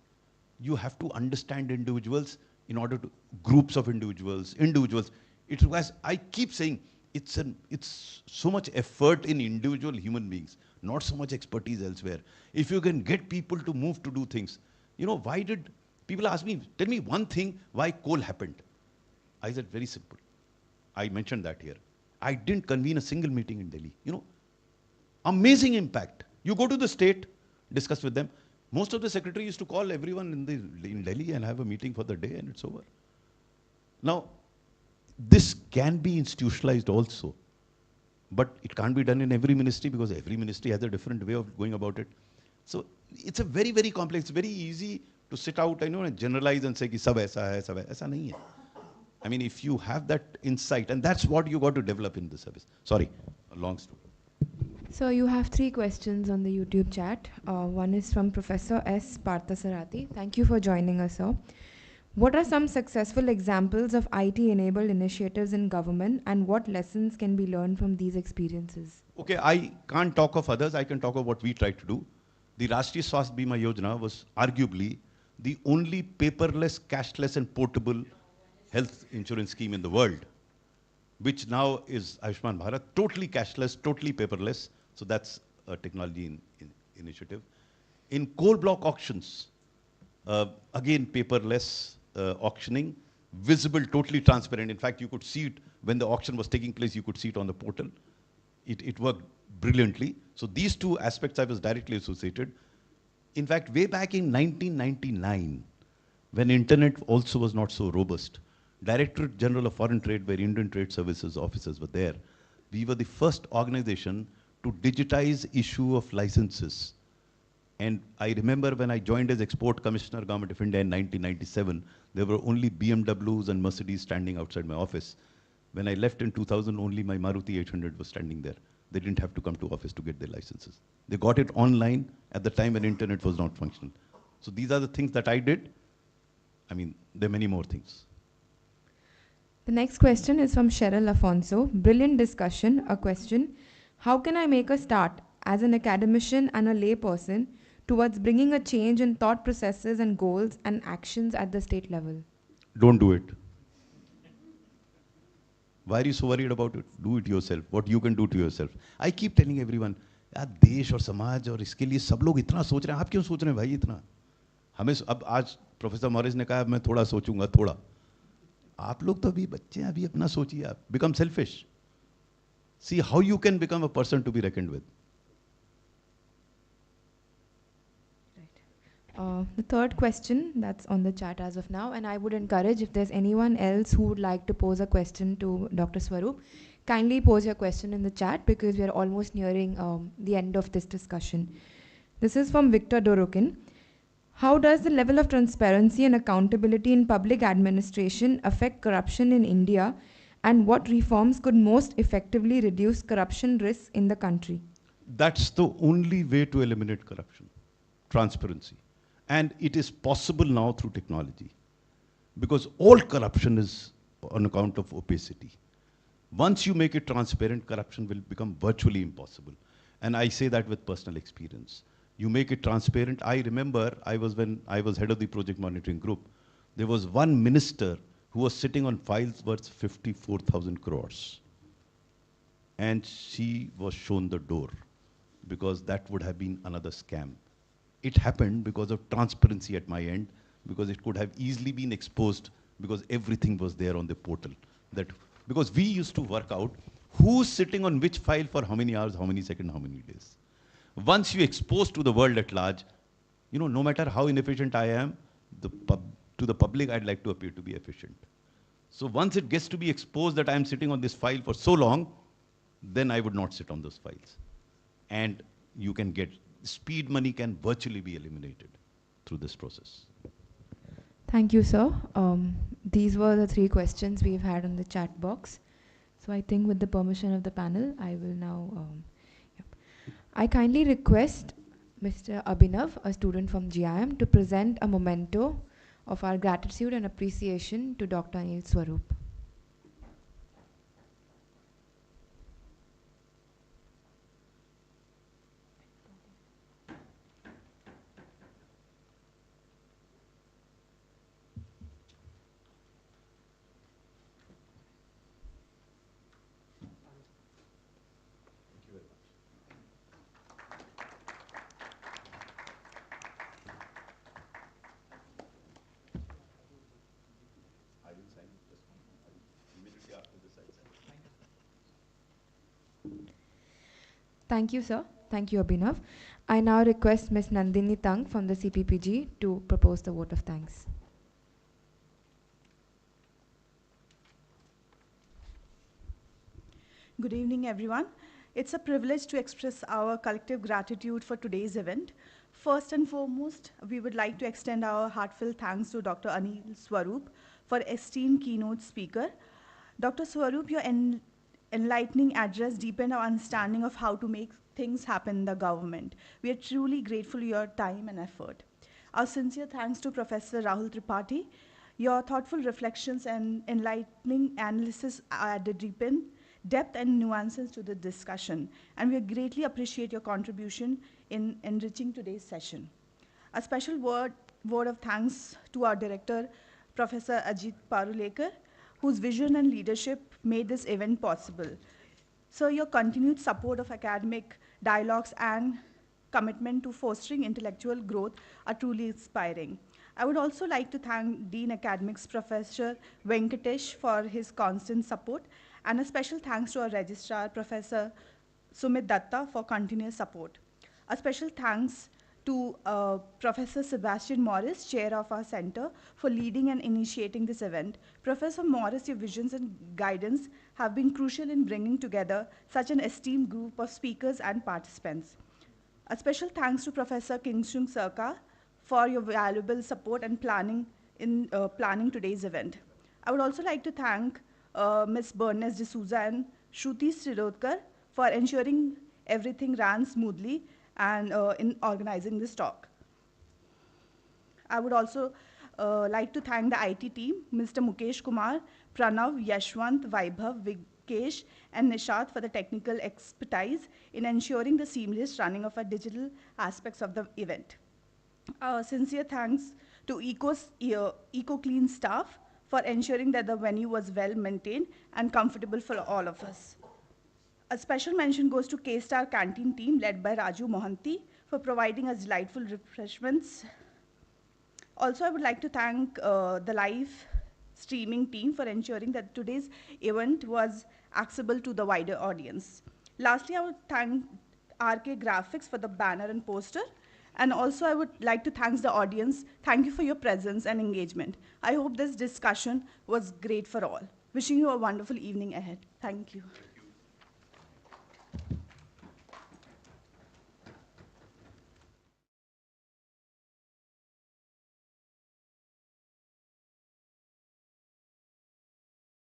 You have to understand individuals in order to, groups of individuals. It requires, I keep saying, it's so much effort in individual human beings, not so much expertise elsewhere. If you can get people to move to do things, why did, people ask me, tell me one thing why coal happened. I said, very simple. I mentioned that here. I didn't convene a single meeting in Delhi. Amazing impact. You go to the state, discuss with them. Most of the secretaries used to call everyone in Delhi and have a meeting for the day and it's over. Now, this can be institutionalized also, but it can't be done in every ministry because every ministry has a different way of going about it. So it's a very, very complex, very easy to sit out and generalize and say ki sab aisa hai, sab aisa nahi hai. I mean, if you have that insight, and that's what you got to develop in the service. Sorry, a long story. So you have 3 questions on the YouTube chat. One is from Professor S. Parthasarathi. Thank you for joining us, sir. What are some successful examples of IT-enabled initiatives in government, and what lessons can be learned from these experiences? Okay, I can't talk of others. I can talk of what we tried to do. The Rashtriya Swasthya Bima Yojana was arguably the only paperless, cashless, and portable health insurance scheme in the world, which now is Ayushman Bharat, totally cashless, totally paperless. So that's a technology initiative. In coal block auctions, again paperless auctioning, visible, totally transparent. In fact, you could see it when the auction was taking place, you could see it on the portal. It worked brilliantly. So these 2 aspects I was directly associated. In fact, way back in 1999, when internet also was not so robust, Directorate General of Foreign Trade, where Indian Trade Services officers were there, we were the first organization to digitize issue of licenses. And I remember when I joined as Export Commissioner, Government of India in 1997, there were only BMWs and Mercedes standing outside my office. When I left in 2000, only my Maruti 800 was standing there. They didn't have to come to office to get their licenses. They got it online at the time when internet was not functional. So these are the things that I did. I mean, there are many more things. The next question is from Cheryl Afonso. Brilliant discussion. A question. How can I make a start as an academician and a lay person towards bringing a change in thought processes and goals and actions at the state level? Don't do it. Why are you so worried about it? Do it yourself. What you can do to yourself. I keep telling everyone, यार देश और समाज और इसके लिए सब लोग इतना सोच रहे हैं, आप क्यों सोच रहे हैं भाई इतना? हमें अब आज प्रोफेसर मॉरिस ने कहा मैं थोड़ा सोचूंगा, थोड़ा. आप लोग तो अभी बच्चे हैं, अभी अपना सोचिए आप. Become selfish. See how you can become a person to be reckoned with. The third question that's on the chat as of now, and I would encourage if there's anyone else who would like to pose a question to Dr. Swarup, kindly pose your question in the chat because we are almost nearing the end of this discussion. This is from Victor Dorokin. How does the level of transparency and accountability in public administration affect corruption in India, and what reforms could most effectively reduce corruption risks in the country? That's the only way to eliminate corruption, transparency. And it is possible now through technology, because all corruption is on account of opacity. Once you make it transparent, corruption will become virtually impossible. And I say that with personal experience. You make it transparent. I remember when I was head of the project monitoring group, there was one minister who was sitting on files worth 54,000 crores. And she was shown the door because that would have been another scam. It happened because of transparency at my end, because it could have easily been exposed because everything was there on the portal. Because we used to work out who's sitting on which file for how many hours, how many seconds, how many days. Once you expose to the world at large, no matter how inefficient I am, to the public, I'd like to appear to be efficient. So once it gets to be exposed that I'm sitting on this file for so long, then I would not sit on those files. And you can get, speed money can virtually be eliminated through this process. Thank you, sir. These were the 3 questions we've had on the chat box. So I think with the permission of the panel, I will now, I kindly request Mr. Abhinav, a student from GIM, to present a memento of our gratitude and appreciation to Dr. Anil Swarup. Thank you, sir. Thank you, Abhinav. I now request Ms. Nandini Tang from the CPPG to propose the vote of thanks. Good evening, everyone. It's a privilege to express our collective gratitude for today's event. First and foremost, we would like to extend our heartfelt thanks to Dr. Anil Swarup for esteemed keynote speaker. Dr. Swarup, your enlightening address deepened our understanding of how to make things happen in the government. We are truly grateful for your time and effort. Our sincere thanks to Professor Rahul Tripathi. Your thoughtful reflections and enlightening analysis added depth and nuances to the discussion, and we greatly appreciate your contribution in enriching today's session. A special word of thanks to our director, Professor Ajit Parulekar, whose vision and leadership made this event possible. So your continued support of academic dialogues and commitment to fostering intellectual growth are truly inspiring. I would also like to thank Dean Academics Professor Venkatesh for his constant support, and a special thanks to our Registrar, Professor Sumit Datta, for continuous support. A special thanks to Professor Sebastian Morris, Chair of our Center, for leading and initiating this event. Professor Morris, your visions and guidance have been crucial in bringing together such an esteemed group of speakers and participants. A special thanks to Professor Kingshung Sarkar for your valuable support and planning in planning today's event. I would also like to thank Ms. Bernice D'Souza and Shruti Sridodkar for ensuring everything ran smoothly and in organizing this talk. I would also like to thank the IT team, Mr. Mukesh Kumar, Pranav, Yashwant, Vaibhav, Vikesh, and Nishat for the technical expertise in ensuring the seamless running of our digital aspects of the event. Sincere thanks to EcoClean staff for ensuring that the venue was well maintained and comfortable for all of us. A special mention goes to K-Star Canteen team led by Raju Mohanty for providing us delightful refreshments. Also, I would like to thank the live streaming team for ensuring that today's event was accessible to the wider audience. Lastly, I would thank RK Graphics for the banner and poster. And also, I would like to thank the audience. Thank you for your presence and engagement. I hope this discussion was great for all. Wishing you a wonderful evening ahead. Thank you.